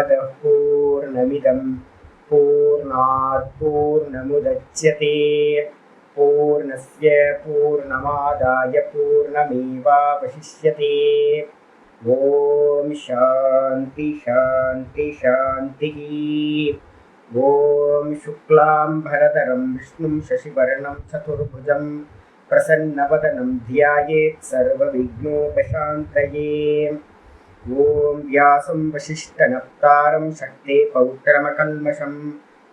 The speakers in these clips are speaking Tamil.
पूर्णमदः पूर्णमिदं पूर्णात् पूर्णमुदच्यते पूर्णस्य पूर्णमादाय पूर्णमेवावशिष्यते। ॐ शान्ति शान्ति शान्तिः। ॐ शुक्लाम्बरधरं विष्णुं शशिवर्णं चतुर्भुजं प्रसन्नवदनं ध्यायेत् सर्वविघ्नोपशान्तये। ॐ व्यासं वसिष्ठनप्तारं शक्ते पौत्रमकल्मषं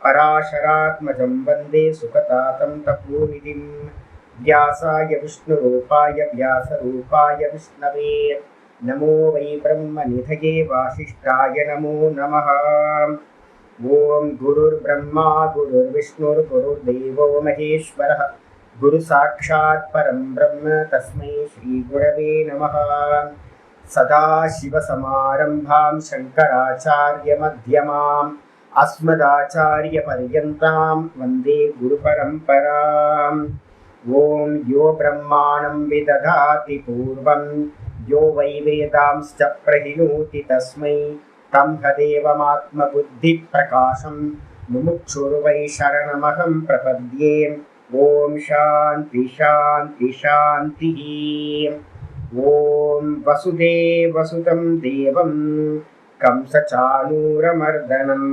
पराशरात्मजं वन्दे सुखतातं तपोनिधिं। व्यासाय विष्णुरूपाय व्यासरूपाय विष्णवे नमो वै ब्रह्मनिधये वासिष्ठाय नमो नमः। ॐ गुरुर्ब्रह्मा गुरुर्विष्णुर्गुरुर्देवो महेश्वरः गुरुसाक्षात् परं ब्रह्म तस्मै श्रीगुरवे नमः। सदाशिवसमारम्भां शङ्कराचार्यमध्यमाम् अस्मदाचार्यपर्यन्तां वन्दे गुरुपरम्पराम्। ॐ यो ब्रह्माणं विदधाति पूर्वं यो वै वेदांश्च प्रहिणोति तस्मै तदेवमात्मबुद्धिप्रकाशं मुमुक्षुर्वै शरणमहं प्रपद्ये। ॐ शान्ति शान्ति शान्तिः। ॐ वसुदेवसुतं देवं कंसचाणूरमर्दनं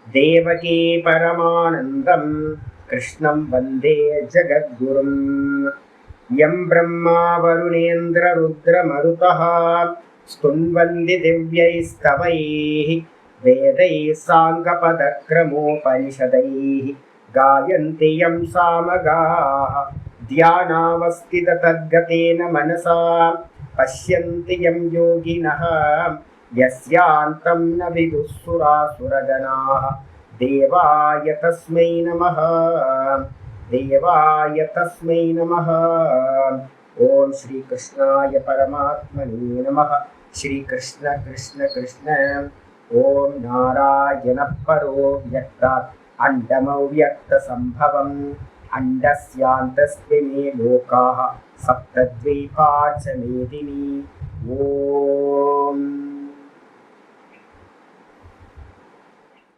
देवकी परमानन्दं कृष्णं वन्दे जगद्गुरुं। यं ब्रह्मा वरुणेन्द्ररुद्रमरुतः स्तुन्वन्ति दिव्यैस्तवैः वेदैः साङ्गपदक्रमोपनिषदैः गायन्ति यं सामगाः ध्यानावस्थिततद्गतेन मनसा पश्यन्ति यं योगिनः यस्यान्तं न विदुःसुरासुरगणाः। देवाय तस्मै नमः देवाय तस्मै नमः। ॐ श्रीकृष्णाय परमात्मने नमः। श्रीकृष्ण कृष्ण कृष्ण। ॐ नारायणः परो व्यक्तात् अण्डमव्यक्तसम्भवम् अण्डस्यान्तस्मिन् लोकाः सप्तद्वीपा च मेदिनी। ஓம்.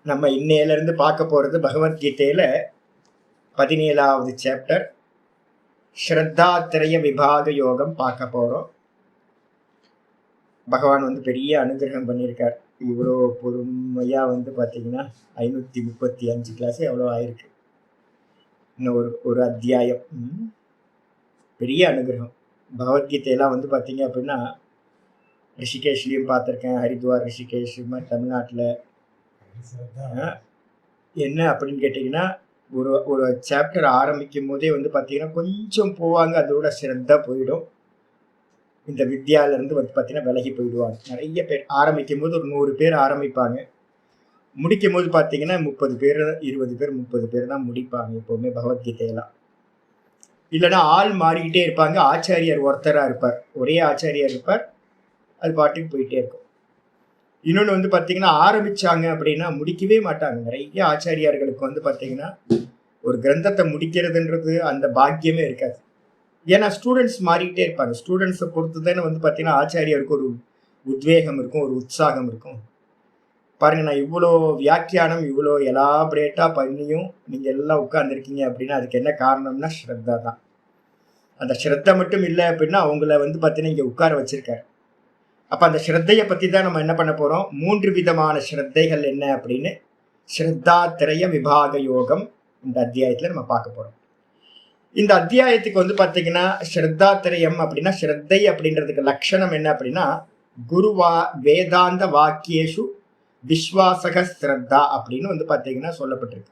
நம்ம இன்னையிலிருந்து பார்க்க போகிறது பகவத்கீதையில் 17வது சாப்டர் ஸ்ரத்தாத்ரய விபாக யோகம் பார்க்க போகிறோம். பகவான் பெரிய அனுகிரகம் பண்ணியிருக்கார். இவ்வளோ பொறுமையாக பார்த்தீங்கன்னா 535 கிளாஸ் எவ்வளோ ஆயிருக்கு. இன்னும் ஒரு அத்தியாயம். பெரிய அனுகிரகம். பகவத்கீதையெல்லாம் பார்த்தீங்க அப்படின்னா ரிஷிகேஷ்லேயும் பார்த்துருக்கேன், ஹரித்வார் ரிஷிகேஷ் மாதிரி தமிழ்நாட்டில். என்ன அப்படின்னு கேட்டிங்கன்னா ஒரு சாப்டர் ஆரம்பிக்கும் போதே பார்த்தீங்கன்னா கொஞ்சம் போவாங்க, அதோட ஸ்ரத்தா போயிடும். இந்த வித்யாவிலேருந்து பார்த்தீங்கன்னா விலகி போயிடுவாங்க. நிறைய பேர் ஆரம்பிக்கும் போது ஒரு 100 பேர் ஆரம்பிப்பாங்க, முடிக்கும் போது பார்த்தீங்கன்னா 30 பேர் 20 பேர் 30 பேர் தான் முடிப்பாங்க எப்போவுமே பகவத்கீதையெல்லாம். இல்லைன்னா ஆள் மாறிக்கிட்டே இருப்பாங்க. ஆச்சாரியர் ஒருத்தராக இருப்பார், ஒரே ஆச்சாரியர் இருப்பார், அது பாட்டுக்கு போயிட்டே இருக்கும். இன்னொன்று பார்த்தீங்கன்னா ஆரம்பித்தாங்க அப்படின்னா முடிக்கவே மாட்டாங்க. நிறைய ஆச்சாரியார்களுக்கு பார்த்தீங்கன்னா ஒரு கிரந்தத்தை முடிக்கிறதுன்றது அந்த பாக்கியமே இருக்காது. ஏன்னா ஸ்டூடெண்ட்ஸ் மாறிக்கிட்டே இருப்பாங்க. ஸ்டூடெண்ட்ஸை பொறுத்து தானே பார்த்தீங்கன்னா ஆச்சாரியருக்கு ஒரு உத்வேகம் இருக்கும், ஒரு உற்சாகம் இருக்கும். பாருங்கள், நான் இவ்வளோ வியாக்கியானம் இவ்வளோ எலாபரேட்டாக பண்ணியும் நீங்கள் எல்லாம் உட்கார்ந்துருக்கீங்க அப்படின்னா அதுக்கு என்ன காரணம்னா ஸ்ரத்தா தான். அந்த ஸ்ரத்தை மட்டும் இல்லை அப்படின்னா அவங்கள பார்த்தீங்கன்னா இங்கே உட்கார வச்சுருக்காரு. அப்போ அந்த ஸ்ரத்தையை பற்றி தான் நம்ம என்ன பண்ண போகிறோம். 3 விதமான ஸ்ரத்தைகள் என்ன அப்படின்னு ஸ்ரத்தாத்ரய விபாக யோகம் இந்த அத்தியாயத்தில் நம்ம பார்க்க போகிறோம். இந்த அத்தியாயத்துக்கு பார்த்தீங்கன்னா ஸ்ரத்தாத்ரயம் அப்படின்னா ஸ்ரத்தை அப்படின்றதுக்கு லட்சணம் என்ன அப்படின்னா குருவா வேதாந்த வாக்கியேஷு விஸ்வாசக ஸ்ரத்தா அப்படின்னு பார்த்தீங்கன்னா சொல்லப்பட்டிருக்கு.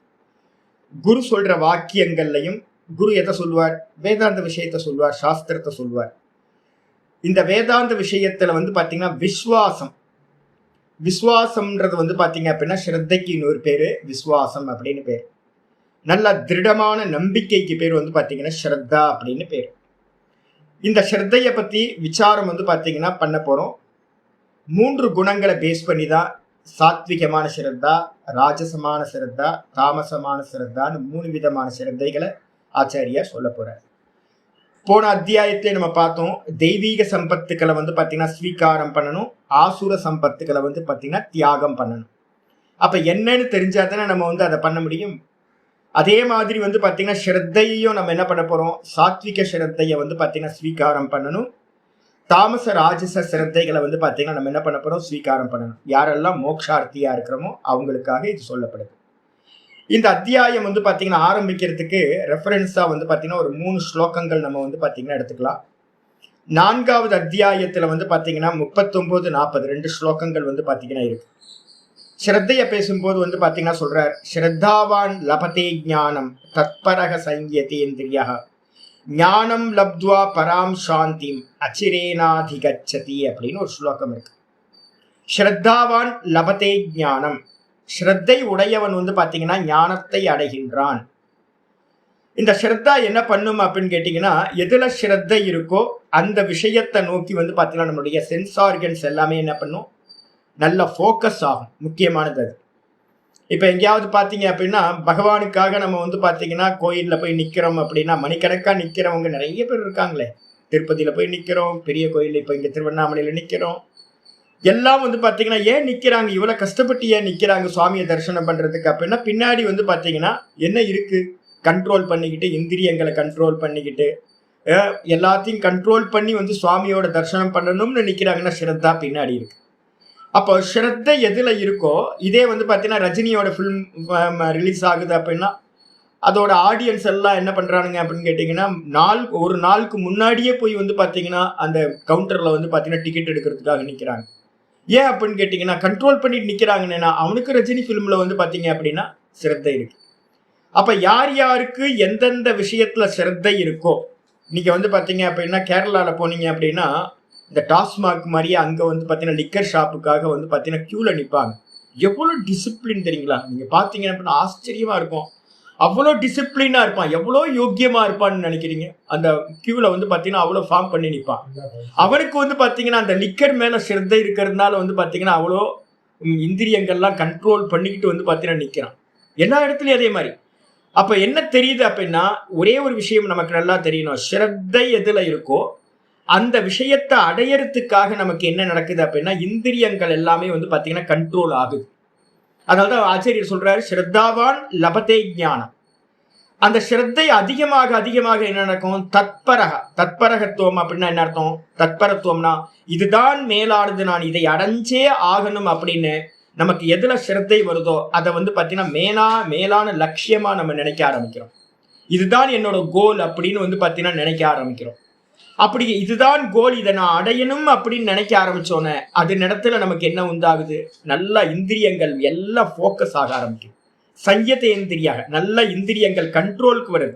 குரு சொல்ற வாக்கியங்கள்லையும் குரு எதை சொல்வார்? வேதாந்த விஷயத்த சொல்வார், சாஸ்திரத்தை சொல்வார். இந்த வேதாந்த விஷயத்துல பார்த்தீங்கன்னா விஸ்வாசம்ன்றது பார்த்தீங்க அப்படின்னா ஸ்ரத்தைக்கு இன்னொரு பேரு விஸ்வாசம் அப்படின்னு பேர். நல்ல திருடமான நம்பிக்கைக்கு பேர் பார்த்தீங்கன்னா ஸ்ரத்தா அப்படின்னு பேர். இந்த ஸ்ரத்தையை பத்தி விசாரம் பார்த்தீங்கன்னா பண்ண போறோம். 3 குணங்களை பேஸ் பண்ணி தான் சாத்விகமான ஸ்ரத்தா, ராஜசமான ஸ்ரத்தா, தாமசமான ஸ்ரத்தான்னு 3 விதமான ஸ்ரத்தைகளை ஆச்சாரியா சொல்ல போறார். போன அத்தியாயத்தை நம்ம பார்த்தோம். தெய்வீக சம்பத்துக்களை பார்த்தீங்கன்னா ஸ்வீகாரம் பண்ணணும், ஆசுர சம்பத்துக்களை பார்த்தீங்கன்னா தியாகம் பண்ணணும். அப்ப என்னன்னு தெரிஞ்சா தானே நம்ம வந்து அதை பண்ண முடியும். அதே மாதிரி வந்து பார்த்தீங்கன்னா ஸ்ரத்தையையும் நம்ம என்ன பண்ண போறோம், சாத்விக ஸ்ரத்தையை வந்து பார்த்தீங்கன்னா ஸ்வீகாரம் பண்ணணும். தாமச ராஜச சிரத்தைகளை வந்து பார்த்தீங்கன்னா நம்ம என்ன பண்ண போறோம், ஸ்வீகாரம் பண்ணணும். யாரெல்லாம் மோக்ஷார்த்தியா இருக்கிறோமோ அவங்களுக்காக இது சொல்லப்படுது. இந்த அத்தியாயம் வந்து பார்த்தீங்கன்னா ஆரம்பிக்கிறதுக்கு ரெஃபரன்ஸா வந்து பார்த்தீங்கன்னா ஒரு 3 ஸ்லோகங்கள் நம்ம வந்து பார்த்தீங்கன்னா எடுத்துக்கலாம். 4வது அத்தியாயத்துல வந்து பார்த்தீங்கன்னா 39, 40 2 ஸ்லோகங்கள் வந்து பார்த்தீங்கன்னா இருக்கு. ஸ்ரத்தைய பேசும்போது வந்து பார்த்தீங்கன்னா சொல்றார், ஸ்ரத்தாவான் லபதே ஞானம் தத்பரக சங்கியதேந்திரியா ஞானம் லப்த்வா பராம் சாந்திம் அச்சிரேனாதிகச்சதி அப்படின்னு ஒரு ஸ்லோகம் இருக்கு. ஸ்ரத்தாவான் லபதே ஞானம், ஸ்ரத்தை உடையவன் வந்து பார்த்தீங்கன்னா ஞானத்தை அடைகின்றான். இந்த ஸ்ரத்தா என்ன பண்ணும் அப்படின்னு கேட்டீங்கன்னா, எதுல ஸ்ரத்தை இருக்கோ அந்த விஷயத்தை நோக்கி வந்து பார்த்தீங்கன்னா நம்மளுடைய சென்ஸ் ஆர்கன்ஸ் எல்லாமே என்ன பண்ணும், நல்ல ஃபோக்கஸ் ஆகும். முக்கியமானது அது. இப்போ எங்கேயாவது பார்த்தீங்க அப்படின்னா பகவானுக்காக நம்ம வந்து பார்த்தீங்கன்னா கோயிலில் போய் நிற்கிறோம் அப்படின்னா மணிக்கணக்காக நிற்கிறவங்க நிறைய பேர் இருக்காங்களே. திருப்பதியில் போய் நிற்கிறோம், பெரிய கோயில், இப்போ இங்கே திருவண்ணாமலையில் நிற்கிறோம். எல்லாம் வந்து பார்த்தீங்கன்னா ஏன் நிற்கிறாங்க, இவ்வளோ கஷ்டப்பட்டு ஏன் நிற்கிறாங்க சுவாமியை தரிசனம் பண்ணுறதுக்கு அப்படின்னா பின்னாடி வந்து பார்த்தீங்கன்னா என்ன இருக்குது, கண்ட்ரோல் பண்ணிக்கிட்டு, இந்திரியங்களை கண்ட்ரோல் பண்ணிக்கிட்டு, எல்லாத்தையும் கண்ட்ரோல் பண்ணி வந்து சுவாமியோட தரிசனம் பண்ணணும்னு நிற்கிறாங்கன்னா ஸ்ரத்தா பின்னாடி இருக்கு. அப்போ ஸ்ரத்தை எதில் இருக்கோ, இதே வந்து பார்த்தீங்கன்னா ரஜினியோட ஃபிலிம் ரிலீஸ் ஆகுது அப்படின்னா அதோட ஆடியன்ஸ் எல்லாம் என்ன பண்ணுறானுங்க அப்படின்னு கேட்டிங்கன்னா ஒரு நாளுக்கு முன்னாடியே போய் வந்து பார்த்தீங்கன்னா அந்த கவுண்டரில் வந்து பார்த்தீங்கன்னா டிக்கெட் எடுக்கிறதுக்காக நிற்கிறாங்க. ஏன் அப்படின்னு கேட்டிங்கன்னா கண்ட்ரோல் பண்ணிட்டு நிற்கிறாங்கன்னா அவனுக்கு ரஜினி ஃபிலிமில் வந்து பார்த்தீங்க அப்படின்னா ஸ்ரத்தை இருக்கு. அப்போ யார் யாருக்கு எந்தெந்த விஷயத்தில் ஸ்ரத்தை இருக்கோ, நீங்கள் வந்து பார்த்தீங்க அப்படின்னா கேரளாவில் போனீங்க அப்படின்னா இந்த டாஸ்மாக் மாதிரியே அங்கே வந்து பார்த்தீங்கன்னா லிக்கர் ஷாப்புக்காக வந்து பார்த்தீங்கன்னா க்யூவில் நிற்பாங்க. எவ்வளோ டிசிப்ளின் தெரியுங்களா, நீங்கள் பார்த்தீங்க அப்படின்னா ஆச்சரியமாக இருக்கும். அவ்வளோ டிசிப்ளினாக இருப்பான், எவ்வளோ யோக்கியமாக இருப்பான்னு நினைக்கிறீங்க. அந்த க்யூவில் வந்து பார்த்தீங்கன்னா அவ்வளோ ஃபார்ம் பண்ணி நிற்பான். அவனுக்கு வந்து பார்த்தீங்கன்னா அந்த லிக்கர் மேலே ஸ்ரத்தை இருக்கிறதுனால வந்து பார்த்தீங்கன்னா அவ்வளோ இந்திரியங்கள்லாம் கண்ட்ரோல் பண்ணிக்கிட்டு வந்து பார்த்தீங்கன்னா நிற்கிறான். எல்லா இடத்துலையும் அதே மாதிரி. அப்போ என்ன தெரியுது அப்படின்னா ஒரே ஒரு விஷயம் நமக்கு நல்லா தெரியணும், ஸ்ரத்தை எதில் இருக்கோ அந்த விஷயத்தை அடையறதுக்காக நமக்கு என்ன நடக்குது அப்படின்னா இந்திரியங்கள் எல்லாமே வந்து பார்த்தீங்கன்னா கண்ட்ரோல் ஆகுது. அதனால தான் ஆச்சாரியர் சொல்றாரு, ஸ்ரத்தாவான் லபதே ஞானம். அந்த ஸ்ரத்தை அதிகமாக அதிகமாக என்ன நடக்கும், தத்பரகத்துவம் அப்படின்னா என்ன அர்த்தம், தத்பரத்துவம்னா இதுதான் மேலானது, நான் இதை அடைஞ்சே ஆகணும் அப்படின்னு நமக்கு எதுல ஸ்ரத்தை வருதோ அதை வந்து பார்த்தீங்கன்னா மேலான லட்சியமா நம்ம நினைக்க ஆரம்பிக்கிறோம். இதுதான் என்னோட கோல் அப்படின்னு வந்து பார்த்தீங்கன்னா நினைக்க ஆரம்பிக்கிறோம். அப்படி இதுதான் கோல், இதை நான் அடையணும் அப்படின்னு நினைக்க ஆரம்பிச்சோன்னே அது இடத்துல நமக்கு என்ன உண்டாகுது, நல்ல இந்திரியங்கள் எல்லாம் ஃபோக்கஸ் ஆக ஆரம்பிக்கும். சஞ்சயதேந்திரியாக நல்ல இந்திரியங்கள் கண்ட்ரோலுக்கு வருது.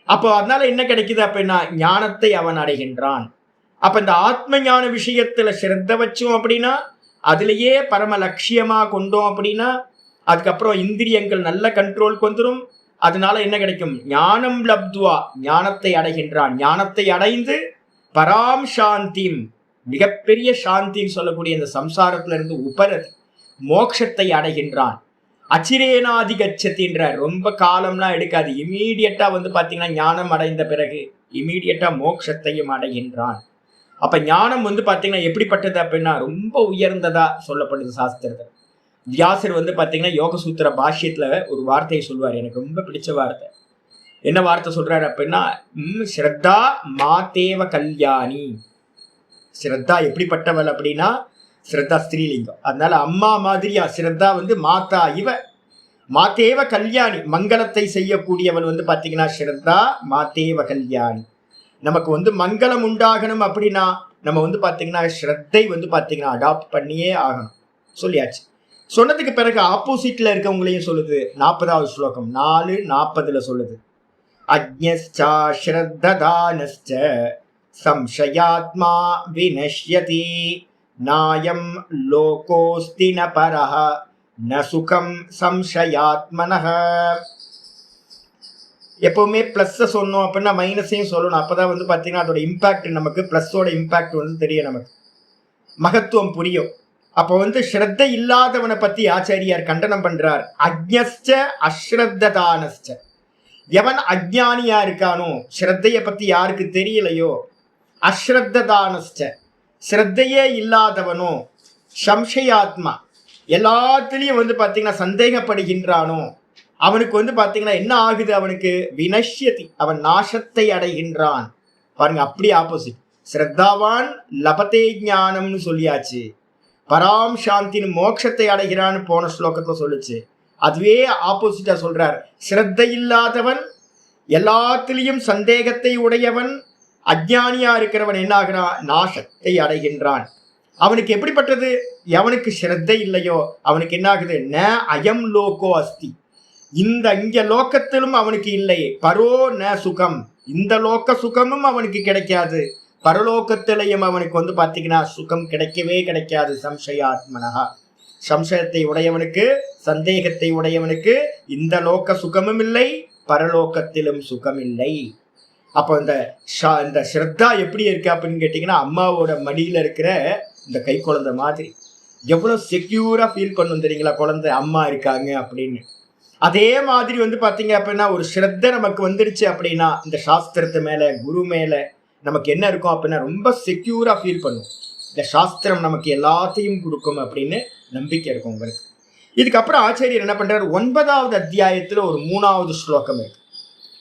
அப்போ அதனால என்ன கிடைக்குது அப்படின்னா ஞானத்தை அவன் அடைகின்றான். அப்ப இந்த ஆத்ம ஞான விஷயத்துல ஸ்ரத்த வச்சோம் அப்படின்னா அதுலேயே பரம லட்சியமா கொண்டோம் அப்படின்னா அதுக்கப்புறம் இந்திரியங்கள் நல்ல கண்ட்ரோலுக்கு வந்துடும். அதனால என்ன கிடைக்கும், ஞானம் லப்துவா ஞானத்தை அடைகின்றான். ஞானத்தை அடைந்து பராம் சாந்திம் மிகப்பெரிய சாந்தின்னு சொல்லக்கூடிய இந்த சம்சாரத்துல இருந்து உபரதி மோட்சத்தை அடைகின்றான். அச்சிரேனாதிகச்சத்தின்ற ரொம்ப காலம்லாம் எடுக்காது, இமீடியட்டா வந்து பார்த்தீங்கன்னா ஞானம் அடைந்த பிறகு இமீடியட்டா மோட்சத்தையும் அடைகின்றான். அப்ப ஞானம் வந்து பார்த்தீங்கன்னா எப்படிப்பட்டது அப்படின்னா ரொம்ப உயர்ந்ததா சொல்லப்படுது சாஸ்திரத்தில். வியாசர் வந்து பார்த்தீங்கன்னா யோகசூத்திர பாஷ்யத்துல ஒரு வார்த்தையை சொல்லுவார், எனக்கு ரொம்ப பிடிச்ச வார்த்தை. என்ன வார்த்தை சொல்றாரு அப்படின்னா ஸ்ரத்தா மாதேவ கல்யாணி. ஸ்ரத்தா எப்படிப்பட்டவள் அப்படின்னா ஸ்ரத்தா ஸ்திரீலிங்கம், அதனால அம்மா மாதிரியா. ஸ்ரத்தா வந்து மாதா இவ மாதேவ கல்யாணி, மங்களத்தை செய்யக்கூடியவள் வந்து பார்த்தீங்கன்னா ஸ்ரத்தா மாதேவ கல்யாணி. நமக்கு வந்து மங்களம் உண்டாகணும் அப்படின்னா நம்ம வந்து பார்த்தீங்கன்னா ஸ்ரத்தை வந்து பார்த்தீங்கன்னா அடாப்ட் பண்ணியே ஆகணும். சொல்லியாச்சு. சொன்னதுக்கு பிறகு ஆப்போசிட்ல இருக்கவங்களையும் சொல்லுது. 40வது ஸ்லோகம் 4:40 சொல்லுது, அஜ்ஞஸ்சா ஸ்ரத்ததானஸ்ச சம்சயாத்மா வினஷ்யதி நாயம் லோகோஸ்தி ந பரஹ ந சுகம் சம்சயாத்மனஹ. எப்பவுமே பிளஸ் சொன்னோம் அப்படின்னா மைனஸையும் சொல்லணும். அப்பதான் வந்து பார்த்தீங்கன்னா அதோட இம்பாக்ட் நமக்கு பிளஸோட இம்பாக்ட் வந்து தெரியும், நமக்கு மகத்துவம் புரியும். அப்போ வந்து ஸ்ரத்தை இல்லாதவனை பத்தி ஆச்சாரியார் கண்டனம் பண்றார். அஜ்ஞஸ்ச அஸ்ரத்ததானஸ்ச, எவன் அஜ்ஞானியா இருக்கானோ, ஸ்ரத்தையை பத்தி யாருக்கு தெரியலையோ, அஸ்ரத்ததானஸ்ச ஸ்ரத்தையே இல்லாதவனோ, சம்சயாத்மா எல்லாத்துலயும் வந்து பாத்தீங்கன்னா சந்தேகப்படுகின்றானோ அவனுக்கு வந்து பாத்தீங்கன்னா என்ன ஆகுது, அவனுக்கு வினஷ்யதி, அவன் நாசத்தை அடைகின்றான். பாருங்க, அப்படி ஆப்போசிட். ஸ்ரத்தாவான் லபதே ஞானம்னு சொல்லியாச்சு, பராம் சாந்தின்னு மோட்சத்தை அடைகிறான்னு போன ஸ்லோகத்துல சொல்லுச்சு. அதுவே ஆப்போசிட்டா சொல்றார். ஸ்ரத்த இல்லாதவன், எல்லாத்திலையும் சந்தேகத்தை உடையவன், அஜ்ஞானியா இருக்கிறவன் என்ன ஆகிறான், நாசத்தை அடைகின்றான். அவனுக்கு எப்படிப்பட்டது, எவனுக்கு ஸ்ரத்தை இல்லையோ அவனுக்கு என்ன ஆகுது, ந அயம் லோகோ அஸ்தி, இங்க லோகத்திலும் அவனுக்கு இல்லை, பரோ ந சுகம், இந்த லோக சுகமும் அவனுக்கு கிடைக்காது, பரலோகத்திலையும் அவனுக்கு வந்து பாத்தீங்கன்னா சுகம் கிடைக்கவே கிடைக்காது. சம்சயாத்மனஹா, சம்சயத்தை உடையவனுக்கு, சந்தேகத்தை உடையவனுக்கு இந்த லோக சுகமும் இல்லை, பரலோகத்திலும் சுகம் இல்லை. அப்போ இந்த ஸ்ரத்தா எப்படி இருக்கு அப்படின்னு கேட்டீங்கன்னா, அம்மாவோட மடியில இருக்கிற இந்த கை குழந்தை மாதிரி எவ்வளவு செக்யூரா ஃபீல் பண்ணும் தெரியுங்களா, குழந்தை அம்மா இருக்காங்க அப்படின்னு. அதே மாதிரி வந்து பாத்தீங்க அப்படின்னா ஒரு ஸ்ரத்த நமக்கு வந்துருச்சு அப்படின்னா இந்த சாஸ்திரத்து மேல, குரு மேல நமக்கு என்ன இருக்கும் அப்படின்னா ரொம்ப செக்யூரா ஃபீல் பண்ணும். இந்த சாஸ்திரம் நமக்கு எல்லாத்தையும் கொடுக்கும் அப்படின்னு நம்பிக்கை இருக்கும் உங்களுக்கு. இதுக்கப்புறம் ஆச்சாரியர் என்ன பண்றாரு, 9வது அத்தியாயத்துல ஒரு 3வது ஸ்லோகம் இருக்கு,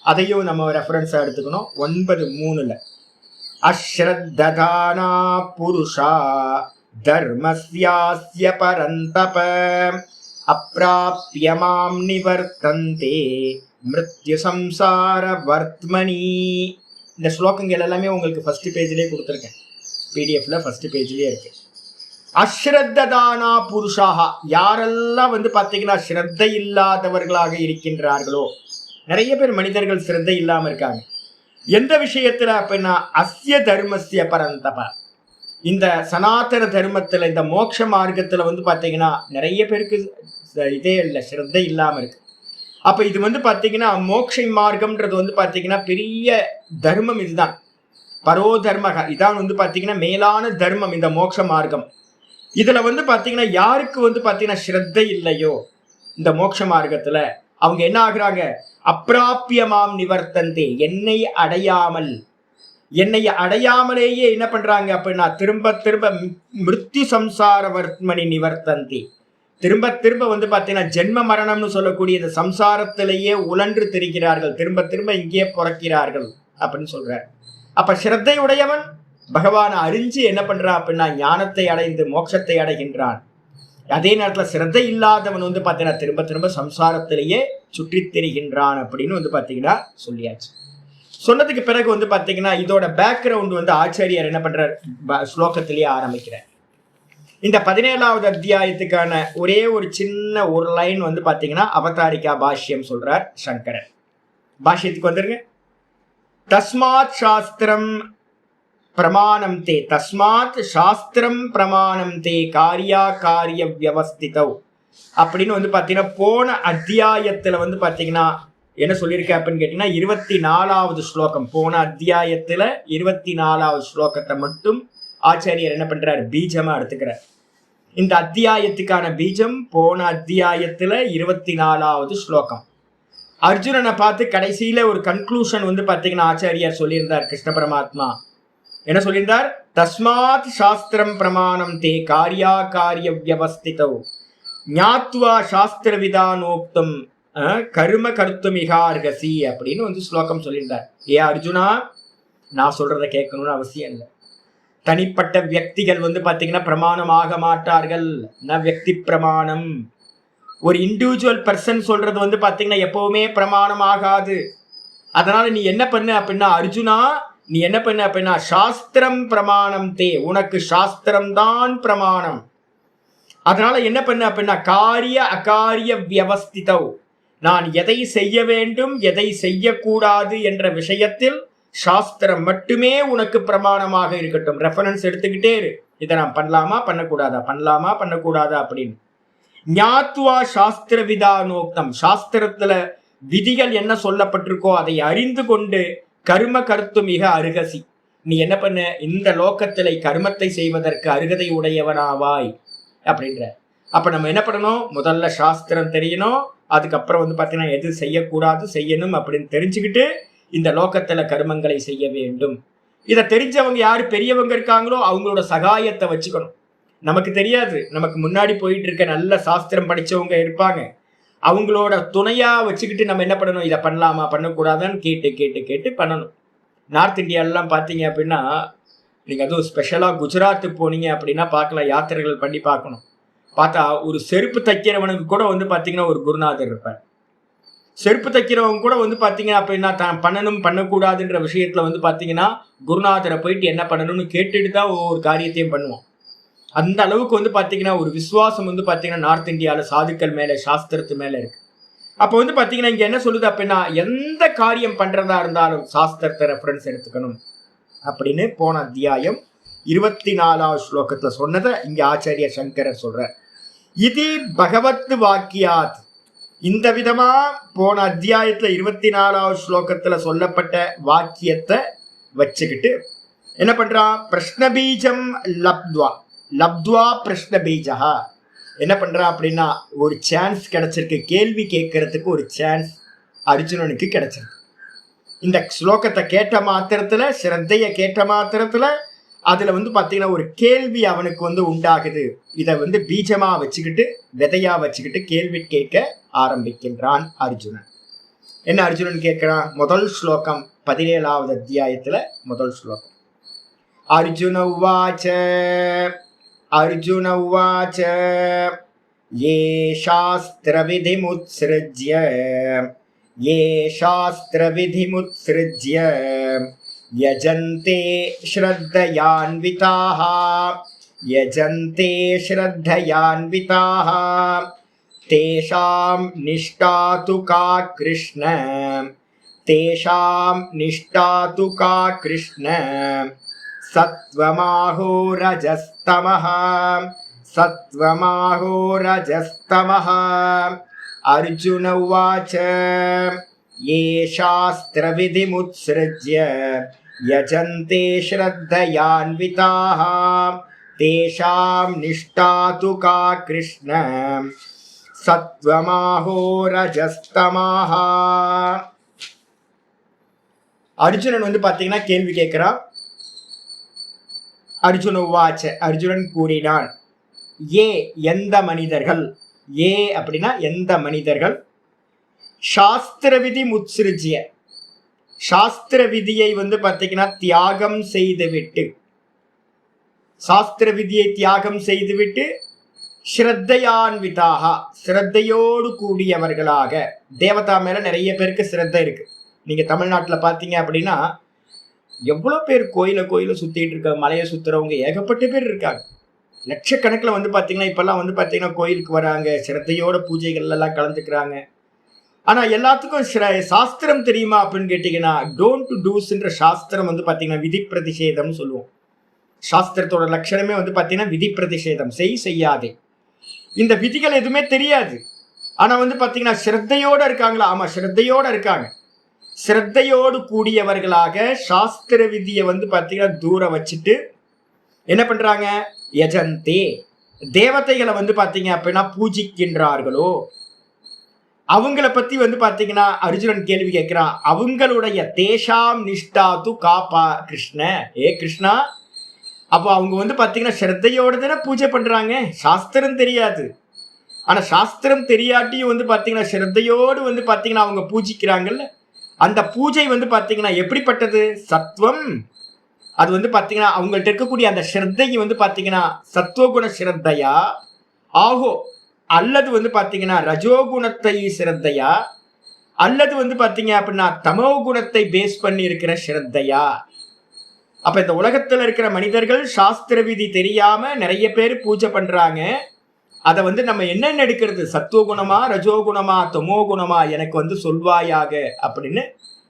அதையும் நம்ம ரெஃபரன்ஸா எடுத்துக்கணும். 9:3 அஸ்ரத்ததானா புருஷா தர்மஸ்யாஸ்ய பரந்தப அப்ராப்யமாம் நிவர்த்தந்தே மிருத்யு சம்சார வர்த்மனி. இந்த ஸ்லோகங்கள் எல்லாமே உங்களுக்கு ஃபர்ஸ்ட் பேஜ்லேயே கொடுத்துருக்கேன், பிடிஎஃப்ல ஃபர்ஸ்ட் பேஜ்லேயே இருக்கு. அஸ்ரத்ததானா புருஷாக, யாரெல்லாம் வந்து பார்த்தீங்கன்னா ஸ்ரத்தை இல்லாதவர்களாக இருக்கின்றார்களோ, நிறைய பேர் மனிதர்கள் ஸ்ரத்தை இல்லாமல் இருக்காங்க. எந்த விஷயத்துல அப்படின்னா அஸ்ய தர்மஸ்ய பரந்தப, இந்த சனாதன தர்மத்துல, இந்த மோட்ச மார்க்கத்துல வந்து பார்த்தீங்கன்னா நிறைய பேருக்கு இதே இல்லை, ஸ்ரத்தை இல்லாமல் இருக்கு. அப்ப இது வந்து பாத்தீங்கன்னா மோட்ச மார்க்கம்ன்றது வந்து பாத்தீங்கன்னா பெரிய தர்மம், இதுதான் பரோ தர்மக, இதான் வந்து பாத்தீங்கன்னா மேலான தர்மம் இந்த மோட்ச மார்க்கம். இதுல வந்து பாத்தீங்கன்னா யாருக்கு வந்து பாத்தீங்கன்னா ஸ்ரத்தை இல்லையோ இந்த மோட்ச மார்க்கத்துல, அவங்க என்ன ஆகுறாங்க, அப்பிராபியமாம் நிவர்த்தந்தே, என்னை அடையாமலேயே என்ன பண்றாங்க அப்படின்னா திரும்ப திரும்ப மிருத்யு சம்சார வர்த்மனி நிவர்த்தந்தே, திரும்ப திரும்ப வந்து பார்த்தீங்கன்னா ஜென்ம மரணம்னு சொல்லக்கூடிய இந்த சம்சாரத்திலேயே உழன்று திரிகிறார்கள், திரும்ப திரும்ப இங்கேயே பிறக்கிறார்கள் அப்படின்னு சொல்றார். அப்ப ஸ்ரத்தை உடையவன் பகவானை அறிஞ்சு என்ன பண்றான் அப்படின்னா ஞானத்தை அடைந்து மோட்சத்தை அடைகின்றான். அதே நேரத்தில் ஸ்ரத்தை இல்லாதவன் வந்து பார்த்தீங்கன்னா திரும்ப திரும்ப சம்சாரத்திலேயே சுற்றி திரிகின்றான் அப்படின்னு வந்து பார்த்தீங்கன்னா சொல்லியாச்சு. சொன்னதுக்கு பிறகு வந்து பார்த்தீங்கன்னா இதோட பேக்ரவுண்ட் வந்து ஆச்சாரியர் என்ன பண்றார், ஸ்லோகத்திலேயே ஆரம்பிக்கிறார். இந்த 17வது அத்தியாயத்துக்கான ஒரே ஒரு சின்ன ஒரு லைன் வந்து பாத்தீங்கன்னா அவதாரிகா பாஷ்யம் சொல்றார் சங்கரன். பாஷ்யத்துக்கு வந்துருங்க. தஸ்மாத் சாஸ்திரம் பிரமாணம் தே, தஸ்மாத் சாஸ்திரம் பிரமாணம் தே காரியா காரிய வியவஸ்திதௌ அப்படின்னு வந்து பாத்தீங்கன்னா போன அத்தியாயத்துல வந்து பாத்தீங்கன்னா என்ன சொல்லியிருக்க அப்படின்னு கேட்டீங்கன்னா 24வது ஸ்லோகம், போன அத்தியாயத்துல 24வது ஸ்லோகத்தை மட்டும் ஆச்சாரியர் என்ன பண்றாரு, பீஜமா எடுத்துக்கிறார். இந்த அத்தியாயத்துக்கான பீஜம் போன அத்தியாயத்துல 24வது ஸ்லோகம். அர்ஜுனனை பார்த்து கடைசியில ஒரு கன்க்ளூஷன் வந்து பாத்தீங்கன்னா ஆச்சாரியார் சொல்லியிருந்தார். கிருஷ்ண பரமாத்மா என்ன சொல்லியிருந்தார், தஸ்மாத் சாஸ்திரம் பிரமாணம் தே காரியா காரிய வியவஸ்திதௌ ஞாத்வா சாஸ்திர விதானோக்தம் கர்ம கர்த்துமிகார்கசி அப்படின்னு வந்து ஸ்லோகம் சொல்லியிருந்தார். ஏ அர்ஜுனா, நான் சொல்றதை கேட்கணும்னு அவசியம் இல்லை. தனிப்பட்ட வியக்திகள் வந்து பாத்தீங்கன்னா பிரமாணமாக மாட்டார்கள், ந வியக்தி பிரமாணம். ஒரு இண்டிவிஜுவல் பர்சன் சொல்றது வந்து பாத்தீங்கன்னா எப்பவுமே பிரமாணம் ஆகாது. அதனால நீ என்ன பண்ணு அப்படின்னா அர்ஜுனா, நீ என்ன பண்ணு அப்படின்னா சாஸ்திரம் பிரமாணம் தே, உனக்கு சாஸ்திரம் தான் பிரமாணம். அதனால என்ன பண்ணு அப்படின்னா காரிய அகாரிய வியவஸ்திதௌ, நான் எதை செய்ய வேண்டும் எதை செய்யக்கூடாது என்ற விஷயத்தில் சாஸ்திரம் மட்டுமே உனக்கு பிரமாணமாக இருக்கட்டும். ரெஃபரன்ஸ் எடுத்துக்கிட்டே இரு, இதை நான் பண்ணலாமா பண்ணக்கூடாதா, பண்ணலாமா பண்ணக்கூடாதா அப்படின்னு. ஞாத்வா சாஸ்திர விதானோக்தம், சாஸ்திரத்துல விதிகள் என்ன சொல்லப்பட்டிருக்கோ அதை அறிந்து கொண்டு கர்ம கருத்து மிக அருகசி, நீ என்ன பண்ண இந்த லோகத்திலே கர்மத்தை செய்வதற்கு அருகதை உடையவனாவாய் அப்படின்ற. அப்ப நம்ம என்ன பண்ணணும், முதல்ல சாஸ்திரம் தெரியணும், அதுக்கப்புறம் வந்து பாத்தீங்கன்னா எது செய்யக்கூடாது செய்யணும் அப்படின்னு தெரிஞ்சுக்கிட்டு இந்த லோகத்துல கர்மங்களை செய்ய வேண்டும். இதை தெரிஞ்சவங்க யாரு பெரியவங்க இருக்காங்களோ அவங்களோட சகாயத்தை வச்சுக்கணும். நமக்கு தெரியாது. நமக்கு முன்னாடி போயிட்டு இருக்க நல்ல சாஸ்திரம் படிச்சவங்க இருப்பாங்க. அவங்களோட துணையா வச்சுக்கிட்டு நம்ம என்ன பண்ணணும், இதை பண்ணலாமா பண்ணக்கூடாதான்னு கேட்டு கேட்டு கேட்டு பண்ணணும். நார்த் இந்தியாலலாம் பார்த்தீங்க அப்படின்னா, நீங்க அதுவும் ஸ்பெஷலா குஜராத்துக்கு போனீங்க அப்படின்னா பார்க்கலாம், யாத்திரைகள் பண்ணி பார்க்கணும். பார்த்தா ஒரு செருப்பு தைக்கிறவனுக்கு கூட வந்து பார்த்தீங்கன்னா ஒரு குருநாதர் இருப்பார். செருப்பு தைக்கிறவங்க கூட வந்து பார்த்தீங்க அப்படின்னா தான் பண்ணணும் பண்ணக்கூடாதுன்ற விஷயத்துல வந்து பார்த்தீங்கன்னா குருநாதரை போயிட்டு என்ன பண்ணணும்னு கேட்டுட்டு தான் ஒவ்வொரு காரியத்தையும் பண்ணுவோம். அந்த அளவுக்கு வந்து பார்த்தீங்கன்னா ஒரு விசுவாசம் வந்து பார்த்தீங்கன்னா நார்த் இந்தியாவில் சாதுக்கள் மேலே சாஸ்திரத்து மேலே இருக்கு. அப்போ வந்து பார்த்தீங்கன்னா இங்கே என்ன சொல்லுது அப்படின்னா, எந்த காரியம் பண்ணுறதா இருந்தாலும் சாஸ்திரத்தை ரெஃபரன்ஸ் எடுத்துக்கணும் அப்படின்னு போன அத்தியாயம் 24வது ஸ்லோகத்தில் சொன்னதை இங்கே ஆச்சாரிய சங்கரர் சொல்றார். இது பகவத் வாக்கியாத். இந்த விதமா போன அத்தியாயத்துல 24வது ஸ்லோகத்துல சொல்லப்பட்ட வாக்கியத்தை வச்சுக்கிட்டு என்ன பண்றான், பிரஷ்ன பீஜம் லப்த்வா லப்த்வா பிரஷ்ன பீஜா என்ன பண்றான் அப்படின்னா, ஒரு சான்ஸ் கிடைச்சிருக்கு, கேள்வி கேட்கறதுக்கு ஒரு சான்ஸ் அர்ஜுனனுக்கு கிடைச்சிருக்கு. இந்த ஸ்லோகத்தை கேட்ட மாத்திரத்துல, ஸ்ரத்தைய கேட்ட மாத்திரத்துல அதுல வந்து பாத்தீங்கன்னா ஒரு கேள்வி அவனுக்கு வந்து உண்டாகுது. இதை வந்து பீஜமா வச்சுக்கிட்டு, விதையா வச்சுக்கிட்டு கேள்வி கேட்க ஆரம்பிக்கின்றான் அர்ஜுனன். என்ன அர்ஜுனன் கேட்கிறான்? முதல் ஸ்லோகம் 17வது அத்தியாயத்துல முதல் ஸ்லோகம். அர்ஜுன உவாச்ச அர்ஜுன உவாச்ச ஏ சாஸ்திர விதிமுத்ஸ்ருஜ்ய ये शास्त्रविधिमुत्सृज्य यजन्ते श्रद्धयान्विताः यजन्ते श्रद्धयान्विताः तेषां निष्ठा तु का कृष्ण तेषां निष्ठा तु का कृष्ण सत्त्वमाहो रजस्तमः सत्त्वमाहो रजस्तमः. अर्जुन उवाच ये शास्त्रविधिमुत्सृज्य यजन्ते श्रद्धयान्विताः तेषां निष्ठा तु का कृष्ण सत्त्वमाहो रजस्तमः. அர்ஜுனன் வந்து பாத்தீங்கன்னா கேள்வி கேட்கிறான். அர்ஜுன உவாச்ச, அர்ஜுனன் கூறினான். ஏ எந்த மனிதர்கள், ஏ அப்படின்னா எந்த மனிதர்கள், சாஸ்திர விதி முத்ஸ்ருஜ்ய சாஸ்திர விதியை வந்து பார்த்தீங்கன்னா தியாகம் செய்துவிட்டு, சாஸ்திர விதியை தியாகம் செய்துவிட்டு ஸ்ரத்தையான்விதாக ஸ்ரத்தையோடு கூடியவர்களாக. தேவதா மேல நிறைய பேருக்கு ஸ்ரத்தை இருக்கு. நீங்க தமிழ்நாட்டில் பார்த்தீங்க அப்படின்னா எவ்வளோ பேர் கோயிலை சுத்திட்டு இருக்காங்க, மலையை சுத்துறவங்க ஏகப்பட்ட பேர் இருக்காங்க. லட்சக்கணக்கில் வந்து பார்த்தீங்கன்னா இப்பெல்லாம் வந்து பார்த்தீங்கன்னா கோயிலுக்கு வராங்க, ஸ்ரத்தையோட பூஜைகள் எல்லாம் கலந்துக்கிறாங்க. ஆனால் எல்லாத்துக்கும் சாஸ்திரம் தெரியுமா அப்படின்னு கேட்டிங்கன்னா, டோன்ட் டூஸ்ன்ற சாஸ்திரம் வந்து பார்த்தீங்கன்னா விதி பிரதிஷேதம்னு சொல்லுவோம். சாஸ்திரத்தோட லட்சணமே வந்து பார்த்தீங்கன்னா விதி பிரதிஷேதம், செய்யாதே. இந்த விதிகள் எதுவுமே தெரியாது. ஆனால் வந்து பார்த்தீங்கன்னா ஸ்ரத்தையோடு இருக்காங்களா? ஆமாம், ஸ்ரத்தையோடு இருக்காங்க. ஸ்ரத்தையோடு கூடியவர்களாக சாஸ்திர விதியை வந்து பார்த்தீங்கன்னா தூரம் வச்சுட்டு என்ன பண்ணுறாங்க? யஜந்தே தேவதைகளை வந்து பார்த்தீங்க அப்படின்னா பூஜிக்கின்றார்களோ அவங்கள பற்றி வந்து பார்த்தீங்கன்னா அர்ஜுனன் கேள்வி கேட்கிறான். அவங்களுடைய தேஷாம் நிஷ்டாத்து காப்பா கிருஷ்ண. ஏ கிருஷ்ணா, அப்போ அவங்க வந்து பார்த்தீங்கன்னா ஸ்ரத்தையோடு தானே பூஜை பண்ணுறாங்க. சாஸ்திரம் தெரியாது, ஆனால் சாஸ்திரம் தெரியாட்டியும் வந்து பார்த்தீங்கன்னா ஸ்ரத்தையோடு வந்து பார்த்தீங்கன்னா அவங்க பூஜிக்கிறாங்கல்ல. அந்த பூஜை வந்து பார்த்தீங்கன்னா எப்படிப்பட்டது? சத்வம். அது வந்து பார்த்தீங்கன்னா அவங்கள்ட்ட இருக்கக்கூடிய அந்த ஸ்ரத்தை வந்து பார்த்தீங்கன்னா சத்துவகுண ஸ்ரத்தையா ஆகோ, அல்லது வந்து பார்த்தீங்கன்னா ரஜோகுணத்தை ஸ்ரத்தையா, அல்லது வந்து பார்த்தீங்க அப்படின்னா தமோ குணத்தை பேஸ் பண்ணி இருக்கிற ஸ்ரத்தையா. அப்ப இந்த உலகத்துல இருக்கிற மனிதர்கள் சாஸ்திர விதி தெரியாம நிறைய பேர் பூஜை பண்றாங்க. அதை வந்து நம்ம என்னென்ன எடுக்கிறது? சத்துவகுணமா, ரஜோகுணமா, தமோ குணமா, எனக்கு வந்து சொல்வாயாக அப்படின்னு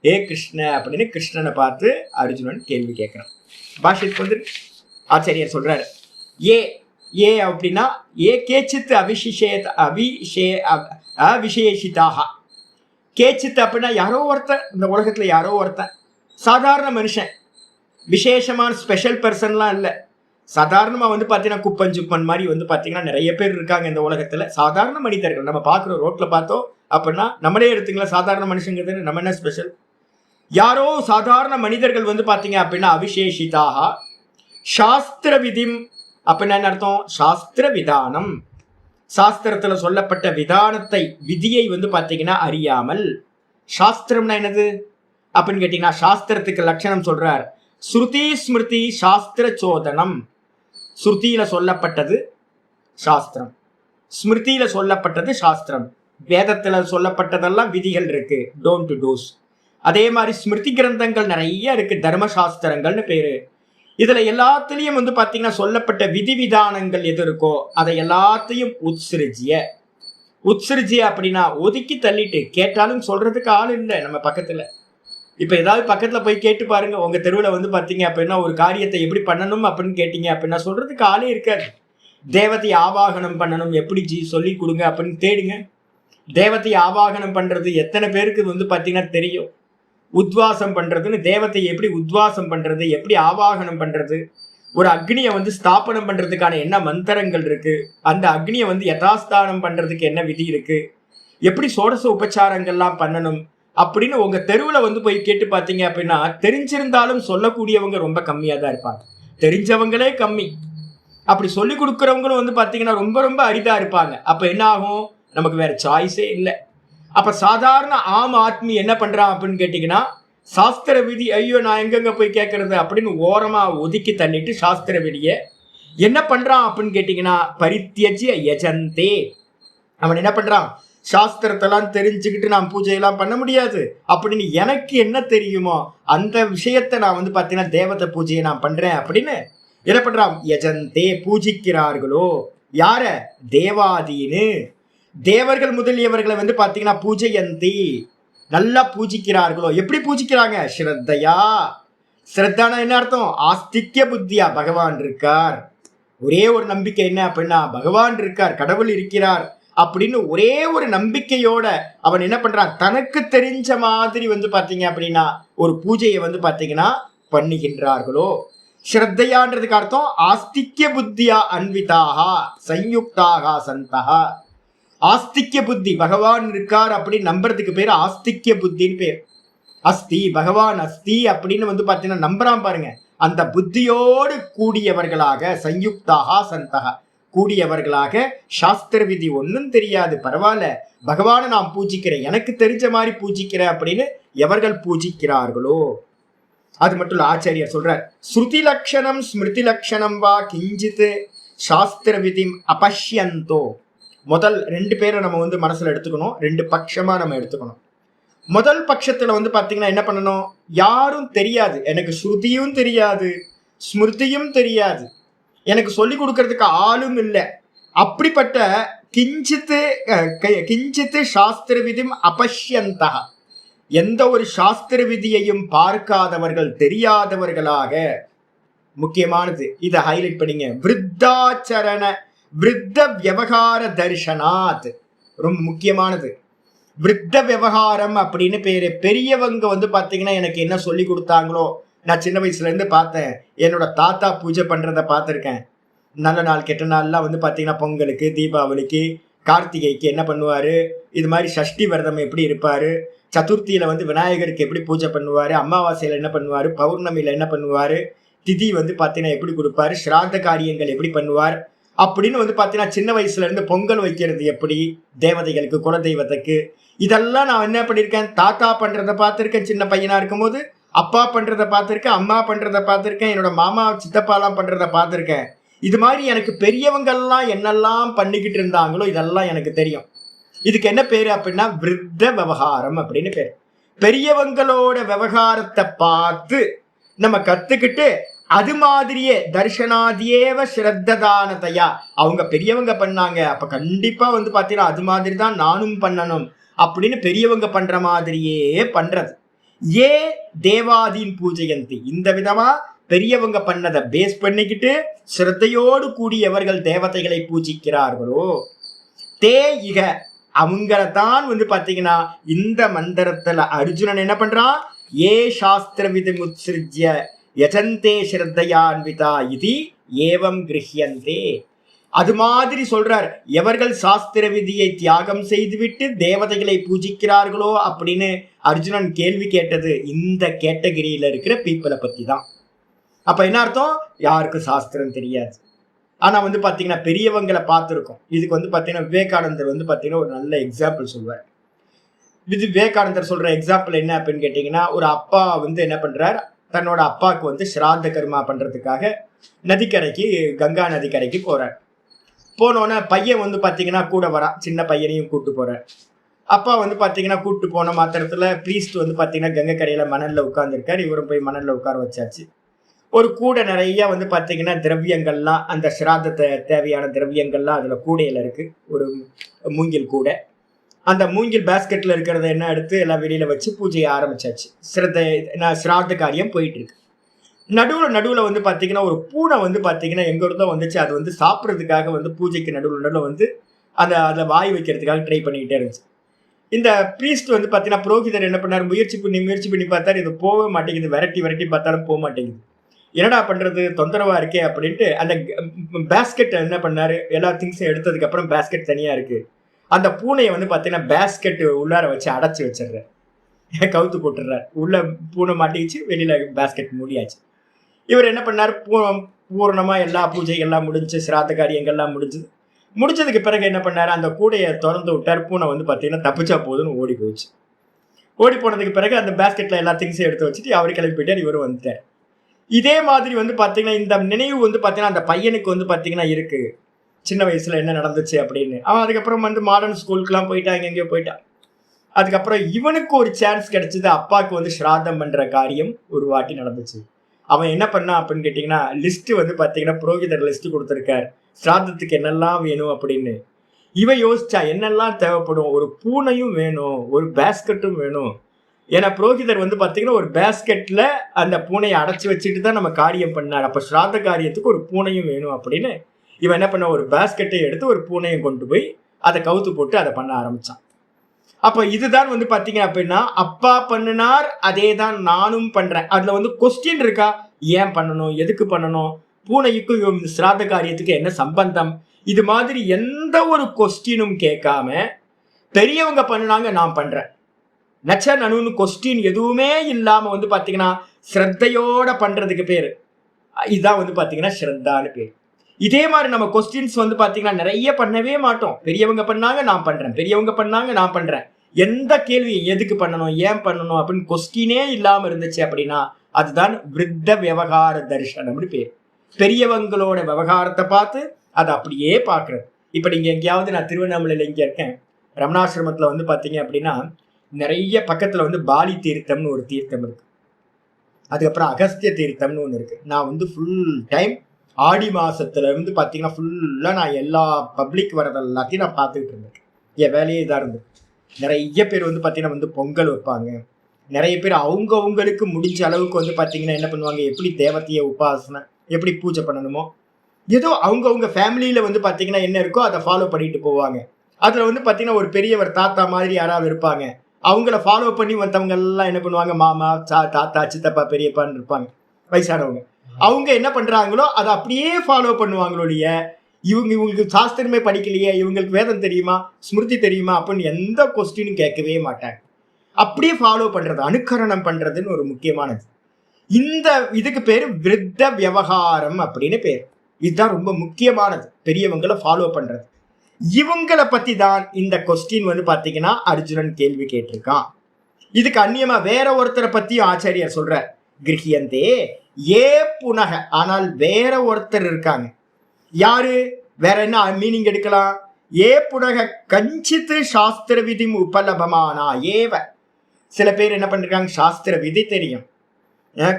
ஏ கிருஷ்ண அப்படின்னு கிருஷ்ணனை பார்த்து அர்ஜுனன் கேள்வி கேட்கிறான். பாஷத்துக்கு வந்து ஆச்சாரியர் சொல்றாரு, ஏ ஏ அப்படின்னா ஏ கேச்சித் அவிசேஷிதாக. கேச்சித் அப்படின்னா யாரோ ஒருத்தன், இந்த உலகத்துல யாரோ ஒருத்தன், சாதாரண மனுஷன், விசேஷமான ஸ்பெஷல் பர்சன்லாம் இல்லை. சாதாரணமாக வந்து பார்த்தீங்கன்னா குப்பன் சுப்பன் மாதிரி வந்து பார்த்தீங்கன்னா நிறைய பேர் இருக்காங்க இந்த உலகத்தில். சாதாரண மனிதர்கள் நம்ம பார்க்குறோம், ரோட்டில் பார்த்தோம் அப்படின்னா நம்மளே எடுத்துங்களா, சாதாரண மனுஷங்கிறது நம்ம என்ன ஸ்பெஷல்? யாரோ சாதாரண மனிதர்கள் வந்து பார்த்தீங்க அப்படின்னா அவிசேஷிதாக சாஸ்திர விதி அப்படின்னா என்ன அர்த்தம்? சாஸ்திர விதானம், சாஸ்திரத்துல சொல்லப்பட்ட விதானத்தை, விதியை வந்து பாத்தீங்கன்னா அறியாமல். சாஸ்திரம்னா என்னது அப்படின்னு கேட்டீங்கன்னா, சாஸ்திரத்துக்கு லட்சணம் சொல்றார். ஸ்ருதி ஸ்மிருதி சாஸ்திர சோதனம். ஸ்ருதியில சொல்லப்பட்டது சாஸ்திரம், ஸ்மிருதியில சொல்லப்பட்டது சாஸ்திரம். வேதத்துல சொல்லப்பட்டதெல்லாம் விதிகள் இருக்கு, டோன்ட் டூஸ். அதே மாதிரி ஸ்மிருதி கிரந்தங்கள் நிறைய இருக்கு, தர்மசாஸ்திரங்கள்னு பேரு. இதுல எல்லாத்துலயும் வந்து பாத்தீங்கன்னா சொல்லப்பட்ட விதி விதானங்கள் எது இருக்கோ அதை எல்லாத்தையும் உத்சிருஜிய அப்படின்னா ஒதுக்கி தள்ளிட்டு, கேட்டாலும் சொல்றதுக்கு ஆள் இல்லை நம்ம பக்கத்துல. இப்ப ஏதாவது பக்கத்துல போய் கேட்டு பாருங்க, உங்க தெருவுல வந்து பாத்தீங்க அப்படின்னா ஒரு காரியத்தை எப்படி பண்ணணும் அப்படின்னு கேட்டீங்க அப்படின்னா சொல்றதுக்கு ஆளே இருக்காது. தேவத்தை ஆவாகனம் பண்ணணும், எப்படி சொல்லி கொடுங்க அப்படின்னு தேடுங்க. தேவத்தை ஆவாகனம் பண்றது எத்தனை பேருக்கு வந்து பாத்தீங்கன்னா தெரியும்? உத்வாசம் பண்றதுன்னு, தேவத்தை எப்படி உத்வாசம் பண்றது, எப்படி ஆவாகனம் பண்றது, ஒரு அக்னியை வந்து ஸ்தாபனம் பண்றதுக்கான என்ன மந்திரங்கள் இருக்கு, அந்த அக்னியை வந்து யதாஸ்தானம் பண்றதுக்கு என்ன விதி இருக்கு, எப்படி சோடச உபச்சாரங்கள்லாம் பண்ணணும் அப்படின்னு உங்க தெருவுல வந்து போய் கேட்டு பார்த்தீங்க அப்படின்னா தெரிஞ்சிருந்தாலும் சொல்லக்கூடியவங்க ரொம்ப கம்மியா தான் இருப்பாங்க. தெரிஞ்சவங்களே கம்மி, அப்படி சொல்லி கொடுக்குறவங்களும் வந்து பாத்தீங்கன்னா ரொம்ப ரொம்ப அரிதா இருப்பாங்க. அப்ப என்ன ஆகும்? நமக்கு வேற சாய்ஸே இல்லை. அப்ப சாதாரண ஆம் ஆத்மி என்ன பண்றான் அப்படின்னு கேட்டீங்கன்னா, சாஸ்திர விதி ஐயோ நான் எங்கெங்க போய் கேட்கறது அப்படின்னு ஓரமா ஒதுக்கி தள்ளிட்டு சாஸ்திர விதியை என்ன பண்றான் அப்படின்னு கேட்டீங்கன்னா, பரித்தியஜ்ய யஜந்தே. அவன் என்ன பண்றான்? சாஸ்திரத்தெல்லாம் தெரிஞ்சுக்கிட்டு நான் பூஜையெல்லாம் பண்ண முடியாது அப்படின்னு, எனக்கு என்ன தெரியுமோ அந்த விஷயத்தை நான் வந்து பாத்தீங்கன்னா தேவதை பூஜையை நான் பண்றேன் அப்படின்னு என்ன பண்றான்? யஜந்தே, பூஜிக்கிறார்களோ. யார? தேவாதீனு, தேவர்கள் முதலியவர்களை வந்து பாத்தீங்கன்னா பூஜையந்தி, நல்லா பூஜிக்கிறார்களோ. எப்படி பூஜிக்கிறாங்க? ஸ்ரத்தையா. ஸ்ரத்தானா என்ன அர்த்தம்? ஆஸ்திக்ய புத்தியா, பகவான் இருக்கார். ஒரே ஒரு நம்பிக்கை என்ன அப்படின்னா, பகவான் இருக்கார், கடவுள் இருக்கிறார் அப்படின்னு ஒரே ஒரு நம்பிக்கையோட அவன் என்ன பண்றான்? தனக்கு தெரிஞ்ச மாதிரி வந்து பாத்தீங்க அப்படின்னா ஒரு பூஜையை வந்து பாத்தீங்கன்னா பண்ணுகின்றார்களோ. ஸ்ரத்தையான்றதுக்கு அர்த்தம் ஆஸ்திக்ய புத்தியா அன்விதாக சயுக்தாக சந்தகா. ஆஸ்திக்ய புத்தி, பகவான் இருக்கார் அப்படின்னு நம்புறதுக்கு பேர் ஆஸ்திக்ய புத்தின்னு பேர். அஸ்தி, பகவான் அஸ்தி அப்படின்னு வந்து பாத்தீங்கன்னா நம்புறான் பாருங்க. அந்த புத்தியோடு கூடியவர்களாக, சயுக்தாக சந்தகா, கூடியவர்களாக. சாஸ்திர விதி ஒன்னும் தெரியாது, பரவாயில்ல, பகவானை நான் பூஜிக்கிறேன், எனக்கு தெரிஞ்ச மாதிரி பூஜிக்கிறேன் அப்படின்னு எவர்கள் பூஜிக்கிறார்களோ. அது மட்டும் இல்ல, ஆச்சாரியர் சொல்றார், ஸ்ருதி லட்சணம் ஸ்மிருதி லட்சணம் வா கிஞ்சித் சாஸ்திர விதிம் அபஷ்யந்தோ. முதல் ரெண்டு பேரை நம்ம வந்து மனசுல எடுத்துக்கணும், ரெண்டு பட்சமா நம்ம எடுத்துக்கணும். முதல் பட்சத்துல வந்து பாத்தீங்கன்னா என்ன பண்ணணும்? யாரும் தெரியாது, எனக்கு ஸ்ருதியும் தெரியாது ஸ்மிருதியும் தெரியாது, எனக்கு சொல்லி கொடுக்கறதுக்கு ஆளும் இல்லை. அப்படிப்பட்ட கிஞ்சித்து சாஸ்திர விதிம் அபஷ்யந்தா, எந்த ஒரு சாஸ்திர விதியையும் பார்க்காதவர்கள், தெரியாதவர்களாக. முக்கியமானது, இதை ஹைலைட் பண்ணிங்க, விருத்தாச்சரண விருத்த விவகார தர்ஷனாத். ரொம்ப முக்கியமானது. விருத்த விவகாரம் அப்படின்னு பேரு. பெரியவங்க வந்து பாத்தீங்கன்னா எனக்கு என்ன சொல்லி கொடுத்தாங்களோ, நான் சின்ன வயசுல இருந்து பார்த்தேன், என்னோட தாத்தா பூஜை பண்றத பார்த்துருக்கேன். நல்ல நாள் கெட்ட நாள்லாம் வந்து பாத்தீங்கன்னா பொங்கலுக்கு, தீபாவளிக்கு, கார்த்திகைக்கு என்ன பண்ணுவாரு, இது மாதிரி சஷ்டி விரதம் எப்படி இருப்பாரு, சதுர்த்தியில வந்து விநாயகருக்கு எப்படி பூஜை பண்ணுவாரு, அமாவாசையில என்ன பண்ணுவாரு, பௌர்ணமியில என்ன பண்ணுவாரு, திதி வந்து பாத்தீங்கன்னா எப்படி கொடுப்பாரு, ஸ்ராத்த காரியங்கள் எப்படி பண்ணுவார் அப்படின்னு வந்து பாத்தீங்கன்னா சின்ன வயசுல இருந்து பொங்கல் வைக்கிறது எப்படி தேவதைகளுக்கு, குலதெய்வத்துக்கு, இதெல்லாம் நான் என்ன பண்ணிருக்கேன்? தாத்தா பண்றதை பார்த்திருக்கேன் சின்ன பையனா இருக்கும் போது, அப்பா பண்றதை பார்த்திருக்கேன், அம்மா பண்றதை பார்த்திருக்கேன், என்னோட மாமா சித்தப்பாலாம் பண்றதை பார்த்திருக்கேன். இது மாதிரி எனக்கு பெரியவங்கள்லாம் என்னெல்லாம் பண்ணிக்கிட்டு இருந்தாங்களோ இதெல்லாம் எனக்கு தெரியும். இதுக்கு என்ன பேரு அப்படின்னா விருத்த விவகாரம் அப்படின்னு பேரு. பெரியவங்களோட விவகாரத்தை பார்த்து நம்ம கத்துக்கிட்டு அது மாதிரியே தர்ஷனாதியேவ ஸ்ரத்ததானதையா, அவங்க பெரியவங்க பண்ணாங்க அப்ப கண்டிப்பா வந்து பாத்தீங்கன்னா அது மாதிரி தான் நானும் பண்ணணும் அப்படின்னு பெரியவங்க பண்ற மாதிரியே பண்றது. ஏ தேவாதீன் பூஜையந்தி, இந்த விதமா பெரியவங்க பண்ணதை பேஸ் பண்ணிக்கிட்டு ஸ்ரத்தையோடு கூடியவர்கள் தேவதைகளை பூஜிக்கிறார்களோ. தே இக, அவங்களதான் வந்து பாத்தீங்கன்னா இந்த மந்திரத்துல அர்ஜுனன் என்ன பண்றான்? ஏ சாஸ்திர விதி முத்ஸ்ருஜ்ய யஜந்தே ஸ்ரத்தையான்விதா இது ஏவம் கிரஹ்யந்தே. அது மாதிரி சொல்றார், எவர்கள் சாஸ்திர விதியை தியாகம் செய்துவிட்டு தேவதைகளை பூஜிக்கிறார்களோ அப்படின்னு அர்ஜுனன் கேள்வி கேட்டது இந்த கேட்டகரியில இருக்கிற பீப்புளை பத்தி தான். அப்ப என்ன அர்த்தம்? யாருக்கும் சாஸ்திரம் தெரியாது, ஆனா வந்து பாத்தீங்கன்னா பெரியவங்களை பார்த்துருக்கோம். இதுக்கு வந்து பாத்தீங்கன்னா விவேகானந்தர் வந்து பாத்தீங்கன்னா ஒரு நல்ல எக்ஸாம்பிள் சொல்வார். விவேகானந்தர் சொல்ற எக்ஸாம்பிள் என்ன அப்படின்னு கேட்டீங்கன்னா, ஒரு அப்பா வந்து என்ன பண்றார், தன்னோட அப்பாவுக்கு வந்து சிராத்த கர்மா பண்றதுக்காக நதிக்கரைக்கு, கங்கா நதிக்கரைக்கு போறார். போனோன்னே பையன் வந்து பாத்தீங்கன்னா கூட வரான், சின்ன பையனையும் கூட்டு போறார். அப்பா வந்து பாத்தீங்கன்னா கூட்டு போன மாத்திரத்துல பிரீஸ்ட் வந்து பாத்தீங்கன்னா கங்கை கரையில மணல்ல உட்கார்ந்துருக்காரு. இவரும் போய் மணல்ல உட்கார வச்சாச்சு. ஒரு கூடை நிறைய வந்து பாத்தீங்கன்னா திரவியங்கள்லாம், அந்த சிராதத்தை தேவையான திரவியங்கள்லாம் அதுல கூடையில இருக்கு. ஒரு மூங்கில் கூடை. அந்த மூங்கில் பேஸ்கெட்ல இருக்கிறத என்ன எடுத்து எல்லாம் வெளியில வச்சு பூஜையை ஆரம்பிச்சாச்சு. சிராத்த காரியம் போயிட்டு இருக்கு. நடுவுல வந்து பாத்தீங்கன்னா ஒரு பூனை வந்து பாத்தீங்கன்னா எங்க இருந்தோ வந்துச்சு. அது வந்து சாப்பிட்றதுக்காக வந்து பூஜைக்கு நடுவுல வந்து அதை வாய் வைக்கிறதுக்காக ட்ரை பண்ணிக்கிட்டே இருந்துச்சு. இந்த பிரீஸ்ட் வந்து பாத்தீங்கன்னா புரோகிதர் என்ன பண்ணாரு, முயற்சி பண்ணி பார்த்தாரு. இது போகவே மாட்டேங்குது. விரட்டி பார்த்தாலும் போக மாட்டேங்குது. என்னடா பண்றது, தொந்தரவா இருக்கே அப்படின்ட்டு அந்த பேஸ்கெட் என்ன பண்ணாரு, எல்லா திங்ஸும் எடுத்ததுக்கு அப்புறம் பேஸ்கெட் தனியா இருக்கு. அந்த பூனையை வந்து பாத்தீங்கன்னா பேஸ்கெட் உள்ளார வச்சு அடைச்சு வச்சிடுற, கவுத்து போட்டுடுறாரு. உள்ள பூனை மாட்டிக்கிச்சு, வெளியில பேஸ்கெட் மூடியாச்சு. இவர் என்ன பண்ணாரு, பூரணமா எல்லா பூஜைகள்லாம் முடிஞ்சு, சிராத்த காரியங்கள்லாம் முடிஞ்சதுக்கு பிறகு என்ன பண்ணாரு, அந்த கூடையை திறந்து விட்டார். பூனை வந்து பாத்தீங்கன்னா தப்பிச்சா போதுன்னு ஓடி போச்சு. ஓடி போனதுக்கு பிறகு அந்த பேஸ்கெட்ல எல்லா திங்ஸையும் எடுத்து வச்சுட்டு அவரு கிளம்பி போயிட்டார். இவரும் வந்துட்டார். இதே மாதிரி வந்து பாத்தீங்கன்னா இந்த நினைவு வந்து பாத்தீங்கன்னா அந்த பையனுக்கு வந்து பாத்தீங்கன்னா இருக்கு, சின்ன வயசுல என்ன நடந்துச்சு அப்படின்னு. அவன் அதுக்கப்புறம் வந்து மாடர்ன் ஸ்கூலுக்குலாம் போயிட்டான், எங்கெங்கயோ போயிட்டான். அதுக்கப்புறம் இவனுக்கு ஒரு சான்ஸ் கிடைச்சது. அப்பாவுக்கு வந்து ஸ்ராத்தம் பண்ற காரியம் ஒரு வாட்டி நடந்துச்சு. அவன் என்ன பண்ணான் அப்படின்னு கேட்டீங்கன்னா, லிஸ்ட் வந்து பாத்தீங்கன்னா புரோகிதர் லிஸ்ட் கொடுத்துருக்காரு, ஸ்ராத்தத்துக்கு என்னெல்லாம் வேணும் அப்படின்னு. இவன் யோசிச்சா என்னெல்லாம் தேவைப்படும், ஒரு பூனையும் வேணும், ஒரு பேஸ்கெட்டும் வேணும். ஏன்னா புரோகிதர் வந்து பாத்தீங்கன்னா ஒரு பேஸ்கெட்ல அந்த பூனையை அடைச்சி வச்சுட்டு தான் நம்ம காரியம் பண்ணார். அப்ப ஸ்ராத்த காரியத்துக்கு ஒரு பூனையும் வேணும் அப்படின்னு இவன் என்ன பண்ண, ஒரு பேஸ்கெட்டை எடுத்து ஒரு பூனையை கொண்டு போய் அதை கவுத்து போட்டு அதை பண்ண ஆரம்பிச்சான். அப்ப இதுதான் வந்து பாத்தீங்க அப்படின்னா, அப்பா பண்ணினார், அதே தான் நானும் பண்றேன். அதுல வந்து கொஸ்டின் இருக்கா, ஏன் பண்ணணும், எதுக்கு பண்ணணும், பூனைக்கும் சிராத்த காரியத்துக்கு என்ன சம்பந்தம், இது மாதிரி எந்த ஒரு கொஸ்டினும் கேட்காம பெரியவங்க பண்ணினாங்க நான் பண்றேன், நச்ச நனுன்னு கொஸ்டின் எதுவுமே இல்லாம வந்து பாத்தீங்கன்னா ஸ்ரத்தையோட பண்றதுக்கு பேரு, இதுதான் வந்து பாத்தீங்கன்னா ஸ்ரத்தான்னு பேரு. இதே மாதிரி நம்ம கொஸ்டின்ஸ் வந்து பாத்தீங்கன்னா நிறைய பண்ணவே மாட்டோம். பெரியவங்க பண்ணாங்க நான் பண்றேன், பெரியவங்க பண்ணாங்க நான் பண்றேன். எந்த கேள்வி எதுக்கு பண்ணணும், ஏன் பண்ணணும் அப்படின்னு கொஸ்டினே இல்லாம இருந்துச்சு அப்படின்னா அதுதான் விருத்த விவகார தரிசனம்னு பேர். பெரியவங்களோட விவகாரத்தை பார்த்து அதை அப்படியே பாக்குறது. இப்ப நீங்க எங்கேயாவது, நான் திருவண்ணாமலையில இங்க இருக்கேன், ரமணாசிரமத்துல வந்து பாத்தீங்க அப்படின்னா நிறைய பக்கத்துல வந்து பாலி தீர்த்தம்னு ஒரு தீர்த்தம் இருக்கு. அதுக்கப்புறம் அகஸ்திய தீர்த்தம்னு ஒண்ணு இருக்கு. நான் வந்து ஃபுல் டைம் ஆடி மாசத்துல இருந்து பாத்தீங்கன்னா ஃபுல்லா நான் எல்லா பப்ளிக் வரது எல்லாத்தையும் நான் பார்த்துக்கிட்டு இருந்தேன். என் வேலையே இதாக இருந்தது. நிறைய பேர் வந்து பாத்தீங்கன்னா வந்து பொங்கல் வைப்பாங்க. நிறைய பேர் அவங்களுக்கு முடிஞ்ச அளவுக்கு வந்து பாத்தீங்கன்னா என்ன பண்ணுவாங்க, எப்படி தேவத்தைய உபாசனை, எப்படி பூஜை பண்ணணுமோ ஏதோ அவங்க ஃபேமிலியில வந்து பாத்தீங்கன்னா என்ன இருக்கோ அதை ஃபாலோ பண்ணிட்டு போவாங்க. அதுல வந்து பாத்தீங்கன்னா ஒரு பெரியவர் தாத்தா மாதிரி யாராவது இருப்பாங்க. அவங்கள ஃபாலோ பண்ணி மற்றவங்க எல்லாம் என்ன பண்ணுவாங்க, மாமா, தாத்தா, சித்தப்பா, பெரியப்பான்னு இருப்பாங்க, வயசானவங்க. அவங்க என்ன பண்றாங்களோ அதை அப்படியே ஃபாலோ பண்ணுவாங்களோடைய, இவங்களுக்கு சாஸ்திரமே படிக்கலையே, இவங்களுக்கு வேதம் தெரியுமா, ஸ்மிருதி தெரியுமா அப்படின்னு எந்த கொஸ்டினும் கேட்கவே மாட்டாங்க. அப்படியே ஃபாலோ பண்றது, அனுக்கரணம் பண்றதுன்னு ஒரு முக்கியமானது. இந்த இதுக்கு பேரு விருத்த விவகாரம் அப்படின்னு பேர். இதுதான் ரொம்ப முக்கியமானது, பெரியவங்களை ஃபாலோ பண்றது. இவங்களை பத்தி தான் இந்த கொஸ்டின் வந்து பாத்தீங்கன்னா அர்ஜுனன் கேள்வி கேட்டிருக்கான். இதுக்கு அந்நியமா வேற ஒருத்தரை பத்தியும் ஆச்சாரியர் சொல்ற, கிரகியந்தே ஏ புனக, ஆனால் வேற ஒருத்தர் இருக்காங்க. யாரு, வேற என்ன மீனிங் எடுக்கலாம், ஏ புனக கஞ்சித்து சாஸ்திர விதி உபலபமானா ஏவ. சில பேர் என்ன பண்ணிருக்காங்க, சாஸ்திர விதி தெரியும்,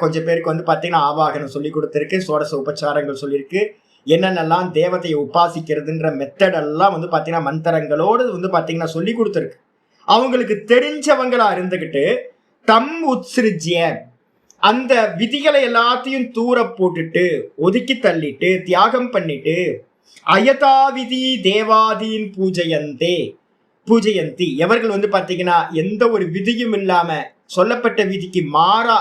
கொஞ்சம் பேருக்கு வந்து பாத்தீங்கன்னா ஆவாகனம் சொல்லி கொடுத்திருக்கு, சோடச உபச்சாரங்கள் சொல்லியிருக்கு, என்னென்னலாம் தேவதையை உபாசிக்கிறதுன்ற மெத்தட் எல்லாம் வந்து பாத்தீங்கன்னா மந்திரங்களோடு வந்து பாத்தீங்கன்னா சொல்லி கொடுத்துருக்கு. அவங்களுக்கு தெரிஞ்சவங்களா இருந்துகிட்டு தம் உத்ஸ்ருஜ்ய, அந்த விதிகளை எல்லாத்தையும் தூர போட்டுட்டு ஒதுக்கி தள்ளிட்டு தியாகம் பண்ணிட்டு அயதா விதி தேவாதீன் பூஜையந்தி, எவர்கள் வந்து பாத்தீங்கன்னா எந்த ஒரு விதியும் இல்லாம சொல்லப்பட்ட விதிக்கு மாறா,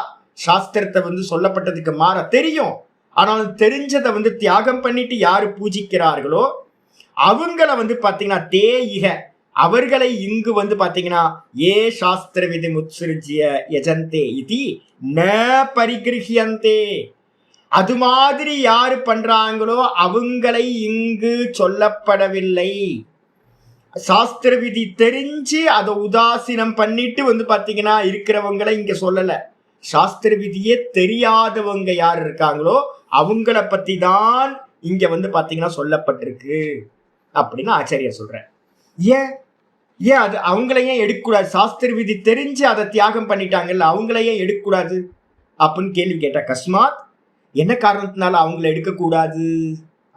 சாஸ்திரத்தை வந்து சொல்லப்பட்டதுக்கு மாறா தெரியும், ஆனாலும் தெரிஞ்சதை வந்து தியாகம் பண்ணிட்டு யாரு பூஜிக்கிறார்களோ அவங்கள வந்து பாத்தீங்கன்னா தே இக, அவர்களை இங்கு வந்து பாத்தீங்கன்னா ஏ சாஸ்திர விதி முத்ஸ்ருஜ்ய யஜந்தே இதி ந பரிகிரஹியந்தே, அது மாதிரி யாரு பண்றாங்களோ அவங்களை இங்கு சொல்லப்படவில்லை. சாஸ்திர விதி தெரிஞ்சு அதை உதாசீனம் பண்ணிட்டு வந்து பாத்தீங்கன்னா இருக்கிறவங்களை இங்க சொல்லல. சாஸ்திர விதியே தெரியாதவங்க யார் இருக்காங்களோ அவங்கள பத்தி தான் இங்க வந்து பாத்தீங்கன்னா சொல்லப்பட்டிருக்கு அப்படின்னு ஆச்சாரியா சொல்றேன். ஏன் ஏன் அது அவங்களையும் எடுக்கக்கூடாது? சாஸ்திர விதி தெரிஞ்சு அதை தியாகம் பண்ணிட்டாங்கல்ல, அவங்களையும் எடுக்கக்கூடாது அப்படின்னு கேள்வி கேட்டா, கஸ்மாத் என்ன காரணத்தினால அவங்கள எடுக்கக்கூடாது?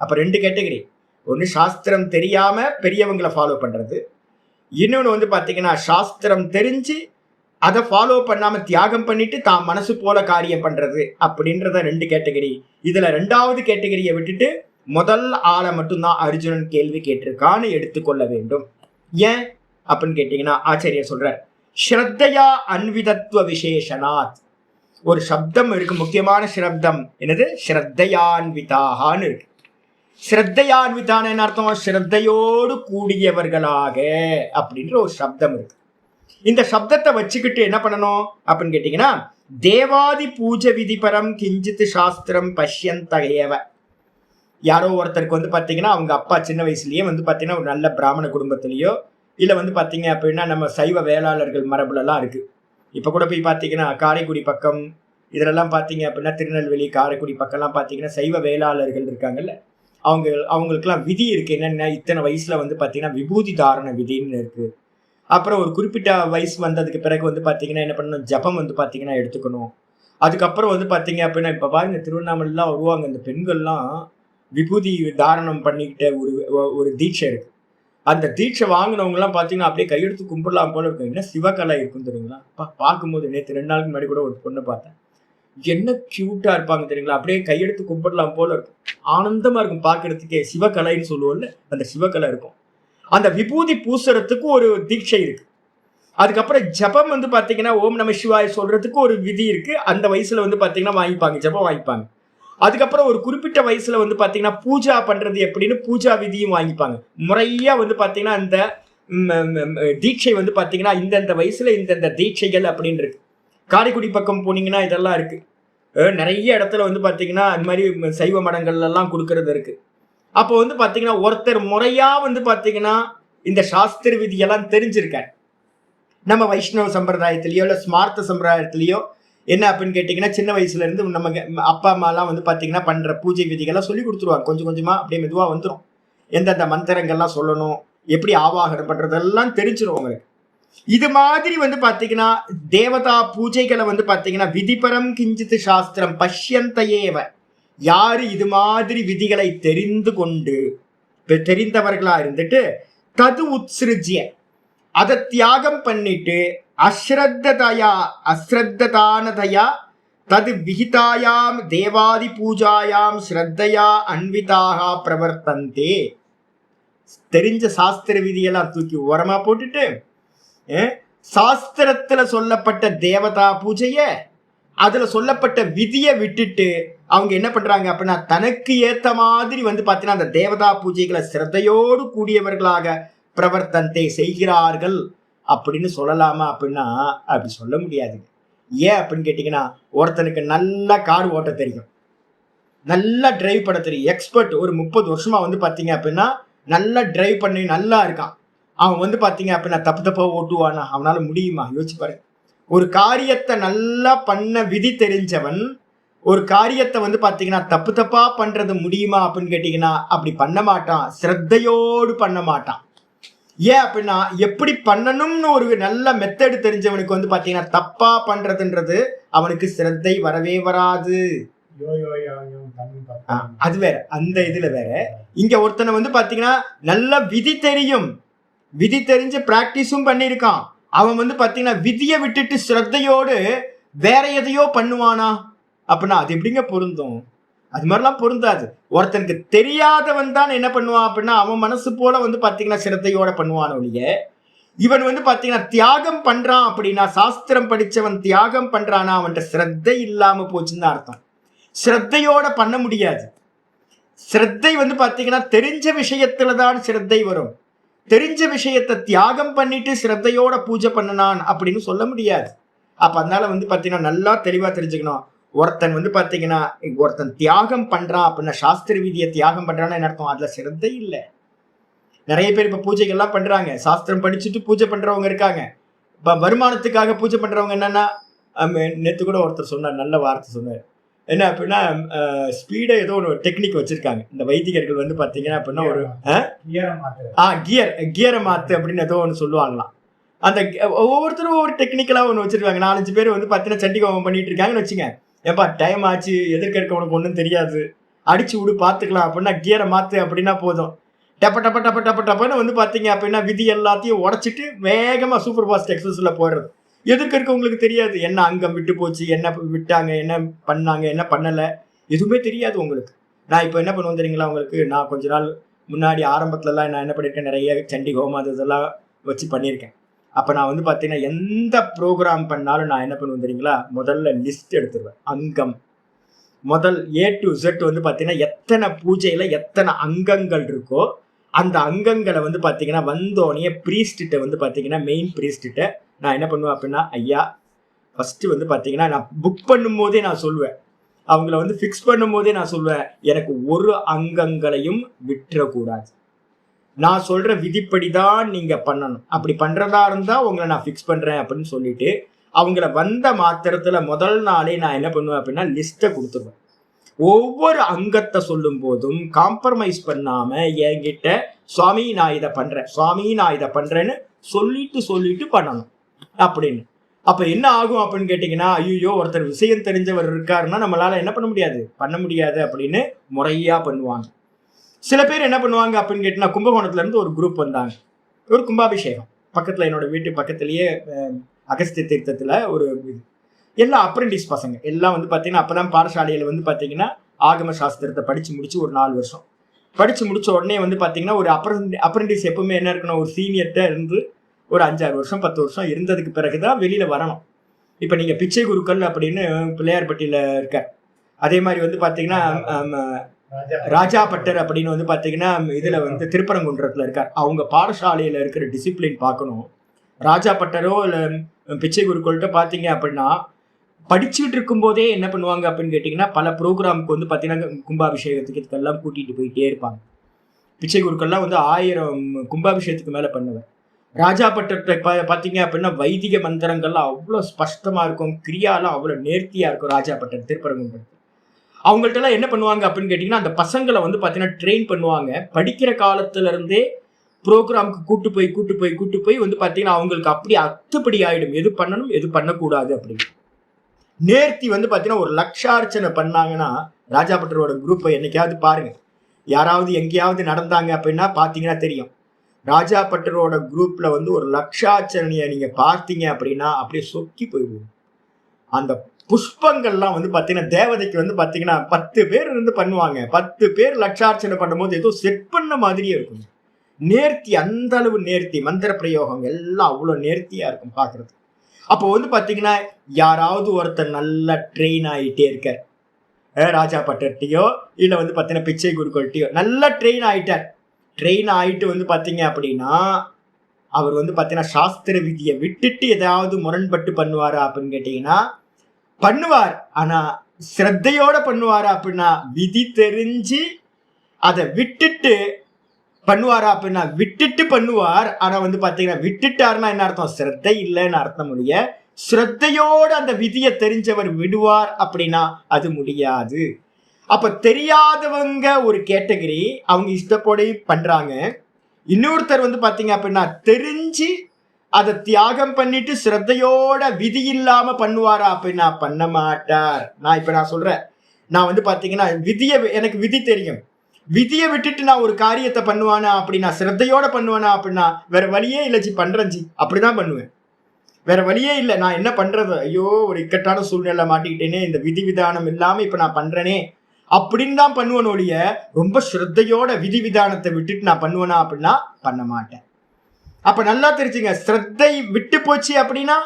அப்ப 2 கேட்டகரி. ஒன்று சாஸ்திரம் தெரியாம பெரியவங்களை ஃபாலோ பண்றது, இன்னொன்று வந்து பாத்தீங்கன்னா சாஸ்திரம் தெரிஞ்சு அதை ஃபாலோ பண்ணாம தியாகம் பண்ணிட்டு தான் மனசு போல காரியம் பண்றது அப்படின்றத 2 கேட்டகரி. இதுல 2வது கேட்டகரியை விட்டுட்டு முதல் ஆளை மட்டும்தான் அர்ஜுனன் கேள்வி கேட்டிருக்கான்னு எடுத்துக்கொள்ள வேண்டும். ஏன் அப்படின்னு கேட்டீங்கன்னா ஆச்சாரியர் சொல்றார், ஸ்ரத்தையா அன்விதத்துவ விசேஷனாத். ஒரு சப்தம் இருக்கு, முக்கியமான சப்தம் என்னது? ஸ்ரத்தையான்விதாகான்னு இருக்கு. ஸ்ரத்தையான்விதான என்ன அர்த்தம்? ஸ்ரத்தையோடு கூடியவர்களாக அப்படின்ற ஒரு சப்தம் இருக்கு. இந்த சப்தத்தை வச்சுக்கிட்டு என்ன பண்ணணும் அப்படின்னு கேட்டீங்கன்னா, தேவாதி பூஜை விதிபரம் கிஞ்சித் சாஸ்திரம் பஷ்யந்தகையவ. யாரோ ஒருத்தருக்கு வந்து பாத்தீங்கன்னா அவங்க அப்பா சின்ன வயசுலயே வந்து பாத்தீங்கன்னா ஒரு நல்ல பிராமண குடும்பத்திலயோ இல்ல வந்து பாத்தீங்க அப்படின்னா நம்ம சைவ வேளாளர்கள் மரபுல எல்லாம் இருக்கு. இப்ப கூட போய் பாத்தீங்கன்னா காரைக்குடி பக்கம் இதெல்லாம் பாத்தீங்க அப்படின்னா திருநெல்வேலி காரைக்குடி பக்கம்லாம் பாத்தீங்கன்னா சைவ வேளாளர்கள் இருக்காங்கல்ல, அவங்களுக்குலாம் விதி இருக்கு. என்னன்னா இத்தனை வயசுல வந்து பாத்தீங்கன்னா விபூதி தாரண விதின்னு இருக்கு. அப்புறம் ஒரு குறிப்பிட்ட வயசு வந்ததுக்கு பிறகு வந்து பாத்தீங்கன்னா என்ன பண்ணணும், ஜபம் வந்து பாத்தீங்கன்னா எடுத்துக்கணும். அதுக்கப்புறம் வந்து பாத்தீங்க அப்படின்னா இப்ப பாருங்க திருவண்ணாமலாம் வருவாங்க இந்த பெண்கள்லாம் விபூதி தாரணம் பண்ணிக்கிட்ட ஒரு தீட்சை இருக்கு. அந்த தீட்சை வாங்கினவங்க எல்லாம் பாத்தீங்கன்னா அப்படியே கையெடுத்து கும்பிடலாம் போல இருக்கும். என்ன சிவகலை இருக்கும் தெரியுங்களா? பார்க்கும்போது நேற்று 2 நாளுக்கு முன்னாடி கூட ஒரு பொண்ணு பார்த்தேன், என்ன கியூட்டா இருப்பாங்க தெரியுங்களா? அப்படியே கையெடுத்து கும்பிடலாம் போல இருக்கும், ஆனந்தமா இருக்கும் பார்க்கறதுக்கே. சிவகலைன்னு சொல்லுவோம்ல, அந்த சிவகலை இருக்கும். அந்த விபூதி பூசுறதுக்கு ஒரு தீட்சை இருக்கு. அதுக்கப்புறம் ஜபம் வந்து பாத்தீங்கன்னா ஓம் நம சிவாய சொல்றதுக்கு ஒரு விதி இருக்கு. அந்த வயசுல வந்து பாத்தீங்கன்னா வாங்கிப்பாங்க, ஜபம் வாங்கிப்பாங்க. அதுக்கப்புறம் ஒரு குறிப்பிட்ட வயசுல வந்து பாத்தீங்கன்னா பூஜா பண்றது எப்படின்னு பூஜா விதியும் வாங்கிப்பாங்க. முறையா வந்து பாத்தீங்கன்னா இந்த தீட்சை வந்து பாத்தீங்கன்னா இந்தந்த வயசுல இந்தந்த தீட்சைகள் அப்படின்னு இருக்கு. காரைக்குடி பக்கம் போனீங்கன்னா இதெல்லாம் இருக்கு. நிறைய இடத்துல வந்து பாத்தீங்கன்னா அது மாதிரி சைவ மடங்கள்ல எல்லாம் கொடுக்கறது இருக்கு. அப்போ வந்து பாத்தீங்கன்னா ஒருத்தர் முறையா வந்து பாத்தீங்கன்னா இந்த சாஸ்திர விதியெல்லாம் தெரிஞ்சிருக்காரு. நம்ம வைஷ்ணவ சம்பிரதாயத்திலயோ இல்ல ஸ்மார்த்த சம்பிரதாயத்திலயோ என்ன அப்படின்னு கேட்டீங்கன்னா சின்ன வயசுல இருந்து நம்ம அப்பா அம்மா எல்லாம் வந்து பாத்தீங்கன்னா பண்ற பூஜை விதிகள்லாம் சொல்லி கொடுத்துருவாங்க. கொஞ்சம் கொஞ்சமா அப்படியே மெதுவா வந்துடும். எந்தெந்த மந்திரங்கள்லாம் சொல்லணும், எப்படி ஆவாகனம் பண்றதெல்லாம் தெரிஞ்சிடும் உங்களுக்கு. இது மாதிரி வந்து பாத்தீங்கன்னா தேவதா பூஜைகளை வந்து பாத்தீங்கன்னா விதிபரம் கிஞ்சித் சாஸ்திரம் பஷ்யந்தையேவ. யாரு இது மாதிரி விதிகளை தெரிந்து கொண்டு தெரிந்தவர்களா இருந்துட்டு தது உத்ஸ்ருஜ்ய அதை தியாகம் பண்ணிட்டு அஸ்ரத்ததானதயா தது விஹிதாயாம் தேவாதி பூஜாயாம் ஸ்ரத்தையா அன்விதாக பிரவர்த்தந்தே. தெரிஞ்ச சாஸ்திர விதியெல்லாம் தூக்கி ஓரமா போட்டுட்டு சாஸ்திரத்துல சொல்லப்பட்ட தேவதா பூஜைய அதுல சொல்லப்பட்ட விதியை விட்டுட்டு அவங்க என்ன பண்றாங்க அப்படின்னா தனக்கு ஏத்த மாதிரி வந்து பாத்தீங்கன்னா அந்த தேவதா பூஜைகளை சிரத்தையோடு கூடியவர்களாக பிரவர்த்தந்தை செய்கிறார்கள் அப்படின்னு சொல்லலாமா அப்படின்னா அப்படி சொல்ல முடியாது. ஏன் அப்படின்னு கேட்டீங்கன்னா ஒருத்தனுக்கு நல்லா கார் ஓட்ட தெரியும், நல்லா டிரைவ் பண்ண தெரியும், எக்ஸ்பர்ட், ஒரு 30 வருஷமா வந்து பாத்தீங்க அப்படின்னா நல்லா டிரைவ் பண்ணி நல்லா இருக்கான். அவன் வந்து பாத்தீங்க அப்படின்னா தப்பு தப்பா ஓட்டுவானா? அவனால முடியுமா? யோசிச்சு பாருங்க. ஒரு காரியத்தை நல்லா பண்ண விதி தெரிஞ்சவன் ஒரு காரியத்தை வந்து பாத்தீங்கன்னா தப்பு தப்பா பண்றது முடியுமா அப்படின்னு கேட்டீங்கன்னா அப்படி பண்ண மாட்டான், சிரத்தையோடு பண்ண மாட்டான். ஏன் அப்படின்னா எப்படி பண்ணணும்னு ஒரு நல்ல மெத்தடு தெரிஞ்சவனுக்கு வந்து பாத்தீங்கன்னா தப்பா பண்றதுன்றது அவனுக்கு சிரத்தை வரவே வராது. அது வேற, அந்த இதுல வேற. இங்க ஒருத்தனை வந்து பாத்தீங்கன்னா நல்ல விதி தெரியும், விதி தெரிஞ்சு பிராக்டிஸும் பண்ணிருக்கான். அவன் வந்து பாத்தீங்கன்னா விதியை விட்டுட்டு சிரத்தையோடு வேற எதையோ பண்ணுவானா அப்படின்னா அது எப்படிங்க பொருந்தும்? அது மாதிரிலாம் பொருந்தாது. ஒருத்தனுக்கு தெரியாதவன் தான் என்ன பண்ணுவான் அப்படின்னா அவன் மனசு போல வந்து பாத்தீங்கன்னா சிரத்தையோட பண்ணுவான் ஒழிய, இவன் வந்து பாத்தீங்கன்னா தியாகம் பண்றான் அப்படின்னா சாஸ்திரம் படிச்சவன் தியாகம் பண்றானா அவன்கிட்ட சிரத்தை இல்லாம போச்சுன்னு அர்த்தம். சிரத்தையோட பண்ண முடியாது. சிரத்தை வந்து பாத்தீங்கன்னா தெரிஞ்ச விஷயத்துலதான் சிரத்தை வரும். தெரிஞ்ச விஷயத்தை தியாகம் பண்ணிட்டு சிரத்தையோட பூஜை பண்ணனான் அப்படின்னு சொல்ல முடியாது. அப்ப அதனால வந்து பாத்தீங்கன்னா நல்லா தெளிவா தெரிஞ்சுக்கணும். ஒருத்தன் வந்து பாத்தீங்கன்னா ஒருத்தன் தியாகம் பண்றான் அப்படின்னா சாஸ்திர விதியை தியாகம் பண்றான்னு என்ன அர்த்தம்? அதுல சிரத்தை இல்லை. நிறைய பேர் இப்ப பூஜைகள்லாம் பண்றாங்க, சாஸ்திரம் படிச்சுட்டு பூஜை பண்றவங்க இருக்காங்க. இப்ப வருமானத்துக்காக பூஜை பண்றவங்க என்னன்னா, நேத்து கூட ஒருத்தர் சொன்னார், நல்ல வார்த்தை சொன்னார். என்ன அப்படின்னா ஸ்பீடா ஏதோ ஒரு டெக்னிக் வச்சிருக்காங்க இந்த வைதிகர்கள் வந்து பாத்தீங்கன்னா அப்படின்னா ஒரு கியரை மாத்து அப்படின்னு ஏதோ ஒன்று சொல்லுவாங்களாம். அந்த ஒவ்வொருத்தரும் ஒவ்வொரு டெக்னிக்கலா ஒன்று வச்சிருக்காங்க. 4-5 பேர் வந்து பாத்தீங்கன்னா சண்டி கோபம் பண்ணிட்டு இருக்காங்கன்னு வச்சுங்க. ஏப்பா டைம் ஆச்சு, எதிர்க்க இருக்கவனுக்கு ஒன்றும் தெரியாது, அடிச்சு விடு பார்த்துக்கலாம் அப்படின்னா கியரை மாத்து அப்படின்னா போதும். டப்ப டப்ப டப்ப டப்ப டப்பன்னு வந்து பாத்தீங்க அப்படின்னா விதி எல்லாத்தையும் உடைச்சிட்டு வேகமா சூப்பர் ஃபாஸ்ட் எக்ஸஸ்ல போடுறது. எதிர்க்க இருக்கவங்களுக்கு தெரியாது என்ன அங்கம் விட்டு போச்சு, என்ன விட்டாங்க, என்ன பண்ணாங்க, என்ன பண்ணல, எதுவுமே தெரியாது உங்களுக்கு. நான் இப்போ என்ன பண்ணுவேன் தெரியுங்களா உங்களுக்கு? நான் கொஞ்ச நாள் முன்னாடி ஆரம்பத்துலலாம் நான் என்ன பண்ணியிருக்கேன், நிறைய சண்டி ஹோமம் இதெல்லாம் வச்சு பண்ணியிருக்கேன். அப்போ நான் வந்து பார்த்தீங்கன்னா எந்த ப்ரோக்ராம் பண்ணாலும் நான் என்ன பண்ணுவேன் தெரியுங்களா, முதல்ல லிஸ்ட் எடுத்துருவேன். அங்கம் முதல் A to Z வந்து பார்த்தீங்கன்னா எத்தனை பூஜையில் எத்தனை அங்கங்கள் இருக்கோ அந்த அங்கங்களை வந்து பார்த்தீங்கன்னா வந்தோடனே ப்ரீஸ்டிட்ட வந்து பார்த்தீங்கன்னா மெயின் ப்ரீஸ்டிட்ட நான் என்ன பண்ணுவேன் அப்படின்னா, ஐயா ஃபஸ்ட்டு வந்து பார்த்தீங்கன்னா நான் புக் பண்ணும் போதே நான் சொல்லுவேன், அவங்கள வந்து ஃபிக்ஸ் பண்ணும் போதே நான் சொல்லுவேன், எனக்கு ஒரு அங்கங்களையும் விட்டுறக்கூடாது, நான் சொல்ற விதிப்படி தான் நீங்க பண்ணணும், அப்படி பண்றதா இருந்தா உங்களை நான் ஃபிக்ஸ் பண்றேன் அப்படின்னு சொல்லிட்டு அவங்கள வந்த மாத்திரத்துல முதல் நாளே நான் என்ன பண்ணுவேன் அப்படின்னா லிஸ்ட்டை கொடுத்துருவேன். ஒவ்வொரு அங்கத்தை சொல்லும் போதும் காம்ப்ரமைஸ் பண்ணாம என்கிட்ட சுவாமி நான் இதை பண்றேன், சுவாமி நான் இதை பண்றேன்னு சொல்லிட்டு பண்ணணும் அப்படின்னு. அப்ப என்ன ஆகும் அப்படின்னு கேட்டீங்கன்னா, ஐயோ ஒருத்தர் விஷயம் தெரிஞ்சவர் இருக்காருன்னா நம்மளால என்ன பண்ண முடியாது அப்படின்னு முறையா பண்ணுவாங்க. சில பேர் என்ன பண்ணுவாங்க அப்படின்னு கேட்டீங்கன்னா, கும்பகோணத்துல இருந்து ஒரு குரூப் வந்தாங்க, ஒரு கும்பாபிஷேகம் பக்கத்துல, என்னோட வீட்டு பக்கத்திலேயே அகஸ்திய தீர்த்தத்துல ஒரு எல்லாம் அப்ரெண்டிஸ் பசங்க எல்லாம் வந்து பாத்தீங்கன்னா அப்பதான் பாடசாலையில வந்து பாத்தீங்கன்னா ஆகம சாஸ்திரத்தை படிச்சு முடிச்சு ஒரு 4 வருஷம் படிச்சு முடிச்ச உடனே வந்து பாத்தீங்கன்னா ஒரு அப்ரெண்டிஸ் எப்பவுமே என்ன இருக்கணும், ஒரு சீனியர்கிட்ட இருந்து ஒரு 5-6 வருஷம் 10 வருஷம் இருந்ததுக்கு பிறகுதான் வெளியில வரணும். இப்ப நீங்க பிச்சை குருக்கள் அப்படின்னு பிள்ளையார்பட்டியில இருக்க, அதே மாதிரி வந்து பாத்தீங்கன்னா ராஜா பட்டர் அப்படின்னு வந்து பாத்தீங்கன்னா இதுல வந்து திருப்பரங்குன்றத்துல இருக்கார். அவங்க பாடசாலையில இருக்கிற டிசிப்ளின் பார்க்கணும். ராஜா பட்டரோ இல்ல பிச்சை குருக்கள்கிட்ட பாத்தீங்க அப்படின்னா படிச்சுட்டு இருக்கும் போதே என்ன பண்ணுவாங்க அப்படின்னு கேட்டீங்கன்னா பல ப்ரோக்ராமுக்கு வந்து பாத்தீங்கன்னா கும்பாபிஷேகத்துக்கு இதுக்கெல்லாம் கூட்டிட்டு போயிட்டே இருப்பாங்க. பிச்சை குருக்கள்லாம் வந்து 1000 கும்பாபிஷேகத்துக்கு மேல பண்ணுவேன். ராஜா பட்டர்கிட்ட பாத்தீங்க அப்படின்னா வைதிக மந்திரங்கள்லாம் அவ்வளவு ஸ்பஷ்டமா இருக்கும், கிரியாலாம் அவ்வளவு நேர்த்தியா இருக்கும். ராஜா பட்டர் திருப்பரங்குன்றம் அவங்கள்ட்ட எல்லாம் என்ன பண்ணுவாங்க அப்படின்னு கேட்டீங்கன்னா அந்த பசங்களை வந்து பாத்தீங்கன்னா ட்ரெயின் பண்ணுவாங்க. படிக்கிற காலத்துல இருந்தே ப்ரோக்ராமுக்கு கூட்டு போய் வந்து பாத்தீங்கன்னா அவங்களுக்கு அப்படி அத்துப்படி ஆயிடும், எது பண்ணணும் எது பண்ணக்கூடாது அப்படின்னு. நேர்த்தி வந்து பாத்தீங்கன்னா ஒரு லட்சார்ச்சனை பண்ணாங்கன்னா ராஜா பட்டரோட குரூப்பை என்னைக்காவது பாருங்க, யாராவது எங்கேயாவது நடந்தாங்க அப்படின்னா பாத்தீங்கன்னா தெரியும். ராஜா பட்டரோட குரூப்ல வந்து ஒரு லட்சார்ச்சனையை நீங்க பார்த்தீங்க அப்படின்னா அப்படியே சொக்கி போயிடுவோம். அந்த புஷ்பங்கள்லாம் வந்து பாத்தீங்கன்னா தேவதைக்கு வந்து பாத்தீங்கன்னா 10 பேர் இருந்து பண்ணுவாங்க. 10 பேர் லட்சார்ச்சனை பண்ணும்போது ஏதோ செட் பண்ண மாதிரியே இருக்கும். நேர்த்தி, அந்த அளவு நேர்த்தி, மந்திர பிரயோகம் எல்லாம் அவ்வளவு நேர்த்தியா இருக்கும் பாக்குறது. அப்போ வந்து பாத்தீங்கன்னா யாராவது ஒருத்தர் நல்லா ட்ரெயின் ஆகிட்டே இருக்கார், ராஜா பட்டர்கிட்டயோ இல்ல வந்து பாத்தீங்கன்னா பிச்சை குருக்கள்கிட்டயோ நல்லா ட்ரெயின் ஆயிட்டு வந்து பாத்தீங்க அப்படின்னா அவர் வந்து பாத்தீங்கன்னா சாஸ்திர விதியை விட்டுட்டு ஏதாவது முரண்பட்டு பண்ணுவாரா அப்படின்னு கேட்டீங்கன்னா பண்ணுவார். ஆனா சிரத்தையோட பண்ணுவாரா அப்படின்னா விதி தெரிஞ்சு அதை விட்டுட்டு பண்ணுவாரா அப்படின்னா விட்டுட்டு பண்ணுவார். ஆனா வந்து பாத்தீங்கன்னா விட்டுட்டாருன்னா என்ன அர்த்தம், சிரத்தை இல்லைன்னு அர்த்தம். முடிய சிரத்தையோட அந்த விதியை தெரிஞ்சவர் விடுவார் அப்படின்னா அது முடியாது. அப்ப தெரியாதவங்க ஒரு கேட்டகரி, அவங்க இஷ்டப்படி பண்றாங்க. இன்னொருத்தர் வந்து பாத்தீங்க அப்படின்னா தெரிஞ்சு அதை தியாகம் பண்ணிட்டு சிரத்தையோட விதி இல்லாம பண்ணுவாரா அப்படின்னா பண்ண மாட்டார். நான் சொல்றேன், நான் வந்து பாத்தீங்கன்னா எனக்கு விதி தெரியும், விதியை விட்டுட்டு நான் ஒரு காரியத்தை பண்ணுவானா அப்படின்னா சிரத்தையோட பண்ணுவானா அப்படின்னா வேற வழியே இல்லை ஜி, பண்றேன் ஜி, அப்படிதான் பண்ணுவேன், வேற வழியே இல்லை. நான் என்ன பண்றது, ஐயோ ஒரு இக்கட்டான சூழ்நிலை மாட்டிக்கிட்டேனே, இந்த விதி விதானம் இல்லாம இப்ப நான் பண்றேனே அப்படின்னு தான் பண்ணுவேன் ஒழிய ரொம்ப ஸ்ரத்தையோட விதி விதானத்தை விட்டுட்டு நான் பண்ணுவேனா அப்படின்னா பண்ண மாட்டேன். அப்ப நல்லா தெரிஞ்சுங்க, ஸ்ரத்தை விட்டு போச்சு அப்படின்னா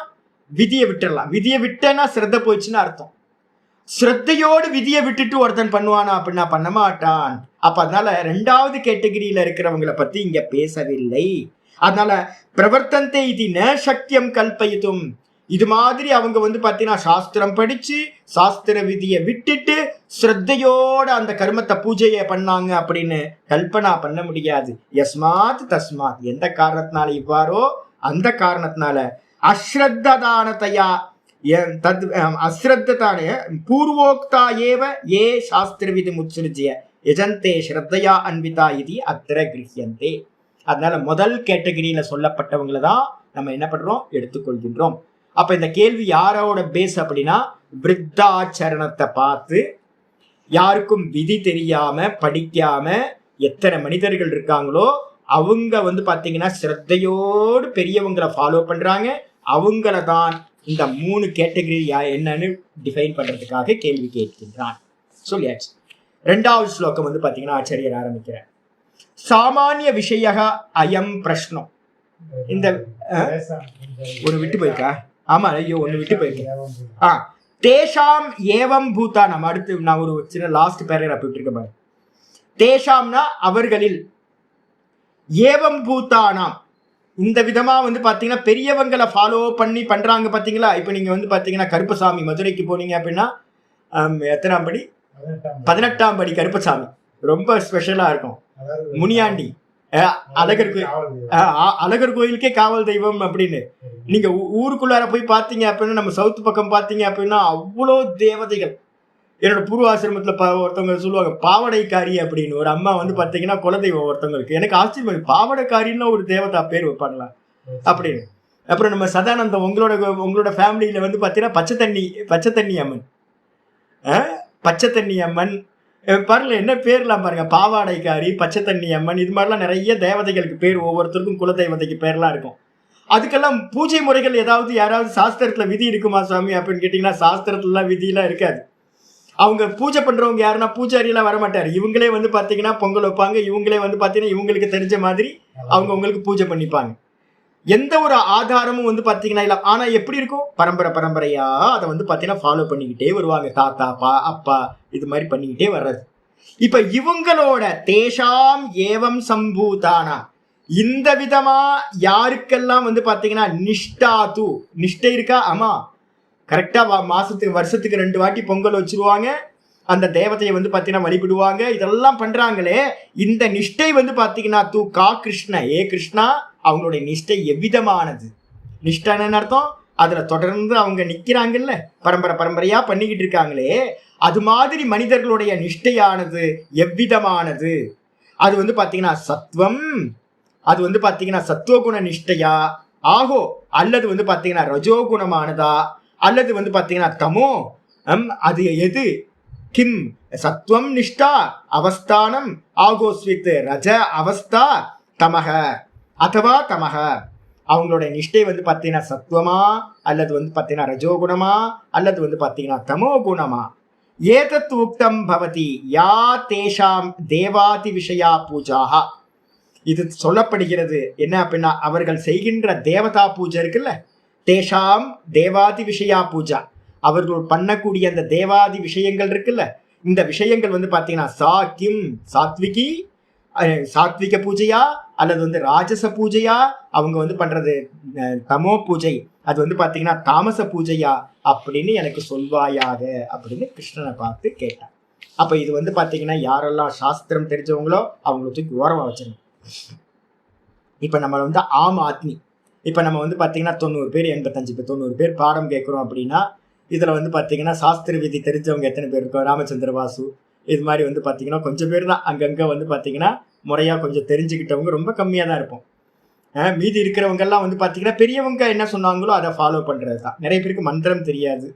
விதியை விட்டுடலாம், விதியை விட்டேன்னா ஸ்ரத்தை போச்சுன்னு அர்த்தம். ஸ்ரத்தையோடு விதியை விட்டுட்டு ஒருத்தன் பண்ணுவானா அப்படின்னா பண்ண மாட்டான். அப்ப அதனால 2வது கேட்டகிரியில இருக்கிறவங்களை பத்தி இங்க பேசவில்லை. அதனால பிரவர்த்தந்தே இது ந சக்கியம் கல்பயிதும், இது மாதிரி அவங்க வந்து பார்த்தீங்கன்னா சாஸ்திரம் படிச்சு சாஸ்திர விதியை விட்டுட்டு ஸ்ரத்தையோட அந்த கர்மத்தை பூஜையை பண்ணாங்க அப்படின்னு கல்பனா பண்ண முடியாது. யஸ்மாத் தஸ்மாத், எந்த காரணத்தினால இவ்வாறோ அந்த காரணத்தினால அஸ்ரத்ததானதையா அஸ்ரத்தான பூர்வோக்தா ஏவ ஏ சாஸ்திர விதி முத்சிருஜ்ய யஜந்தே ஸ்ரத்தையா அன்விதா இது அத்திர கிரஹியந்தே. அதனால முதல் கேட்டகரியில சொல்லப்பட்டவங்களை தான் நம்ம என்ன பண்றோம், எடுத்துக்கொள்கின்றோம். அப்ப இந்த கேள்வி யாரோட பேஸ் அப்படின்னா, விருத்தாச்சரணத்தை பார்த்து யாருக்கும் விதி தெரியாம படிக்காம எத்தனை மனிதர்கள் இருக்காங்களோ அவங்க வந்து பாத்தீங்கன்னா ஸ்ரத்தையோடு பெரியவங்களை ஃபாலோ பண்றாங்க. அவங்கள தான் இந்த 3 கேட்டகரி என்னன்னு டிஃபைன் பண்றதுக்காக கேள்வி கேட்கின்றான். சொல்லியாச்சு. 2வது ஸ்லோகம் வந்து பாத்தீங்கன்னா ஆச்சாரியர் ஆரம்பிக்கிறார். சாமானிய விஷய அயம் பிரஷ்னம். இந்த ஒரு விட்டு போயிருக்கா? ஆமா, ஐயோ ஒண்ணு விட்டு போயிருக்கேன். தேஷாம் ஏவம் பூதானம். அடுத்து நான் ஒரு சின்ன லாஸ்ட் பேராகிராஃப் விட்டுருக்கேன் பாரு. தேஷாம்னா அவர்களில், ஏவம் பூதானாம் இந்த விதமா வந்து பாத்தீங்கன்னா பெரியவங்களை ஃபாலோ பண்ணி பண்றாங்க பாத்தீங்களா. இப்ப நீங்க வந்து பாத்தீங்கன்னா கருப்பசாமி மதுரைக்கு போனீங்க அப்படின்னா எத்தனாம் படி? 18ஆம் படி கருப்பசாமி ரொம்ப ஸ்பெஷலா இருக்கும். முனியாண்டி அழகர் கோயிலுக்கே காவல் தெய்வம் அப்படின்னு. நீங்க ஊருக்குள்ளார போய் பாத்தீங்க அப்படின்னா, நம்ம சவுத் பக்கம் பாத்தீங்க அப்படின்னா அவ்வளோ தேவதைகள். என்னோட பூர்வாசிரமத்துல ஒருத்தவங்க சொல்லுவாங்க பாவடைக்காரி அப்படின்னு. ஒரு அம்மா வந்து பாத்தீங்கன்னா குலதெய்வம் ஒருத்தவங்களுக்கு. எனக்கு ஆச்சரியம், பாவடைக்காரின்னு ஒரு தேவதா பேர் வைப்பாங்களா அப்படின்னு. அப்புறம் நம்ம சதானந்தம் உங்களோட ஃபேமிலியில வந்து பாத்தீங்கன்னா பச்சை தண்ணி அம்மன், பச்சை தண்ணி அம்மன் பாருங்க, என்ன பேர்லாம் பாருங்க, பாவாடைக்காரி, பச்சை தண்ணி அம்மன், இது மாதிரிலாம் நிறைய தேவதைகளுக்கு பேர், ஒவ்வொருத்தருக்கும் குலதெய்வதைக்கு பேர்லாம் இருக்கும். அதுக்கெல்லாம் பூஜை முறைகள் யாராவது சாஸ்திரத்துல விதி இருக்குமா சுவாமி அப்படின்னு கேட்டீங்கன்னா, சாஸ்திரத்துலலாம் விதியெல்லாம் இருக்காது. அவங்க பூஜை பண்றவங்க யாருன்னா பூஜாரியெல்லாம் வரமாட்டாரு. இவங்களே வந்து பாத்தீங்கன்னா பொங்கல் வைப்பாங்க. இவங்களே வந்து பாத்தீங்கன்னா இவங்களுக்கு தெரிஞ்ச மாதிரி அவங்களுக்கு பூஜை பண்ணிப்பாங்க. எந்த ஒரு ஆதாரமும் வந்து பாத்தீங்கன்னா இல்ல. ஆனா எப்படி இருக்கும், பரம்பரையா அதை வந்து பாத்தீங்கன்னா ஃபாலோ பண்ணிக்கிட்டே வருவாங்க. தாத்தா அப்பா இது மாதிரி பண்ணிக்கிட்டே வர்றது. இப்ப இவங்களோட தேஷாம் ஏவம் சம்பூதானா, இந்த விதமா யாருக்கெல்லாம் வந்து பாத்தீங்கன்னா நிஷ்டாது, நிஷ்டை இருக்கா, ஆமா கரெக்டா வருஷத்துக்கு 2 வாட்டி பொங்கல் வச்சிருவாங்க. அந்த தேவதையை வந்து பாத்தீங்கன்னா வழிபடுவாங்க. இதெல்லாம் பண்றாங்களே, இந்த நிஷ்டை வந்து பாத்தீங்கன்னா தூ கா கிருஷ்ண, ஏ கிருஷ்ணா, அவங்களுடைய நிஷ்டை எவ்விதமானது. நிஷ்டான்னு அர்த்தம், அதுல தொடர்ந்து அவங்க நிக்கிறாங்கல்ல, பரம்பரையா பண்ணிக்கிட்டு இருக்காங்களே, அது மாதிரி மனிதர்களுடைய நிஷ்டையானது எவ்விதமானது. அது வந்து பாத்தீங்கன்னா சத்வம், அது வந்து பாத்தீங்கன்னா சத்துவகுண நிஷ்டையா ஆகோ, அல்லது வந்து பாத்தீங்கன்னா ரஜோகுணமானதா, அல்லது வந்து பாத்தீங்கன்னா தமோ. அது எது? கிம் சத்வம் நிஷ்டா அவஸ்தானம் ஆகோஸ்வித் ரஜ அவஸ்தா தமக அதுவா தமக. அவங்களுடைய நிஷ்டை வந்து பாத்தீங்கன்னா சத்வமா, அல்லது வந்து பாத்தீங்கன்னா ரஜோகுணமா, அல்லது வந்து பாத்தீங்கன்னா தமோ குணமா. ஏதத் உக்தம் பவதி யா தேஷாம் தேவாதி விஷயா பூஜாஹா. இது சொல்லப்படுகிறது என்ன அப்படின்னா, அவர்கள் செய்கின்ற தேவதா பூஜை இருக்குல்ல, தேஷாம் தேவாதி விஷயா பூஜா, அவர்கள் பண்ணக்கூடிய அந்த தேவாதி விஷயங்கள் இருக்குல்ல, இந்த விஷயங்கள் வந்து பாத்தீங்கன்னா சா கிம் சாத்விக பூஜையா, அல்லது வந்து ராஜச பூஜையா, அவங்க வந்து பண்றது தமோ பூஜை, அது வந்து பாத்தீங்கன்னா தாமச பூஜையா அப்படின்னு எனக்கு சொல்வாயாக அப்படின்னு கிருஷ்ணனை பார்த்து கேட்டான். அப்ப இது வந்து பாத்தீங்கன்னா யாரெல்லாம் சாஸ்திரம் தெரிஞ்சவங்களோ அவங்களை தூக்கி ஓரமா வச்சிருங்க. இப்ப நம்ம வந்து ஆம் ஆத்மி, இப்ப நம்ம வந்து பாத்தீங்கன்னா 90 பேர் 85 பேர் 90 பேர் பாடம் கேட்கிறோம் அப்படின்னா, இதுல வந்து பாத்தீங்கன்னா சாஸ்திர விதி தெரிஞ்சவங்க எத்தனை பேர் இருக்கோம்? ராமச்சந்திர வாசு இது மாதிரி வந்து பாத்தீங்கன்னா கொஞ்சம் பேர் தான். அங்கங்க வந்து பாத்தீங்கன்னா முறையா கொஞ்சம் தெரிஞ்சுக்கிட்டவங்க ரொம்ப கம்மியா தான் இருப்போம். மீதி இருக்கிறவங்க எல்லாம் வந்து பாத்தீங்கன்னா பெரியவங்க என்ன சொன்னாங்களோ அதை ஃபாலோ பண்றது தான். நிறைய பேருக்கு மந்திரம் தெரியாது.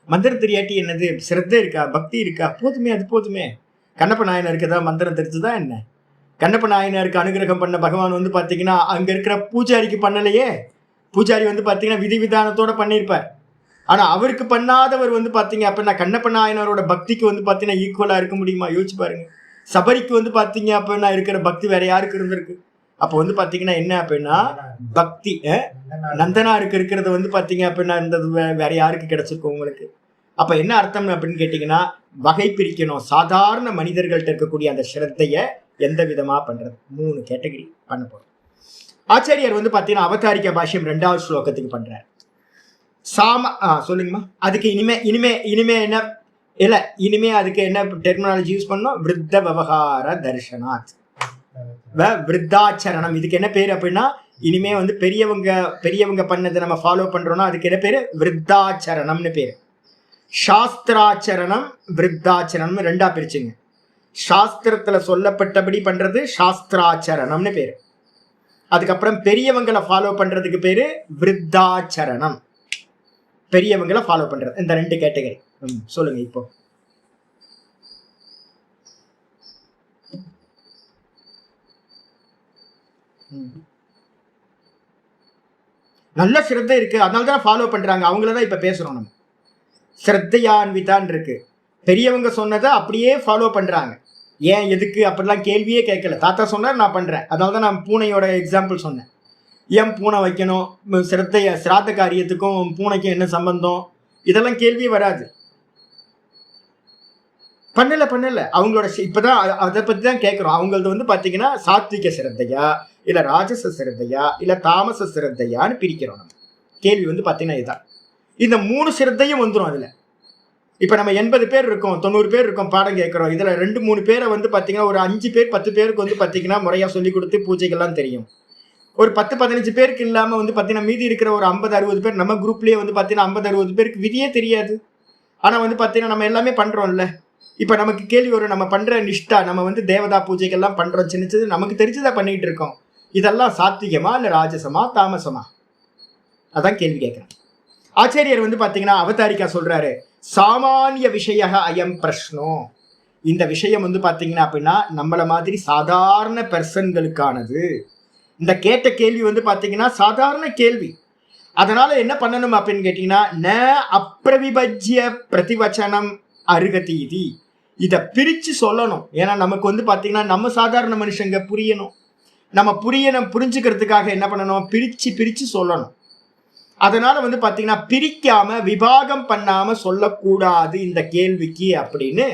மந்திரம் தெரியாட்டி என்னது, சிரத்தை இருக்கா, பக்தி இருக்கா, போதுமே, அது போதுமே. கண்ணப்ப நாயனருக்கு தான் மந்திரம் தெரிஞ்சுதான் என்ன? கண்ணப்ப நாயனருக்கு அனுகிரகம் பண்ண பகவான் வந்து பாத்தீங்கன்னா அங்க இருக்கிற பூஜாரிக்கு பண்ணலையே. பூஜாரி வந்து பாத்தீங்கன்னா விதி விதானத்தோட பண்ணியிருப்பார். ஆனா அவருக்கு பண்ணாதவர் வந்து பாத்தீங்க அப்படின்னா கண்ணப்ப நாயனரோட பக்திக்கு வந்து பாத்தீங்கன்னா ஈக்குவலா இருக்க முடியுமா? யோசிச்சு பாருங்க. சபரிக்கு வந்து பாத்தீங்க அப்படின்னா இருக்கிற பக்தி வேற யாருக்கு இருந்திருக்கு? அப்ப வந்து பாத்தீங்கன்னா என்ன அப்படின்னா பக்தி நந்தனாருக்கு இருக்கிறது வந்து பாத்தீங்க அப்படின்னா இருந்தது வேற யாருக்கு கிடைச்சிருக்கும் உங்களுக்கு? அப்ப என்ன அர்த்தம் அப்படின்னு கேட்டீங்கன்னா, வகை பிரிக்கணும். சாதாரண மனிதர்கள்ட்ட இருக்கக்கூடிய அந்த ஸ்ரத்தைய எந்த விதமா பண்றது, 3 கேட்டகரி பண்ண போறோம். ஆச்சாரியர் வந்து பாத்தீங்கன்னா அவதாரிக்க பாஷ்யம் 2வது ஸ்லோகத்துக்கு பண்றார். சொல்லுங்கம்மா. அதுக்கு இனிமே இனிமே இனிமே என்ன இல்ல, இனிமே அதுக்கு என்ன டெர்மினாலஜி யூஸ் பண்ணோம்? விருத்த விவகார தர்ஷனாத், விருத்தாச்சரணம். இதுக்கு என்ன பேரு அப்படின்னா, இனிமே வந்து பெரியவங்க பண்ணதை நம்ம ஃபாலோ பண்றோம்னா அதுக்கு என்ன பேரு? விருத்தாச்சரணம்னு பேரு. சாஸ்திராச்சரணம், விருத்தாச்சரணம் ரெண்டா பிரிச்சுங்க. சாஸ்திரத்துல சொல்லப்பட்டபடி பண்றது சாஸ்திராச்சரணம்னு பேரு. அதுக்கப்புறம் பெரியவங்களை ஃபாலோ பண்றதுக்கு பேரு விருத்தாச்சரணம். பெரியவங்களை ஃபாலோ பண்றது. இந்த ரெண்டு கேட்டகரி. சொல்லுங்க. இப்போ நல்ல ஸ்ரத்தை இருக்கு, அதனாலதான் ஃபாலோ பண்றாங்க. அவங்களதான் இப்ப பேசுறோம். நம்ம ஸ்ரத்தையான்விதான் இருக்கு. பெரியவங்க சொன்னதை அப்படியே ஃபாலோ பண்றாங்க. ஏன் எதுக்கு அப்படிலாம் கேள்வியே கேட்கல. தாத்தா சொன்னார், நான் பண்றேன். அதனாலதான் நான் பூனையோட எக்ஸாம்பிள் சொன்னேன். ஏன் பூனை வைக்கணும், சிராத்த காரியத்துக்கும் பூனைக்கும் என்ன சம்பந்தம், இதெல்லாம் கேள்வியே வராது. பண்ணல அவங்களோட இப்பதான் அதை பத்தி தான் கேட்கிறோம். அவங்களது வந்து பாத்தீங்கன்னா சாத்விக சிரத்தையா இல்ல ராஜச சிரத்தையா இல்ல தாமச சிரத்தையான்னு பிரிக்கிறோம். நம்ம கேள்வி வந்து பாத்தீங்கன்னா இதுதான். இந்த 3 சிரத்தையும் வந்துடும் அதுல. இப்ப நம்ம 80 பேர் இருக்கோம், 90 பேர் இருக்கோம், பாடம் கேட்கிறோம். இதுல 2-3 பேரை வந்து பாத்தீங்கன்னா ஒரு 5 பேர் 10 பேருக்கு வந்து பாத்தீங்கன்னா முறையா சொல்லி கொடுத்து பூஜைகள்லாம் தெரியும். ஒரு 10-15 பேருக்கு இல்லாம வந்து பாத்தீங்கன்னா மீதி இருக்கிற ஒரு 50-60 பேர் நம்ம குரூப்லயே வந்து பாத்தீங்கன்னா 50-60 பேருக்கு விதியே தெரியாது. ஆனா வந்து பாத்தீங்கன்னா நம்ம எல்லாமே பண்றோம்ல. இப்ப நமக்கு கேள்வி வரும், நம்ம பண்ற நிஷ்டா, நம்ம வந்து தேவதா பூஜைகள்லாம் பண்றோம், சின்ன நமக்கு தெரிஞ்சுதான் பண்ணிட்டு இருக்கோம். இதெல்லாம் சாத்விகமா இல்ல ராஜசமா தாமசமா? அதான் கேள்வி கேட்கிறேன். ஆச்சாரியர் வந்து பாத்தீங்கன்னா அவதாரிக்கா சொல்றாரு, சாமானிய விஷய அயம் பிரஷ்னோ. இந்த விஷயம் வந்து பாத்தீங்கன்னா அப்படின்னா நம்மள மாதிரி சாதாரண பெர்சன்களுக்கானது. இந்த கேட்ட கேள்வி வந்து பாத்தீங்கன்னா சாதாரண கேள்வி. அதனால என்ன பண்ணணும் அப்படின்னு கேட்டீங்கன்னா, ந அப்பிரவிபஜ்ய பிரதிவச்சனம் அருகதி இது. இதை பிரிச்சு சொல்லணும். ஏன்னா நமக்கு வந்து பாத்தீங்கன்னா நம்ம சாதாரண மனுஷங்க புரியணும். நம்ம புரிஞ்சுக்கிறதுக்காக என்ன பண்ணணும்? பிரிச்சு சொல்லணும். அதனால வந்து பாத்தீங்கன்னா பிரிக்காம விபாகம் பண்ணாம சொல்லக்கூடாது இந்த கேள்விக்கு அப்படின்னு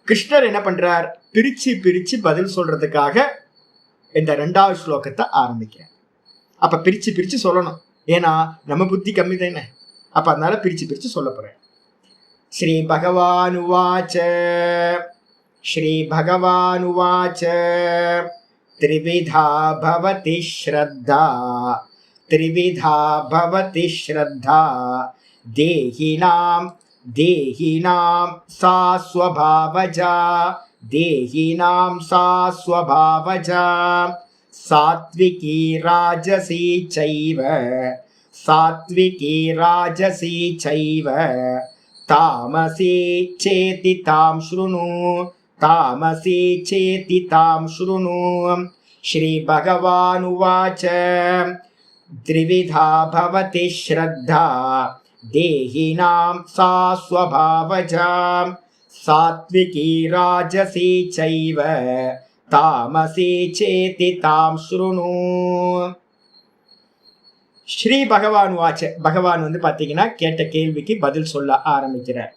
கிருஷ்ணர் என்ன பண்றார்? பிரிச்சு பதில் சொல்றதுக்காக இந்த 2வது ஸ்லோகத்தை ஆரம்பிக்கிறேன். அப்ப பிரிச்சு சொல்லணும். ஏன்னா நம்ம புத்தி கம்மி தானே. அப்ப அதனால பிரிச்சு சொல்ல போறேன். ஸ்ரீ பகவானுவாச்ச திரிவிதா பவதி ஸ்ரத்தா தேஹினாம் சா ஸ்வபாவஜா சாத்விகி ராஜசி சைவ தாமசி சேதி தாம் ஸ்ருணு. ஸ்ரீ பகவானுவாச்ச த்ரிவிதா பவதி ஸ்ரத்தா தேஹினாம் சா ஸ்வபாவஜா சாத்விகி ராஜசி சைவ தாமசி சேதி தாம் ஸ்ருணு. ஸ்ரீ பகவான் வாச்ச. பகவான் வந்து பாத்தீங்கன்னா கேட்ட கேள்விக்கு பதில் சொல்ல ஆரம்பிக்கிறார்.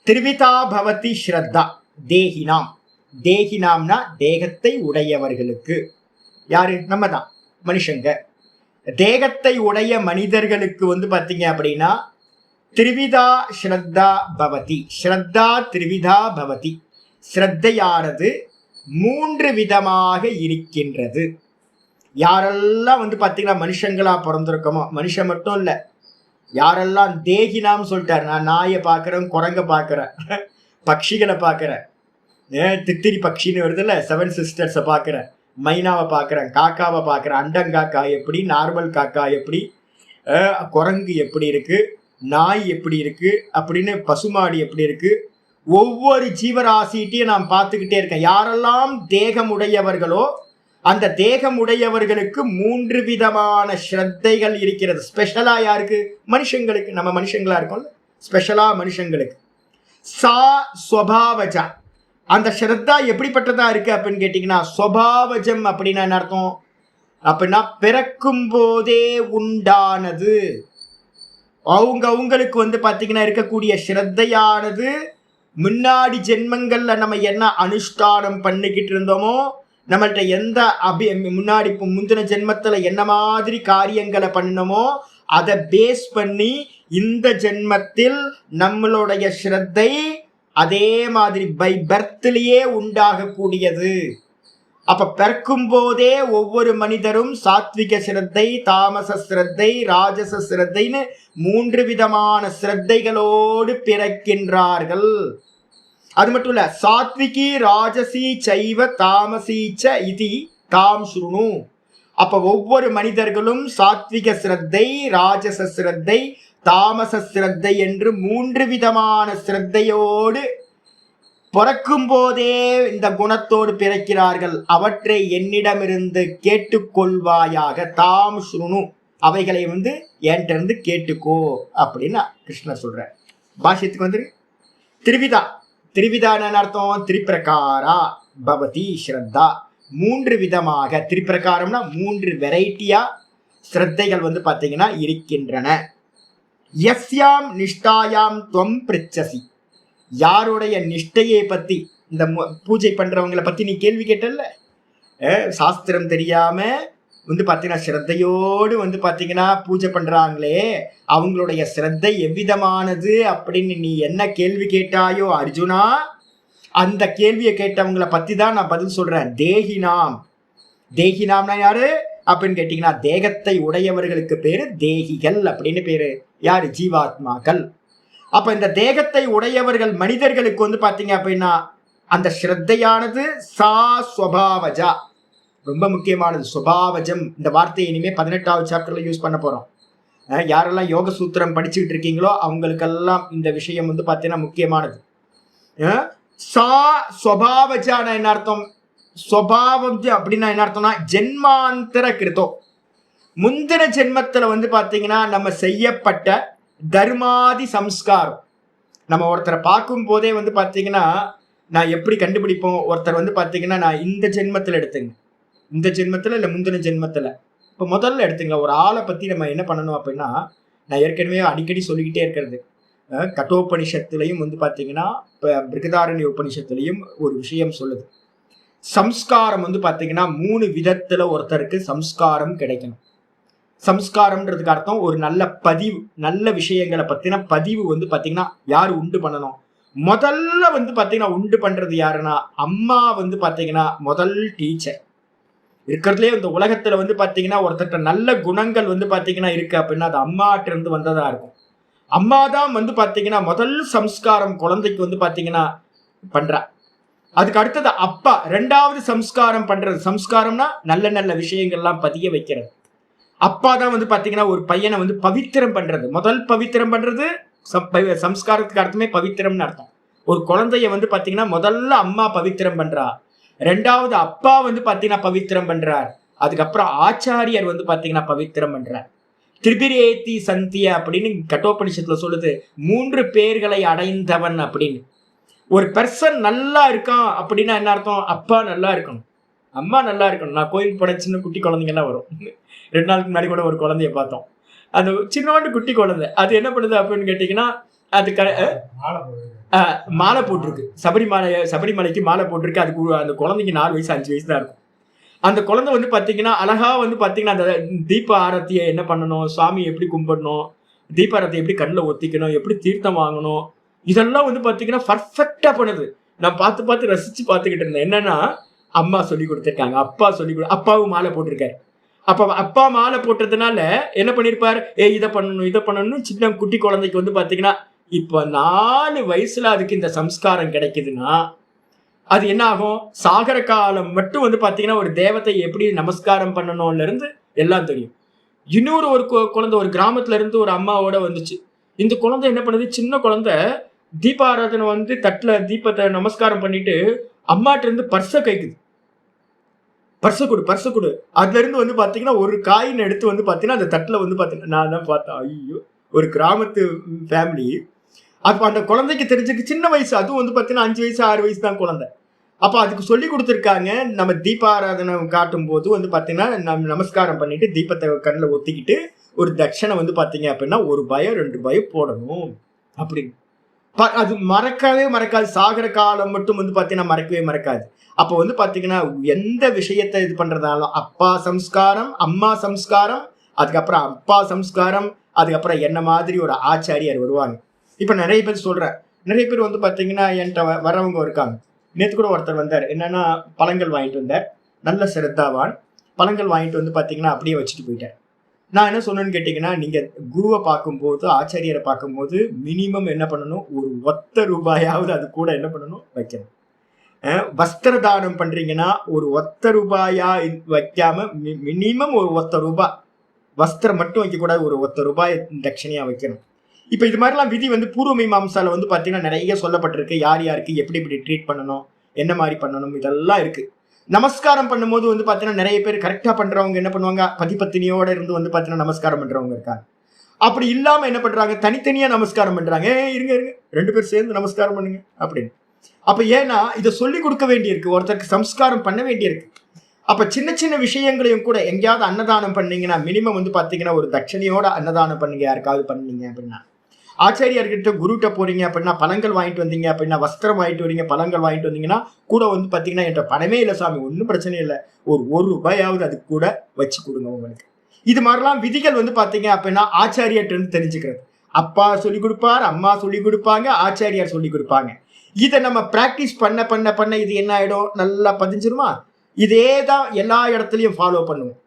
திரிவிதா பவதி ஸ்ரத்தா தேஹினாம்னா தேகத்தை உடையவர்களுக்கு. யாரு? நம்ம தான் மனுஷங்க. தேகத்தை உடைய மனிதர்களுக்கு வந்து பாத்தீங்க அப்படின்னா திரிவிதா ஸ்ரத்தா பவதி. ஸ்ரத்தா திரிவிதா பவதி. ஸ்ரத்தையானது 3 விதமாக இருக்கின்றது. யாரெல்லாம் வந்து பாத்தீங்கன்னா மனுஷங்களா பிறந்திருக்கோமோ, மனுஷன் மட்டும் இல்ல, யாரெல்லாம் தேகினாம் சொல்லிட்டாரு. நான் நாயை பாக்குறேன், குரங்க பாக்குறேன், பட்சிகளை பாக்குறேன், தித்திரி பட்சின்னு வருதுல்ல, 7 சிஸ்டர்ஸை பாக்குறேன், மைனாவை பாக்குறேன், காக்காவை பாக்குறேன், அண்டங்காக்கா எப்படி, நார்மல் காக்கா எப்படி, குரங்கு எப்படி இருக்கு, நாய் எப்படி இருக்கு அப்படின்னு, பசுமாடு எப்படி இருக்கு, ஒவ்வொரு ஜீவராசிட்டையும் நான் பார்த்துக்கிட்டே இருக்கேன். யாரெல்லாம் தேகமுடையவர்களோ அந்த தேகமுடையவர்களுக்கு 3 விதமான ஸ்ரத்தைகள் இருக்கிறது. ஸ்பெஷலா யாருக்கு? மனுஷங்களுக்கு. நம்ம மனுஷங்களா இருக்கோம்ல, ஸ்பெஷலா மனுஷங்களுக்கு. சா ஸ்வபாவஜா. அந்த ஸ்ரத்தா எப்படிப்பட்டதா இருக்கு அப்படின்னு கேட்டீங்கன்னா, ஸ்வபாவஜம் அப்படின்னா என்ன அர்த்தம் அப்படின்னா பிறக்கும் போதே உண்டானது. அவங்களுக்கு வந்து பாத்தீங்கன்னா இருக்கக்கூடிய ஸ்ரத்தையானது முன்னாடி ஜென்மங்கள்ல நம்ம என்ன அனுஷ்டானம் பண்ணிக்கிட்டு இருந்தோமோ, நம்மள்ட்ட எந்த முன்னாடி முந்தின ஜென்மத்துல என்ன மாதிரி காரியங்களை பண்ணணுமோ அதை பேஸ் பண்ணி இந்த ஜென்மத்தில் நம்மளுடைய ஸ்ரத்தை அதே மாதிரி பை பர்த்லயே உண்டாகக்கூடியது. அப்ப பிறக்கும் போதே ஒவ்வொரு மனிதரும் சாத்விக சிரத்தை, தாமச சிரத்தை, ராஜச சிரத்தைன்னு 3 விதமான சிரத்தைகளோடு பிறக்கின்றார்கள். அது மட்டும் இல்ல, சாத்விகி ராஜசி சைவ தாமசீச்ச இதி தாம் சுருணு. அப்ப ஒவ்வொரு மனிதர்களும் சாத்விக சிரத்தை, ராஜச சிரத்தை, தாமச சிரத்தை என்று 3 விதமான சிரத்தையோடு பிறக்கும் போதே இந்த குணத்தோடு பிறக்கிறார்கள். அவற்றை என்னிடமிருந்து கேட்டுக்கொள்வாயாக. தாம் சுருணு, அவைகளை என்கிட்ட இருந்து கேட்டுக்கோ அப்படின்னு கிருஷ்ணர் சொல்ற. பாஷ்யத்துக்கு திரிவிதா. திரிவிதான அர்த்தம் திரிபிரகாரா பவதி ஸ்ரத்தா. 3 விதமாக, திரிபிரகாரம்னா 3 வெரைட்டியா ஸ்ரத்தைகள் பாத்தீங்கன்னா இருக்கின்றன. யஸ்யாம் நிஷ்டாயாம் துவம் பிரிச்சசி. யாருடைய நிஷ்டையை பத்தி, இந்த பூஜை பண்றவங்களை பத்தி நீ கேள்வி கேட்டல்ல, சாஸ்திரம் தெரியாம பாத்தீங்கன்னா ஸ்ரத்தையோடு பாத்தீங்கன்னா பூஜை பண்றாங்களே, அவங்களுடைய ஸ்ரத்தை எவ்விதமானது அப்படின்னு நீ என்ன கேள்வி கேட்டாயோ அர்ஜுனா, அந்த கேள்வியை கேட்டவங்களை பத்தி தான் நான் பதில் சொல்றேன். தேகினாம். தேகினாம்னா யாரு அப்படின்னு கேட்டீங்கன்னா, தேகத்தை உடையவர்களுக்கு பேரு தேகிகள் அப்படின்னு பேரு. யாரு? ஜீவாத்மாக்கள். அப்ப இந்த தேகத்தை உடையவர்கள் மனிதர்களுக்கு பாத்தீங்க அப்படின்னா அந்த ஸ்ரத்தையானது சா ஸ்வபாவஜா, ரொம்ப முக்கியமானது. சுபாவஜம் இந்த வார்த்தையை இனிமே 18வது சாப்டர்ல யூஸ் பண்ண போறோம். யாரெல்லாம் யோக சூத்திரம் படிச்சுக்கிட்டு இருக்கீங்களோ அவங்களுக்கெல்லாம் இந்த விஷயம் பாத்தீங்கன்னா முக்கியமானது. சா ஸ்வபாவஜான என்ன அர்த்தம்? ஸ்வபாவம் அப்படின்னா என்ன அர்த்தம்னா ஜென்மாந்தர கிருத்தோ, முந்தின ஜென்மத்துல பாத்தீங்கன்னா நம்ம செய்யப்பட்ட தர்மாதி சம்ஸ்காரம். நம்ம ஒருத்தரை பார்க்கும் போதே பாத்தீங்கன்னா நான் எப்படி கண்டுபிடிப்போம்? ஒருத்தர் பாத்தீங்கன்னா நான் இந்த ஜென்மத்துல எடுத்துங்க, இந்த ஜென்மத்துல இல்ல முந்தின ஜென்மத்துல. இப்ப முதல்ல எடுத்துங்க, ஒரு ஆளை பத்தி நம்ம என்ன பண்ணணும் அப்படின்னா, நான் ஏற்கனவே அடிக்கடி சொல்லிக்கிட்டே இருக்கிறது, கட்டோபனிஷத்துலையும் பாத்தீங்கன்னா பிருகதாரண்ய உபனிஷத்துலையும் ஒரு விஷயம் சொல்லுது. சம்ஸ்காரம் பாத்தீங்கன்னா 3 விதத்துல ஒருத்தருக்கு சம்ஸ்காரம் கிடைக்கணும். சம்ஸ்காரம்ன்றதுக்கு அர்த்தம் ஒரு நல்ல பதிவு, நல்ல விஷயங்களை பத்தின பதிவு பாத்தீங்கன்னா யாரு உண்டு பண்ணணும்? முதல்ல பாத்தீங்கன்னா உண்டு பண்றது யாருன்னா அம்மா பாத்தீங்கன்னா முதல் டீச்சர். இருக்கிறதுலே இந்த உலகத்துல பாத்தீங்கன்னா ஒருத்தர் நல்ல குணங்கள் பாத்தீங்கன்னா இருக்கு அப்படின்னா அது அம்மாட்ட இருந்து வந்ததா இருக்கும். அம்மா தான் பாத்தீங்கன்னா முதல் சம்ஸ்காரம் குழந்தைக்கு பாத்தீங்கன்னா பண்றா. அதுக்கு அடுத்தது அப்பா 2வது சம்ஸ்காரம் பண்றது. சம்ஸ்காரம்னா நல்ல நல்ல விஷயங்கள்லாம் பதிய வைக்கிறது. அப்பா தான் பாத்தீங்கன்னா ஒரு பையனை பவித்திரம் பண்றது. முதல் பவித்திரம் பண்றது சம்ஸ்காரத்துக்கு அர்த்தமே பவித்திரம்னு அர்த்தம். ஒரு குழந்தைய பாத்தீங்கன்னா முதல்ல அம்மா பவித்திரம் பண்றா, 2வது அப்பா பாத்தீங்கன்னா பவித்திரம் பண்றார், அதுக்கப்புறம் ஆச்சாரியர் பாத்தீங்கன்னா பவித்திரம் பண்றார். திரிபிரேத்தி சந்திய அப்படின்னு கட்டோபனிஷத்துல சொல்லுது, 3 பேர்களை அடைந்தவன் அப்படின்னு. ஒரு பெர்சன் நல்லா இருக்கான் அப்படின்னா என்ன அர்த்தம்? அப்பா நல்லா இருக்கணும், அம்மா நல்லா இருக்கணும். நான் கோயிலுக்கு போன சின்ன குட்டி குழந்தைங்கலாம் வரும். 2 நாளுக்கு முன்னாடி கூட ஒரு குழந்தைய பார்த்தோம். அந்த சின்னோண்டு குட்டி குழந்தை அது என்ன பண்ணுது அப்படின்னு கேட்டீங்கன்னா, அது மாலை போட்டிருக்கு. சபரிமலைக்கு மாலை போட்டிருக்கு. அதுக்கு அந்த குழந்தைக்கு 4 வயசு 5 வயசு தான் இருக்கும். அந்த குழந்தை பாத்தீங்கன்னா அழகா பாத்தீங்கன்னா அந்த தீப ஆரத்தியை என்ன பண்ணணும், சுவாமி எப்படி கும்பிடணும், தீப ஆரத்தியை எப்படி கண்ணில் ஒத்திக்கணும், எப்படி தீர்த்தம் வாங்கணும், இதெல்லாம் பாத்தீங்கன்னா பர்ஃபெக்டா பண்ணுது. நான் பார்த்து ரசிச்சு பார்த்துக்கிட்டு இருந்தேன். என்னன்னா அம்மா சொல்லி கொடுத்துருக்காங்க, அப்பா அப்பாவும் மாலை போட்டிருக்காரு. அப்ப அப்பா மாலை போட்டதுனால என்ன பண்ணிருப்பாரு, இதை பண்ணணும் சின்ன குட்டி குழந்தைக்கு பாத்தீங்கன்னா இப்ப 4 வயசுல அதுக்கு இந்த சம்ஸ்காரம் கிடைக்குதுன்னா அது என்ன ஆகும்? சாகர காலம் மட்டும் பாத்தீங்கன்னா ஒரு தேவத்தை எப்படி நமஸ்காரம் பண்ணணும்ல இருந்து எல்லாம் தெரியும். இன்னொரு ஒரு குழந்தை ஒரு கிராமத்துல இருந்து ஒரு அம்மாவோட வந்துச்சு. இந்த குழந்தை என்ன பண்ணுது, சின்ன குழந்தை தீபாராதனை தட்டுல தீபத்தை நமஸ்காரம் பண்ணிட்டு அம்மாட்ட இருந்து பர்ஸை கைக்குது. பர்ஸை கொடு. அதுல இருந்து பாத்தீங்கன்னா ஒரு காயின் எடுத்து பாத்தீங்கன்னா அந்த தட்டுல பாத்தீங்கன்னா நான் தான் பார்த்தேன். ஐயோ, ஒரு கிராமத்து ஃபேமிலி. அப்ப அந்த குழந்தைக்கு தெரிஞ்சுக்கு சின்ன வயசு, அதுவும் பாத்தீங்கன்னா 5 வயசு 6 வயசு தான் குழந்தை. அப்ப அதுக்கு சொல்லி கொடுத்துருக்காங்க, நம்ம தீபாராதனை காட்டும் போது பாத்தீங்கன்னா நம்ம நமஸ்காரம் பண்ணிட்டு தீபத்தை கண்ணில் ஒத்திக்கிட்டு ஒரு தட்சணை பாத்தீங்க அப்படின்னா 1 பயம் 2 பயம் போடணும் அப்படின்னு. அது மறக்காது. சாகர காலம் மட்டும் பாத்தீங்கன்னா மறக்கவே மறக்காது. அப்ப பாத்தீங்கன்னா எந்த விஷயத்தை இது பண்றதாலும் அப்பா சம்ஸ்காரம், அம்மா சம்ஸ்காரம், அதுக்கப்புறம் அப்பா சம்ஸ்காரம், அதுக்கப்புறம் என்ன மாதிரி ஒரு ஆச்சாரியார் வருவாங்க. இப்போ நிறைய பேர் சொல்கிறேன், நிறைய பேர் வந்து பார்த்தீங்கன்னா என்கிட்ட வரவங்க இருக்காங்க. நேற்று கூட ஒருத்தர் வந்தார். என்னன்னா பழங்கள் வாங்கிட்டு வந்தார், நல்ல சிரத்தாவான். பழங்கள் வாங்கிட்டு வந்து பார்த்தீங்கன்னா அப்படியே வச்சுட்டு போயிட்டார். நான் என்ன சொன்னேன்னு கேட்டிங்கன்னா, நீங்கள் குருவை பார்க்கும்போது, ஆச்சாரியரை பார்க்கும்போது மினிமம் என்ன பண்ணணும், ஒரு ஒத்த ரூபாயாவது அது கூட என்ன பண்ணணும், வைக்கணும். வஸ்திர தானம் பண்ணுறீங்கன்னா ஒரு ஒத்த ரூபாயா வைக்காம மினிமம் ஒரு ஒத்த ரூபாய் வஸ்திரம் மட்டும் வைக்கக்கூடாது, ஒரு ஒத்த ரூபாய் தட்சணையாக வைக்கணும். இப்போ இது மாதிரிலாம் விதி வந்து பூர்வ மீமாம்சால வந்து பார்த்தீங்கன்னா நிறைய சொல்லப்பட்டிருக்கு. யார் யாருக்கு எப்படி எப்படி ட்ரீட் பண்ணணும், என்ன மாதிரி பண்ணணும், இதெல்லாம் இருக்குது. நமஸ்காரம் பண்ணும்போது வந்து பார்த்தீங்கன்னா நிறைய பேர் கரெக்டாக பண்ணுறவங்க என்ன பண்ணுவாங்க, பதிபத்தினியோட இருந்து வந்து பார்த்தீங்கன்னா நமஸ்காரம் பண்ணுறவங்க இருக்காங்க. அப்படி இல்லாமல் என்ன பண்ணுறாங்க, தனித்தனியாக நமஸ்காரம் பண்ணுறாங்க. இருங்க இருங்க 2 பேர் சேர்ந்து நமஸ்காரம் பண்ணுங்க அப்படின்னு. அப்போ ஏன்னா இதை சொல்லி கொடுக்க வேண்டியிருக்கு, ஒருத்தருக்கு சம்ஸ்காரம் பண்ண வேண்டியிருக்கு. அப்போ சின்ன சின்ன விஷயங்களையும் கூட எங்கேயாவது அன்னதானம் பண்ணீங்கன்னா மினிமம் வந்து பார்த்தீங்கன்னா ஒரு தட்சணையோட அன்னதானம் பண்ணுங்க. யாருக்காவது பண்ணீங்க அப்படின்னா, ஆச்சாரியர்கிட்ட குருகிட்ட போறீங்க அப்படின்னா பழங்கள் வாங்கிட்டு வந்தீங்க அப்படின்னா, வஸ்திரம் வாங்கிட்டு வரீங்க, பழங்கள் வாங்கிட்டு வந்தீங்கன்னா கூட வந்து பார்த்தீங்கன்னா என்கிட்ட பணமே இல்லை சாமி, ஒன்றும் பிரச்சனை இல்லை, ஒரு ரூபாயாவது அதுக்கு கூட வச்சு கொடுங்க உங்களுக்கு. இது மாதிரிலாம் விதிகள் வந்து பார்த்தீங்க அப்படின்னா ஆச்சாரியர்கிட்ட இருந்து தெரிஞ்சுக்கிறது. அப்பா சொல்லி கொடுப்பார், அம்மா சொல்லி கொடுப்பாங்க, ஆச்சாரியார் சொல்லி கொடுப்பாங்க. இதை நம்ம பிராக்டிஸ் பண்ண பண்ண பண்ண இது என்ன ஆகிடும், நல்லா பதிஞ்சிருமா. இதே தான் எல்லா இடத்துலையும் ஃபாலோ பண்ணுவோம்.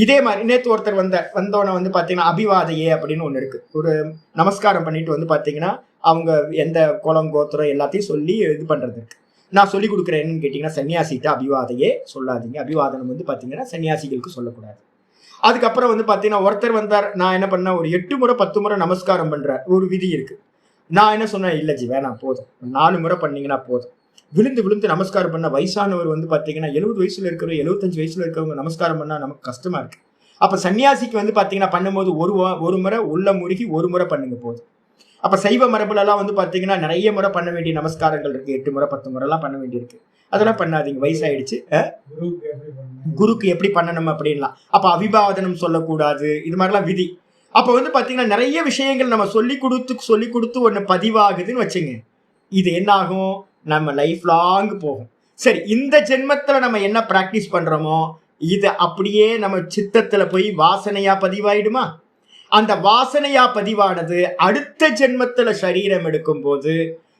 இதே மாதிரி நேற்று ஒருத்தர் வந்தோடனே வந்து பார்த்தீங்கன்னா அபிவாதையே அப்படின்னு ஒன்று இருக்குது. ஒரு நமஸ்காரம் பண்ணிட்டு வந்து பார்த்தீங்கன்னா அவங்க எந்த குலம் கோத்திரம் எல்லாத்தையும் சொல்லி இது பண்ணுறது இருக்கு. நான் சொல்லி கொடுக்குறேன் என்னன்னு கேட்டிங்கன்னா, சன்னியாசிகிட்ட அபிவாதையே சொல்லாதீங்க, அபிவாதனம் வந்து பார்த்தீங்கன்னா சன்னியாசிகளுக்கு சொல்லக்கூடாது. அதுக்கப்புறம் வந்து பார்த்தீங்கன்னா ஒருத்தர் வந்தார், நான் என்ன பண்ணேன், ஒரு 8 முறை 10 முறை நமஸ்காரம் பண்ணுற ஒரு விதி இருக்குது. நான் என்ன சொன்னேன், இல்லை ஜி வேணாம், போதும் 4 முறை பண்ணீங்கன்னா போதும். விழுந்து விழுந்து நமஸ்காரம் பண்ண வயசானவர் வந்து பார்த்தீங்கன்னா 70 வயசுல இருக்கிறவங்க 75 வயசுல இருக்கிறவங்க நமஸ்காரம் பண்ணா நமக்கு கஷ்டமா இருக்கு. அப்ப சன்னியாசிக்கு வந்து பார்த்தீங்கன்னா பண்ணும்போது ஒரு முறை உள்ள முருகி ஒரு முறை பண்ணுங்க போதும். அப்ப சைவ மரபுலலாம் வந்து பார்த்தீங்கன்னா நிறைய முறை பண்ண வேண்டிய நமஸ்காரங்கள் இருக்கு, 8 முறை 10 முறைலாம் பண்ண வேண்டியிருக்கு. அதெல்லாம் பண்ணாதீங்க, வயசாயிடுச்சு. குருக்கு எப்படி பண்ணணும் அப்படின்லாம். அப்ப அபிவாதனம் சொல்லக்கூடாது, இது மாதிரிலாம் விதி. அப்ப வந்து பார்த்தீங்கன்னா நிறைய விஷயங்கள் நம்ம சொல்லி கொடுத்து ஒன்று பதிவாகுதுன்னு வச்சுங்க. இது என்ன ஆகும், நம்ம லைஃப் லாங் போகும். சரி, இந்த ஜென்மத்துல நம்ம என்ன பிராக்டிஸ் பண்றோமோ இது அப்படியே நம்ம சித்தத்துல போய் வாசனையா பதிவாயிடுமா. அந்த வாசனையா பதிவானது அடுத்த ஜென்மத்துல சரீரம் எடுக்கும் போது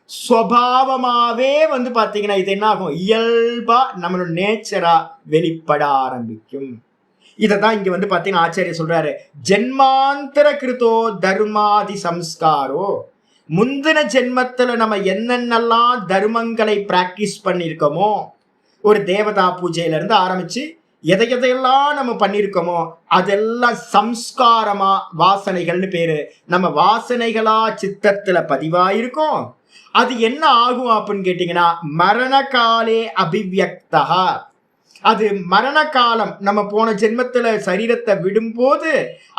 சுபாவமாவே வந்து பாத்தீங்கன்னா இது என்ன ஆகும், இயல்பா நம்மளோட நேச்சரா வெளிப்பட ஆரம்பிக்கும். இததான் இங்க வந்து பாத்தீங்கன்னா ஆச்சாரிய சொல்றாரு, ஜென்மாந்தர கிருதோ தர்மாதி சம்ஸ்காரோ. முந்தின ஜென்மத்துல நம்ம என்னென்னலாம் தர்மங்களை பிராக்டிஸ் பண்ணியிருக்கோமோ, ஒரு தேவதா பூஜையில இருந்து ஆரம்பிச்சு எதையெல்லாம் நம்ம பண்ணியிருக்கோமோ அதெல்லாம் சம்ஸ்காரமா, வாசனைகள்னு பேரு, நம்ம வாசனைகளா சித்தத்துல பதிவாயிருக்கும். அது என்ன ஆகும் அப்படின்னு கேட்டீங்கன்னா, மரண காலே அபிவியக்தா. அது மரண காலம், நம்ம போன ஜென்மத்துல சரீரத்தை விடும்போது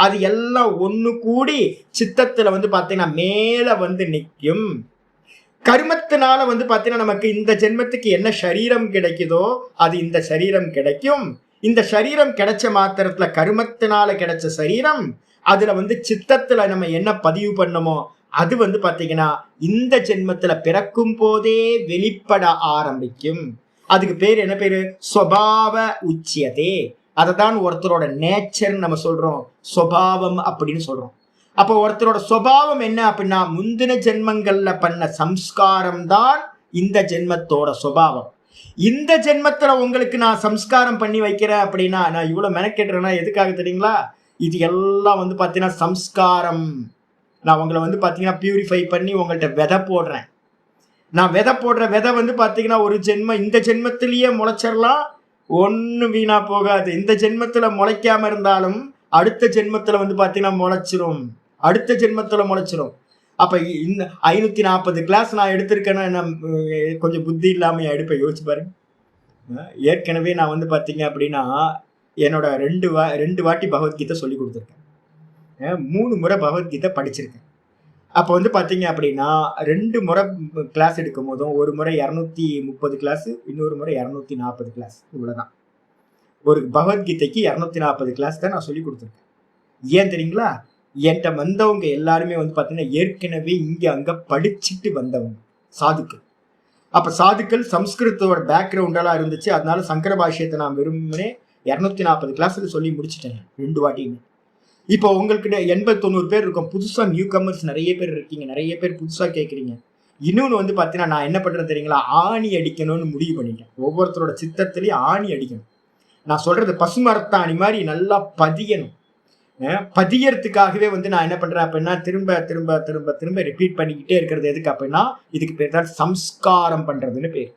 அது எல்லாம் ஒண்ணு கூடி சித்தத்துல வந்து பாத்தீங்கன்னா மேல வந்து நிற்கும். கர்மத்தினால வந்து பாத்தீங்கன்னா நமக்கு இந்த ஜென்மத்துக்கு என்ன சரீரம் கிடைக்குதோ அது இந்த சரீரம் கிடைக்கும். இந்த சரீரம் கிடைச்ச மாத்திரத்துல கர்மத்தினால கிடைச்ச சரீரம், அதுல வந்து சித்தத்துல நம்ம என்ன பதிவு பண்ணமோ அது வந்து பாத்தீங்கன்னா இந்த ஜென்மத்துல பிறக்கும் போதே வெளிப்பட ஆரம்பிக்கும். அதுக்கு பேர் என்ன பேரு, சுபாவ உச்சியதே. அததான் ஒருத்தரோட நேச்சர் நம்ம சொல்றோம், சுபாவம் அப்படின்னு சொல்றோம். அப்போ ஒருத்தரோட சுபாவம் என்ன அப்படின்னா, முந்தின ஜென்மங்கள்ல பண்ண சம்ஸ்காரம் தான் இந்த ஜென்மத்தோட சுபாவம். இந்த ஜென்மத்துல உங்களுக்கு நான் சம்ஸ்காரம் பண்ணி வைக்கிறேன் அப்படின்னா, நான் இவ்வளவு மெனக்கெட்டுறேன்னா எதுக்காக தெரியுங்களா, இது எல்லாம் வந்து பாத்தீங்கன்னா சம்ஸ்காரம். நான் உங்களை வந்து பாத்தீங்கன்னா பியூரிஃபை பண்ணி உங்கள்கிட்ட விதை போடுறேன். நான் விதை போடுற விதை வந்து பார்த்தீங்கன்னா ஒரு ஜென்மம் இந்த ஜென்மத்திலேயே முளைச்சிடலாம், ஒன்றும் வீணா போகாது. இந்த ஜென்மத்தில் முளைக்காம இருந்தாலும் அடுத்த ஜென்மத்தில் வந்து பார்த்தீங்கன்னா முளைச்சிரும், அடுத்த ஜென்மத்தில் முளைச்சிரும். அப்போ இந்த 540 கிளாஸ் நான் எடுத்திருக்கேன்னா நான் கொஞ்சம் புத்தி இல்லாமல் எடுப்பேன், யோசிச்சு பாருங்க. ஏற்கனவே நான் வந்து பார்த்தீங்க அப்படின்னா என்னோட 2 வாட்டி பகவத்கீதை சொல்லி கொடுத்துருக்கேன், 3 முறை பகவத்கீதை படிச்சிருக்கேன். அப்போ வந்து பார்த்தீங்க அப்படின்னா 2 முறை கிளாஸ் எடுக்கும் போதும், ஒரு முறை 230 கிளாஸ், இன்னொரு முறை 240 கிளாஸ், இவ்வளோதான். ஒரு பகவத்கீதைக்கு 240 கிளாஸ் தான் நான் சொல்லி கொடுத்துருக்கேன். ஏன் தெரியுங்களா, என்கிட்ட வந்தவங்க எல்லாருமே வந்து பார்த்தீங்கன்னா ஏற்கனவே இங்கே அங்கே படிச்சுட்டு வந்தவங்க சாதுக்கள். அப்போ சாதுக்கள் சம்ஸ்கிருதத்தோட பேக்ரவுண்டெல்லாம் இருந்துச்சு. அதனால சங்கர பாஷ்யத்தை நான் விரும்பினே 240 கிளாஸில் சொல்லி முடிச்சுட்டேன் 2 வாட்டியுமே. இப்போ உங்களுக்கு 80-90 பேர் இருக்கும். புதுசா நியூ கமர்ஸ் நிறைய பேர் இருக்கீங்க. நிறைய பேர் புதுசா கேட்குறீங்க. இன்னொன்னு வந்து பார்த்தீங்கன்னா, நான் என்ன பண்றேன் தெரியுங்களா? ஆணி அடிக்கணும்னு முடிவு பண்ணிட்டேன். ஒவ்வொருத்தரோட சித்தத்திலையும் ஆணி அடிக்கணும். நான் சொல்றது பசுமரத்தாணி மாதிரி நல்லா பதியணும். பதியறதுக்காகவே வந்து நான் என்ன பண்றேன் அப்படின்னா, திரும்ப திரும்ப திரும்ப திரும்ப ரிப்பீட் பண்ணிக்கிட்டே இருக்கிறது எதுக்கு அப்படின்னா, இதுக்கு பேர் தான் சம்ஸ்காரம் பண்றதுன்னு பேர்.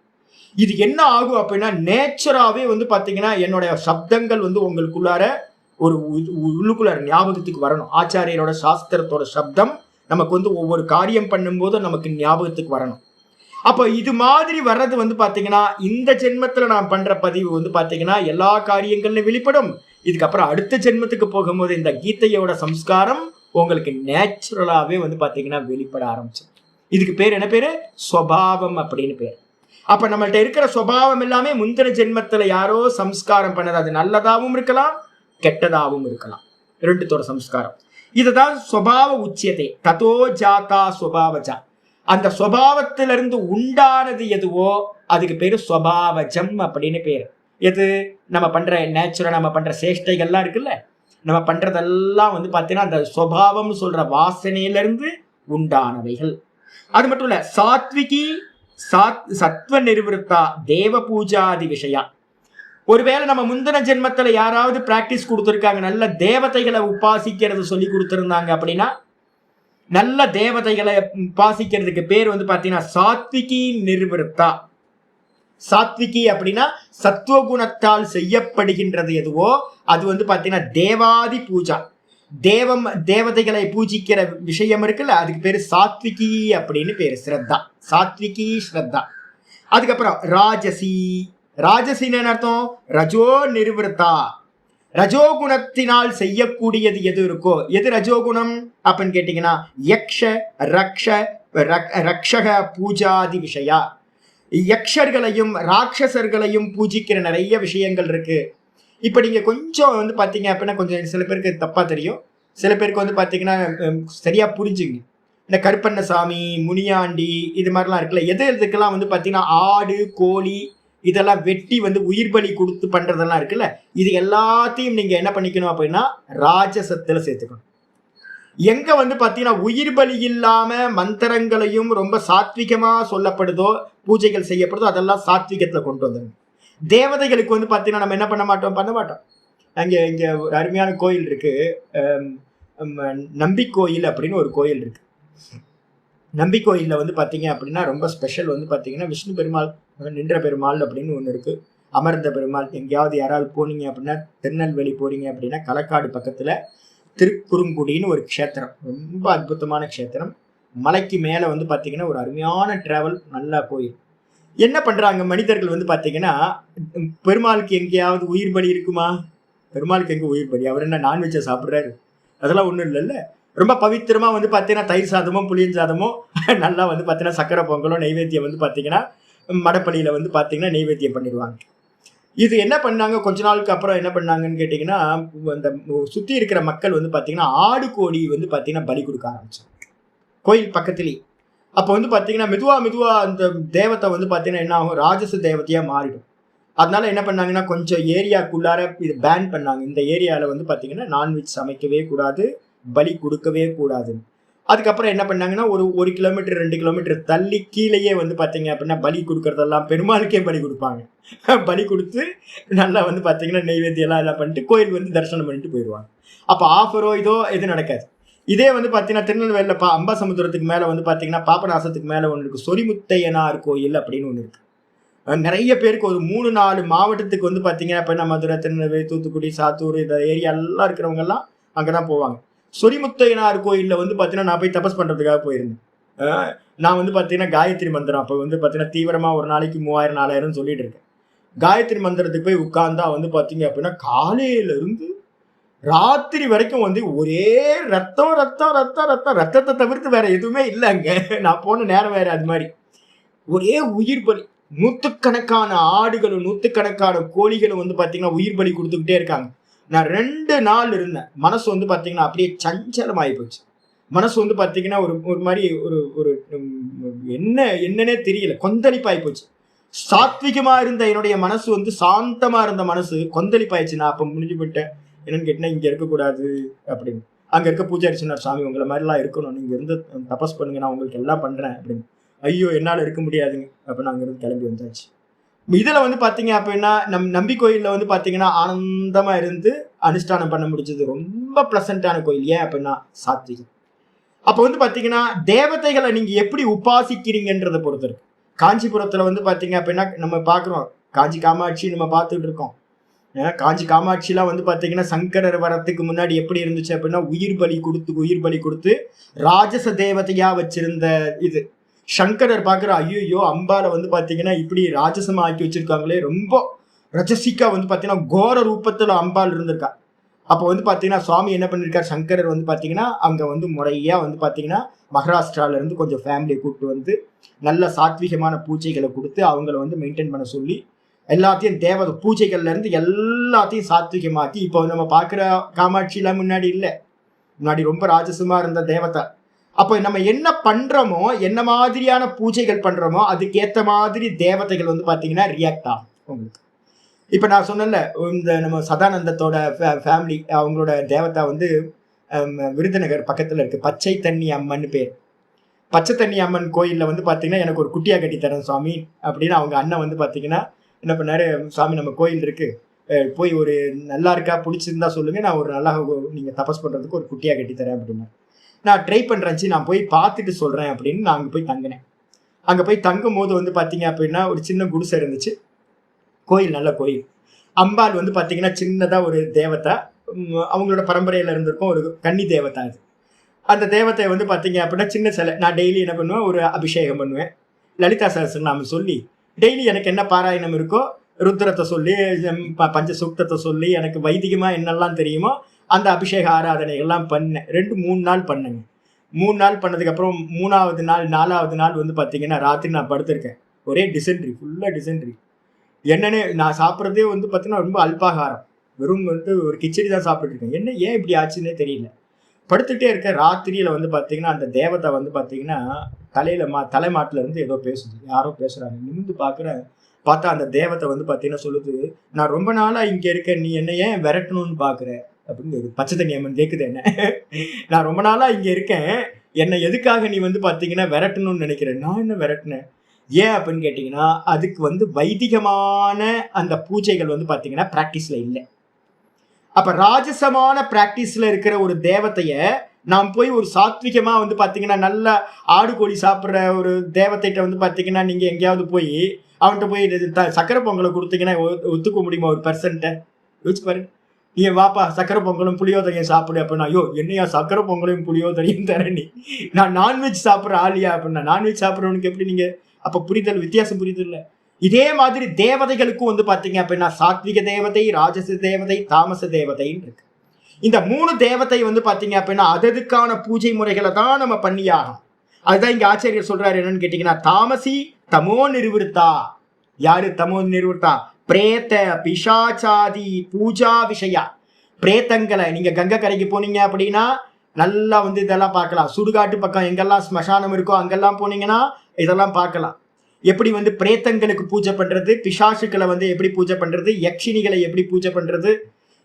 இது என்ன ஆகும் அப்படின்னா, நேச்சராவே வந்து பாத்தீங்கன்னா என்னுடைய சப்தங்கள் வந்து உங்களுக்குள்ளார ஒரு உள்ளுக்குள்ளார ஞாபகத்துக்கு வரணும். ஆச்சாரியரோட சாஸ்திரத்தோட சப்தம் நமக்கு வந்து ஒவ்வொரு காரியம் பண்ணும்போது நமக்கு ஞாபகத்துக்கு வரணும். அப்ப இது மாதிரி வர்றது வந்து பாத்தீங்கன்னா, இந்த ஜென்மத்துல நான் பண்ற பதிவு வந்து பாத்தீங்கன்னா எல்லா காரியங்கள்ல வெளிப்படும். இதுக்கப்புறம் அடுத்த ஜென்மத்துக்கு போகும்போது இந்த கீதையோட சம்ஸ்காரம் உங்களுக்கு நேச்சுரலாவே வந்து பாத்தீங்கன்னா வெளிப்பட ஆரம்பிச்சு. இதுக்கு பேர் என்ன பேரு? சுபாவம் அப்படின்னு பேர். அப்ப நம்மள்ட்ட இருக்கிற சுபாவம் எல்லாமே முந்தின ஜென்மத்துல யாரோ சம்ஸ்காரம் பண்ணது. அது நல்லதாகவும் இருக்கலாம், கெட்டதாகவும் இருக்கலாம். ரெண்டுத்தோட சம்ஸ்காரம். இதுதான் சுபாவ உச்சியத்தை. ததோ ஜாதா சுபாவஜா. அந்த சுபாவத்திலிருந்து உண்டானது எதுவோ அதுக்கு பேரு சுபாவஜம் அப்படின்னு பேரு. எது? நம்ம பண்ற நேச்சுரல், நம்ம பண்ற சேஷ்டைகள்லாம் இருக்குல்ல, நம்ம பண்றதெல்லாம் வந்து பாத்தீங்கன்னா அந்த சுபாவம் சொல்ற வாசனையிலிருந்து உண்டானவைகள். அது மட்டும் இல்ல, சாத்விகி சத்வ நிர்வൃத்தா தேவ பூஜாதி விஷயா. ஒருவேளை நம்ம முந்தின ஜென்மத்துல யாராவது பிராக்டிஸ் கொடுத்துருக்காங்க, நல்ல தேவதைகளை உபாசிக்கிறது சொல்லி கொடுத்துருந்தாங்க அப்படின்னா, நல்ல தேவதைகளை உபாசிக்கிறதுக்கு பேர் வந்து பாத்தீங்கன்னா சாத்விகி நிர்வൃத்தா. சாத்விகி அப்படின்னா சத்துவகுணத்தால் செய்யப்படுகின்றது எதுவோ அது வந்து பாத்தீங்கன்னா தேவாதி பூஜா. தேவதைகளை பூஜிக்கிற விஷயம் இருக்குல்ல, அதுக்கு பேரு சாத்விகி அப்படின்னு பேரு. ஸ்ரத்தா, சாத்விகி ஸ்ரத்தா. அதுக்கப்புறம் ராஜசி. ராஜசின்னு என்ன அர்த்தம்? ரஜோ நிர்வൃத்தா. ரஜோகுணத்தினால் செய்யக்கூடியது எது இருக்கோ, எது ரஜோகுணம் அப்படின்னு கேட்டீங்கன்னா யக்ஷ ரக்ஷக பூஜாதி விஷயா. யக்ஷர்களையும் ராட்சசர்களையும் பூஜிக்கிற நிறைய விஷயங்கள் இருக்கு. இப்ப நீங்க கொஞ்சம் வந்து பாத்தீங்க அப்படின்னா, கொஞ்சம் சில பேருக்கு தப்பா தெரியும், சில பேருக்கு வந்து பாத்தீங்கன்னா சரியா புரிஞ்சுங்க. இந்த கருப்பண்ணசாமி, முனியாண்டி இது மாதிரிலாம் இருக்குல்ல, எதுக்கெல்லாம் வந்து பாத்தீங்கன்னா ஆடு கோழி இதெல்லாம் வெட்டி வந்து உயிர் பலி கொடுத்து பண்றதெல்லாம் இருக்குல்ல, இது எல்லாத்தையும் நீங்க என்ன பண்ணிக்கணும் அப்படின்னா ராஜசத்துல சேர்த்துக்கணும். எங்க வந்து பாத்தீங்கன்னா உயிர் பலி இல்லாம மந்திரங்களையும் ரொம்ப சாத்விகமா சொல்லப்படுதோ, பூஜைகள் செய்யப்படுதோ, அதெல்லாம் சாத்விகத்துல கொண்டு வந்துடும். தேவதைகளுக்கு வந்து பாத்தீங்கன்னா நம்ம என்ன பண்ண மாட்டோம். இங்க ஒரு அருமையான கோயில் இருக்கு, நம்பி கோயில் அப்படின்னு ஒரு கோயில் இருக்கு. நம்பி கோயில்ல வந்து பாத்தீங்க அப்படின்னா ரொம்ப ஸ்பெஷல் வந்து பாத்தீங்கன்னா விஷ்ணு பெருமாள், நின்ற பெருமாள் அப்படின்னு ஒண்ணு இருக்கு, அமர்ந்த பெருமாள். எங்கேயாவது யாராவது போனீங்க அப்படின்னா, திருநெல்வேலி போறீங்க அப்படின்னா களக்காடு பக்கத்துல திருக்குறுங்குடின்னு ஒரு க்ஷேத்திரம், ரொம்ப அற்புதமான க்ஷேத்திரம். மலைக்கு மேல வந்து பாத்தீங்கன்னா ஒரு அருமையான டிராவல், நல்லா போயிடும். என்ன பண்றாங்க மனிதர்கள் வந்து பாத்தீங்கன்னா, பெருமாளுக்கு எங்கேயாவது உயிர் பலி இருக்குமா? பெருமாளுக்கு எங்க உயிர் பலி? அவர் என்ன நான்வெஜ்ஜை சாப்பிடுறாரு? அதெல்லாம் ஒண்ணும் இல்லைல்ல. ரொம்ப பவித்திரமா வந்து பாத்தீங்கன்னா தயிர் சாதமோ புளியன் சாதமோ நல்லா வந்து பாத்தீங்கன்னா சக்கரை பொங்கலோ நைவேத்தியம் வந்து பாத்தீங்கன்னா மடப்பள்ளியில வந்து பாத்தீங்கன்னா நைவேத்தியம் பண்ணிடுவாங்க. இது என்ன பண்ணாங்க, கொஞ்ச நாளுக்கு அப்புறம் என்ன பண்ணாங்கன்னு கேட்டீங்கன்னா, அந்த சுத்தி இருக்கிற மக்கள் வந்து பாத்தீங்கன்னா ஆடு கோழி வந்து பாத்தீங்கன்னா பலி கொடுக்க ஆரம்பிச்சாங்க கோயில் பக்கத்துலயே. அப்ப வந்து பாத்தீங்கன்னா மெதுவா அந்த தேவத்தை வந்து பாத்தீங்கன்னா என்ன ஆகும், ராஜச தேவதையா மாறிடும். அதனால என்ன பண்ணாங்கன்னா கொஞ்சம் ஏரியாக்குள்ளார இது பேன் பண்ணாங்க. இந்த ஏரியால வந்து பாத்தீங்கன்னா நான்வெஜ் சமைக்கவே கூடாது, பலி கொடுக்கவே கூடாது. அதுக்கப்புறம் என்ன பண்ணாங்கன்னா ஒரு 1 கிலோமீட்டர் 2 கிலோமீட்டர் தள்ளி கீழேயே வந்து பாத்தீங்க அப்படின்னா பலி கொடுக்கறதெல்லாம் பெருமாளுக்கே பலி கொடுப்பாங்க. பலி கொடுத்து நல்லா வந்து பாத்தீங்கன்னா நெய்வேத்தியம் எல்லாம் பண்ணிட்டு கோயில் வந்து தரிசனம் பண்ணிட்டு போயிடுவாங்க. அப்ப ஆஃபரோ இதோ எது நடக்காது. இதே வந்து பாத்தீங்கன்னா திருநெல்வேலியில அம்பாசமுத்திரத்துக்கு மேல வந்து பாத்தீங்கன்னா பாபநாசத்துக்கு மேல ஒன்று இருக்கு, சொரிமுத்தையனார் கோயில் அப்படின்னு ஒண்ணு இருக்கு. நிறைய பேருக்கு ஒரு 3-4 மாவட்டத்துக்கு வந்து பாத்தீங்கன்னா இப்ப மதுரை, திருநெல்வேலி, தூத்துக்குடி, சாத்தூர் இந்த ஏரியா எல்லாம் இருக்கிறவங்க எல்லாம் அங்கதான் போவாங்க. சொரிமுத்தையனார் கோயில்ல வந்து பாத்தீங்கன்னா நான் போய் தபஸ் பண்றதுக்காக போயிருந்தேன். நான் வந்து பாத்தீங்கன்னா காயத்ரி மந்திரம் அப்ப வந்து பாத்தீங்கன்னா தீவிரமா ஒரு நாளைக்கு 3000-4000 சொல்லிட்டு இருக்கேன். காயத்ரி மந்திரத்துக்கு போய் உட்கார்ந்தா வந்து பாத்தீங்க அப்படின்னா காலையில இருந்து ராத்திரி வரைக்கும் வந்து ஒரே ரத்தத்தை தவிர்த்து வேற எதுவுமே இல்லை அங்க. நான் போன நேரம் வேற. அது மாதிரி ஒரே உயிர் பலி. நூத்துக்கணக்கான ஆடுகளும் நூத்துக்கணக்கான கோழிகளும் வந்து பாத்தீங்கன்னா உயிர் பலி கொடுத்துக்கிட்டே இருக்காங்க. நான் 2 நாள் இருந்தேன். மனசு வந்து பாத்தீங்கன்னா அப்படியே சஞ்சலம் ஆகி போச்சு. மனசு வந்து பாத்தீங்கன்னா ஒரு மாதிரி ஒரு என்னன்னே தெரியல, கொந்தளிப்பாய் போச்சு. சாத்விகமா இருந்த என்னுடைய மனசு வந்து சாந்தமா இருந்த மனசு கொந்தளிப்பாயிடுச்சு. நான் அப்ப முடிஞ்சு போயிட்டேன், என்னன்னு கேட்டீங்கன்னா இங்க இருக்கக்கூடாது அப்படின்னு. அங்க இருக்க பூஜாரி சொன்னார், சாமி உங்களை மாதிரிலாம் இருக்கணும், நீங்க இருந்து தபஸ் பண்ணுங்க, நான் உங்களுக்கு எல்லாம் பண்றேன் அப்படின்னு. ஐயோ என்னால இருக்க முடியாதுங்க அப்படின்னு அங்க இருந்து கிளம்பி வந்தாச்சு. இதுல வந்து பாத்தீங்க அப்படின்னா நம்பி கோயில்ல வந்து பாத்தீங்கன்னா ஆனந்தமா இருந்து அனுஷ்டானம் பண்ண முடிஞ்சது. ரொம்ப பிளசண்டான கோயில். ஏன் அப்படின்னா சாத்விகம். அப்ப வந்து பாத்தீங்கன்னா தேவதைகளை நீங்க எப்படி உபாசிக்கிறீங்கன்றதை பொறுத்து இருக்கு. காஞ்சிபுரத்துல வந்து பாத்தீங்க அப்படின்னா நம்ம பாக்குறோம், காஞ்சி காமாட்சி நம்ம பார்த்துட்டு இருக்கோம். காஞ்சி காமாட்சிலாம் வந்து பாத்தீங்கன்னா சங்கரர் வரத்துக்கு முன்னாடி எப்படி இருந்துச்சு அப்படின்னா உயிர் பலி கொடுத்து ராஜச தேவதையா வச்சிருந்த இது. சங்கரர் பாக்குற ஐயோ அம்பால வந்து பாத்தீங்கன்னா இப்படி ராஜசமா ஆக்கி வச்சிருக்காங்களே, ரொம்ப ரஜசிக்கா வந்து பாத்தீங்கன்னா கோர ரூபத்துல அம்பாள் இருந்திருக்கா. அப்போ வந்து பாத்தீங்கன்னா சுவாமி என்ன பண்ணிருக்காரு, சங்கரர் வந்து பாத்தீங்கன்னா அங்க வந்து முறையா வந்து பாத்தீங்கன்னா மகாராஷ்டிரால இருந்து கொஞ்சம் ஃபேமிலியை கூப்பிட்டு வந்து நல்ல சாத்விகமான பூஜைகளை கொடுத்து அவங்கள வந்து மெயின்டைன் பண்ண சொல்லி எல்லாத்தையும் தேவதை பூஜைகள்ல இருந்து எல்லாத்தையும் சாத்விகமாக்கி இப்போ நம்ம பாக்குற காமாட்சிலாம் முன்னாடி இல்லை, முன்னாடி ரொம்ப ராஜசமா இருந்த தேவதை. அப்போ நம்ம என்ன பண்றோமோ, என்ன மாதிரியான பூஜைகள் பண்றோமோ அதுக்கேற்ற மாதிரி தேவதைகள் வந்து பாத்தீங்கன்னா ரியாக்ட் ஆகும் உங்களுக்கு. இப்ப நான் சொன்னேன்ல, இந்த நம்ம சதானந்தத்தோட ஃபேமிலி அவங்களோட தேவதா வந்து விருதுநகர் பக்கத்துல இருக்கு, பச்சை தண்ணி அம்மன் பேர். பச்சை தண்ணி அம்மன் கோயில்ல வந்து பாத்தீங்கன்னா எனக்கு ஒரு குட்டியா கட்டி தரேன் சுவாமி அப்படின்னு அவங்க அண்ணன் வந்து பாத்தீங்கன்னா என்ன பண்ணாரு, சுவாமி நம்ம கோயில் இருக்கு, போய் ஒரு நல்லா இருக்கா பிடிச்சிருந்தா சொல்லுங்க, நான் ஒரு நல்லா நீங்க தபஸ் பண்றதுக்கு ஒரு குட்டியா கட்டி தரேன் அப்படின்னா. நான் ட்ரை பண்றேன், நான் போய் பார்த்துட்டு சொல்றேன் அப்படின்னு நான் அங்க போய் தங்கினேன். அங்க போய் தங்கும் போது வந்து பாத்தீங்க அப்படின்னா ஒரு சின்ன குடிசை இருந்துச்சு. கோயில் நல்ல கோயில். அம்பாள் வந்து பாத்தீங்கன்னா சின்னதா ஒரு தேவதா, அவங்களோட பரம்பரையில இருந்திருக்கும் ஒரு கன்னி தேவதா. அது அந்த தேவத்தை வந்து பாத்தீங்க அப்படின்னா சின்ன சிலை. நான் டெய்லி என்ன பண்ணுவேன், ஒரு அபிஷேகம் பண்ணுவேன், லலிதா சஹஸ்ரநாமம் சொல்லி டெய்லி எனக்கு என்ன பாராயணம் இருக்கோ ருத்ரத்தை சொல்லி பஞ்ச சூக்தத்தை சொல்லி எனக்கு வைதிகமா என்னெல்லாம் தெரியுமோ அந்த அபிஷேக ஆராதனைகள்லாம் பண்ணேன். 2-3 நாள் பண்ணேங்க. 3 நாள் பண்ணதுக்கு அப்புறம் 3ஆவது நாள் 4ஆவது நாள் வந்து பாத்தீங்கன்னா ராத்திரி நான் படுத்திருக்கேன், ஒரே டிசென்ட்ரி, ஃபுல்லா டிசென்ட்ரி. என்னன்னு நான் சாப்பிட்றதே வந்து பாத்தீங்கன்னா ரொம்ப அல்பாகாரம், வெறும் வந்து ஒரு கிச்சடி தான் சாப்பிட்டு இருக்கேன். என்ன ஏன் இப்படி ஆச்சுன்னே தெரியல. படுத்துட்டே இருக்க ராத்திரியில வந்து பாத்தீங்கன்னா அந்த தேவதை வந்து பாத்தீங்கன்னா தலைமாட்டுல இருந்து ஏதோ பேசுது, யாரோ பேசுறாங்க. நிமிந்து பாக்குறேன், பார்த்தா அந்த தேவதை வந்து பாத்தீங்கன்னா சொல்லுது, நான் ரொம்ப நாளா இங்க இருக்கேன், நீ என்ன ஏன் விரட்டணும்னு பாக்குற அப்படின்னு. பச்சை தண்ணி அம்மன் கேக்குது என்ன, நான் ரொம்ப நாளா இங்க இருக்கேன், என்னை எதுக்காக நீ வந்து பாத்தீங்கன்னா விரட்டணும்னு நினைக்கிறேன். நான் என்ன விரட்டினேன் ஏன் அப்படின்னு கேட்டீங்கன்னா அதுக்கு வந்து வைதிகமான அந்த பூஜைகள் வந்து பாத்தீங்கன்னா பிராக்டிஸ்ல இல்லை. அப்ப ராஜசமான பிராக்டிஸ்ல இருக்கிற ஒரு தேவதைய நாம் போய் ஒரு சாத்விகமா வந்து பாத்தீங்கன்னா நல்ல ஆடு கோழி சாப்பிட்ற ஒரு தேவதைகிட்ட வந்து பாத்தீங்கன்னா நீங்க எங்கேயாவது போய் அவன்கிட்ட போய் சக்கரை பொங்கலை கொடுத்தீங்கன்னா ஒத்துக்க முடியுமா ஒரு பர்சன்ட்ட? யோசிச்சு பாரு. நீ வாப்பா சக்கரை பொங்கலும் புளியோதரையும் சாப்பிடு அப்படின்னா, ஐயோ என்னையா சக்கரை பொங்கலையும் புளியோதரையும் தர, நீ நான் நான்வெஜ் சாப்பிட்ற ஆளியா அப்படின்னா, நான்வெஜ் சாப்பிட்றவனுக்கு எப்படி நீங்க அப்ப புரிதல் வித்தியாசம் புரியுது இல்லை? இதே மாதிரி தேவதைகளுக்கும் வந்து பாத்தீங்க அப்படின்னா சாத்விக தேவதை, ராஜச தேவதை, தாமச தேவதைன்னு இருக்கு. இந்த 3 தேவதை வந்து பாத்தீங்க அப்படின்னா அதுக்கான பூஜை முறைகளை தான் நம்ம பண்ணியாகும். அதுதான் இங்க ஆச்சாரியர் சொல்றாரு என்னன்னு கேட்டீங்கன்னா, தாமசி தமோ நிர்வൃத்தா. யாரு தமோ நிர்வൃத்தா? பிரேத பிசாச்சாதி பூஜா விஷயா. பிரேத்தங்களை நீங்க கங்கை கரைக்கு போனீங்க அப்படின்னா நல்லா வந்து இதெல்லாம் பார்க்கலாம். சுடுகாட்டு பக்கம் எங்கெல்லாம் ஸ்மசானம் இருக்கோ அங்கெல்லாம் போனீங்கன்னா இதெல்லாம் பார்க்கலாம். எப்படி வந்து பிரேத்தங்களுக்கு பூஜை பண்றது, பிசாசுக்களை வந்து எப்படி பூஜை பண்றது, யக்ஷினிகளை எப்படி பூஜை பண்றது,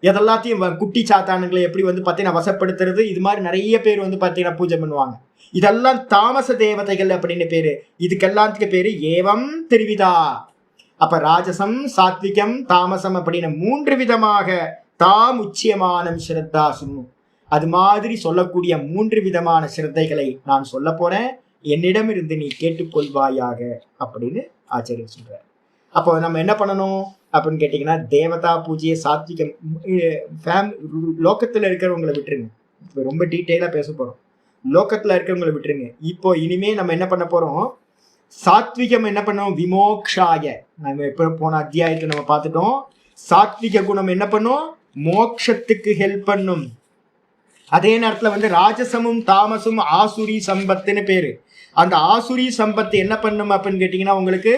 இதெல்லாத்தையும் குட்டி சாத்தானுங்களை எப்படி வந்து பாத்தீங்கன்னா வசப்படுத்துறது, இது மாதிரி நிறைய பேர் வந்து பாத்தீங்கன்னா பூஜை பண்ணுவாங்க. இதெல்லாம் தாமச தேவதைகள் அப்படின்னு பேரு. இதுக்கெல்லாத்துக்கு பேரு ஏவம் திருவிதா. அப்ப ராஜசம், சாத்விகம், தாமசம் அப்படின்னு 3 விதமாக தாம் உச்சியமானம் ஸ்ரத்தா சுன்னு. அது மாதிரி சொல்லக்கூடிய 3 விதமான ஸ்ரத்தைகளை நான் சொல்ல போறேன், என்னிடமிருந்து நீ கேட்டுக்கொள்வாயாக அப்படின்னு ஆச்சாரியர் சொல்றார். அப்போ நம்ம என்ன பண்ணணும் அப்படின்னு கேட்டீங்கன்னா, தேவதா பூஜையை சாத்விகம் லோக்கத்துல இருக்கிறவங்களை விட்டுருங்க. இப்போ ரொம்ப டீட்டெயிலா பேச போறோம். லோக்கத்துல இருக்கிறவங்களை விட்டுருங்க. இப்போ இனிமே நம்ம என்ன பண்ண போறோம், சாத்விகம் என்ன பண்ணும், விமோக்ஷாய. நம்ம எப்ப போன அத்தியாயத்தை நம்ம பார்த்துட்டோம். சாத்விக குணம் என்ன பண்ணும், மோட்சத்துக்கு ஹெல்ப் பண்ணும். அதே நேரத்துல வந்து ராஜசமும் தாமசும் ஆசுரி சம்பத்துன்னு பேரு. அந்த ஆசுரி சம்பத்து என்ன பண்ணும் அப்படின்னு கேட்டீங்கன்னா உங்களுக்கு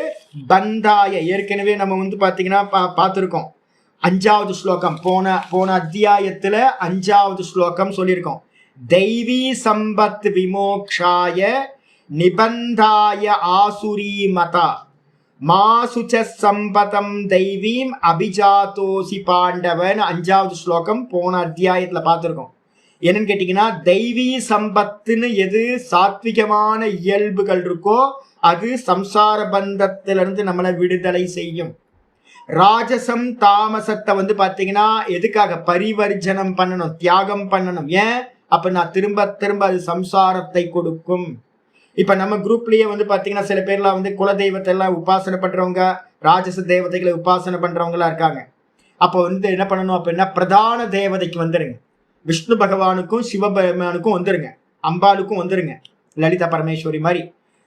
பந்தாய. ஏற்கனவே நம்ம வந்து பாத்தீங்கன்னா பார்த்துருக்கோம். 5வது ஸ்லோகம் போன அத்தியாயத்துல 5வது ஸ்லோகம் சொல்லியிருக்கோம். தெய்வீ சம்பத் விமோக்ஷாய நிபந்தாய ஆசுரி மதா. மாசுச்ச சம்பதம் தெய்வீம் அபிஜாதோசி பாண்டவன் 5வது ஸ்லோகம் போன அத்தியாயத்துல பார்த்திருக்கோம். என்னன்னு கேட்டீங்கன்னா, தெய்வீ சம்பத்துன்னு எது சாத்விகமான இயல்புகள் இருக்கோ அது சம்சார பந்தத்திலிருந்து நம்மளை விடுதலை செய்யும். ராஜசம் தாமசத்தை பாத்தீங்கன்னா எதுக்காக பரிவர்ஜனம் பண்ணணும், தியாகம் பண்ணணும். ஏன்? அப்ப நான் திரும்ப திரும்ப அது சம்சாரத்தை கொடுக்கும். இப்ப நம்ம குரூப்லயே பாத்தீங்கன்னா சில பேர்லாம் குல தெய்வத்தை எல்லாம் உபாசனை பண்றவங்க, ராஜச தேவதைகளை உபாசனை பண்றவங்களா இருக்காங்க. அப்போ என்ன பண்ணணும் அப்படின்னா, பிரதான தேவதைக்கு வந்துருங்க. விஷ்ணு பகவானுக்கும் சிவபெருமானுக்கும் வந்துருங்க, அம்பாளுக்கும் வந்துருங்க, லலிதா பரமேஸ்வரி மாதிரி.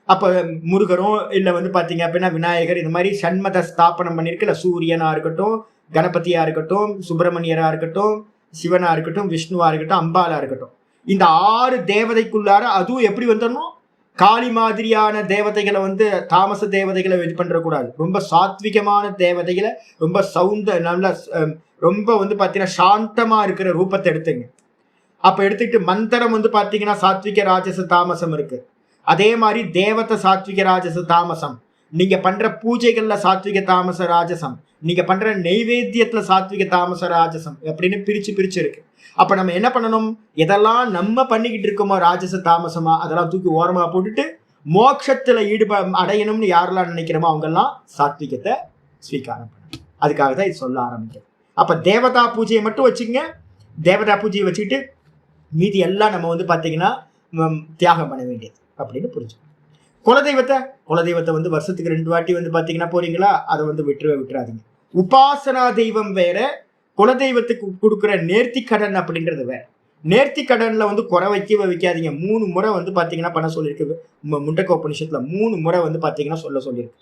அப்ப முருகரும் இல்ல பாத்தீங்க அப்படின்னா விநாயகர், இந்த மாதிரி சண்மத ஸ்தாபனம் பண்ணிருக்குல்ல, சூரியனா இருக்கட்டும், கணபதியா இருக்கட்டும், சுப்பிரமணியரா இருக்கட்டும், சிவனா இருக்கட்டும், விஷ்ணுவா இருக்கட்டும், அம்பாலா இருக்கட்டும், இந்த 6 தேவதைக்குள்ளார அதுவும் எப்படி வந்துடணும், காளி மாதிரியான தேவதைகளை தாமச தேவதைகளை இது பண்ற கூடாது. ரொம்ப சாத்விகமான தேவதைகளை, ரொம்ப நல்ல ரொம்ப பாத்தீங்கன்னா சாந்தமா இருக்கிற ரூபத்தை எடுத்துங்க. அப்ப எடுத்துக்கிட்டு மந்திரம் பாத்தீங்கன்னா சாத்விக ராஜச தாமசம் இருக்கு. அதே மாதிரி தேவத்தை சாத்விக ராஜச தாமசம், நீங்க பண்ற பூஜைகள்ல சாத்விக தாமச ராஜசம், நீங்க பண்ற நெய்வேத்தியத்துல சாத்விக தாமச ராஜசம் அப்படின்னு பிரிச்சு இருக்கு. அப்ப நம்ம என்ன பண்ணணும், எதெல்லாம் நம்ம பண்ணிக்கிட்டு இருக்கோமோ ராஜச தாமசமா அதெல்லாம் தூக்கி ஓரமா போட்டுட்டு மோட்சத்துல அடையணும்னு யாரெல்லாம் நினைக்கிறோமோ அவங்க எல்லாம் சாத்விகத்தை ஸ்வீகாரம் பண்ணணும். அதுக்காக தான் இது சொல்ல ஆரம்பிக்கிறது. அப்ப தேவதா பூஜையை மட்டும் வச்சுங்க. தேவதா பூஜையை வச்சுக்கிட்டு மீதி எல்லாம் நம்ம பாத்தீங்கன்னா தியாகம் பண்ண வேண்டியது அப்படின்னு புரிஞ்சுக்கணும். குலதெய்வத்தை வருஷத்துக்கு 2 வாட்டி பாத்தீங்கன்னா போறீங்களா, அதை விட்டுறாதீங்க. உபாசனா தெய்வம் வேற, குலதெய்வத்துக்கு கொடுக்குற நேர்த்தி கடன் அப்படின்றது வேற. நேர்த்தி கடன்ல குறை வைக்காதீங்க. 3 முறை பாத்தீங்கன்னா பண்ண சொல்லியிருக்கு. முண்டக்க உபநிஷத்துல 3 முறை பாத்தீங்கன்னா சொல்லியிருக்கு.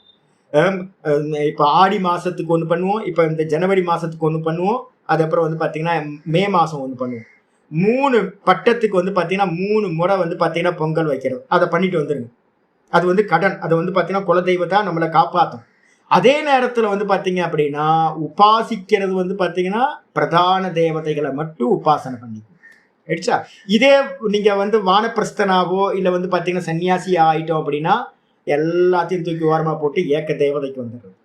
இப்ப ஆடி மாசத்துக்கு ஒண்ணு பண்ணுவோம், இப்ப இந்த ஜனவரி மாசத்துக்கு ஒண்ணு பண்ணுவோம், அதுக்கப்புறம் பாத்தீங்கன்னா மே மாசம் ஒண்ணு பண்ணுவோம். 3 பட்டத்துக்கு பாத்தீங்கன்னா 3 முறை பாத்தீங்கன்னா பொங்கல் வைக்கிறது. அதை பண்ணிட்டு வந்துருங்க. அது கடன். அது பாத்தீங்கன்னா குலதெய்வத்தை நம்மளை காப்பாற்றும். அதே நேரத்துல பாத்தீங்க அப்படின்னா உபாசிக்கிறது பாத்தீங்கன்னா பிரதான தேவதைகளை மட்டும் உபாசனை பண்ணிக்கோ. இதே நீங்க வானப்பிரஸ்தனாவோ இல்ல பாத்தீங்கன்னா சன்னியாசி ஆயிட்டோம் அப்படின்னா எல்லாத்தையும் தூக்கி ஓரமா போட்டு ஏக்க தேவதைக்கு வந்துடுறது.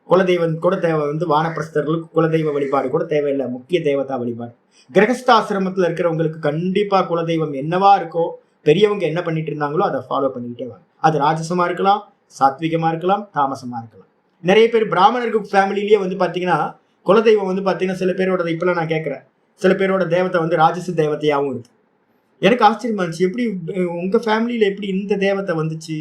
குலதெய்வம் கூட தேவை வானப்பிரஸ்தர்களுக்கு குலதெய்வ வழிபாடு கூட தேவையில்லை, முக்கிய தேவதா வழிபாடு. கிரகஸ்தாசிரமத்துல இருக்கிறவங்களுக்கு கண்டிப்பா குலதெய்வம் என்னவா இருக்கோ, பெரியவங்க என்ன பண்ணிட்டு இருந்தாங்களோ அதை ஃபாலோ பண்ணிக்கிட்டே வாங்க. அது ராஜசமா இருக்கலாம், சாத்விகமா இருக்கலாம், தாமசமா இருக்கலாம். நிறைய பேர் பிராமணருக்கு ஃபேமிலிலேயே பாத்தீங்கன்னா குலதெய்வம் பாத்தீங்கன்னா சில பேரோட இப்பெல்லாம் நான் கேட்கிறேன், சில பேரோட தேவத்தை ராஜச தேவதையாகவும் இருக்கு. எனக்கு ஆச்சரியமா இருந்துச்சு, எப்படி உங்க ஃபேமிலியில எப்படி இந்த தேவத்தை வந்துச்சு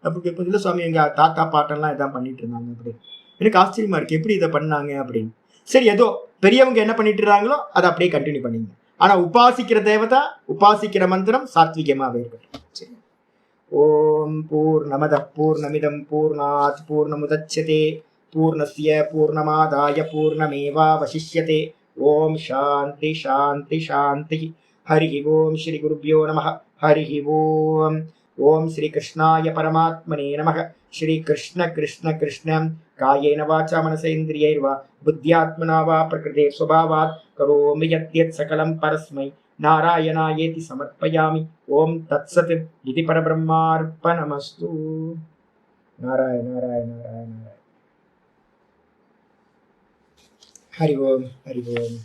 அப்படி? இல்லை சுவாமி, எங்க தாத்தா பாட்டெல்லாம் இதான் பண்ணிட்டு இருந்தாங்க அப்படின்னு. எனக்கு ஆச்சரியமா இருக்கு, எப்படி இதை பண்ணாங்க அப்படின்னு. சரி, ஏதோ பெரியவங்க என்ன பண்ணிட்டு இருக்காங்களோ அதை அப்படியே கண்டினியூ பண்ணிங்க. ஆனா உபாசிக்கிற தேவதா, உபாசிக்கிற மந்திரம் சாத்விகமாவே இருக்கட்டும். சரி. ஓம் பூர்ணமத பூர்ணமிதம் பூர்ணாத் பூர்ணமுதச்யதே பூர்ணஸ்ய பூர்ணமாதாய பூர்ணமேவாவசிஷ்யதே. ஓம் சாந்தி சாந்தி சாந்தி. ஹரி ஓம் ஸ்ரீ குருப்யோ நமः. ஹரி ஓம். ஓம் ஸ்ரீ கிருஷ்ணாய பரமாத்மனே நமः. ஸ்ரீ கிருஷ்ண கிருஷ்ண கிருஷ்ண காயேன வாசா மனசேந்திரியைர்வா புத்தியாத்மனா வா பிரகிருதே ஸ்வபாவாத் கரோமி யத்யத் சகலம் பரஸ்மை நாராயணாயேதி சமர்ப்பயாமி. ஓம் தத்சத் இதி பரபிரம்மார்ப்பணமஸ்து. நாராயண நாராயண நாராயண. ஹரி ஓம். ஹரி ஓம்.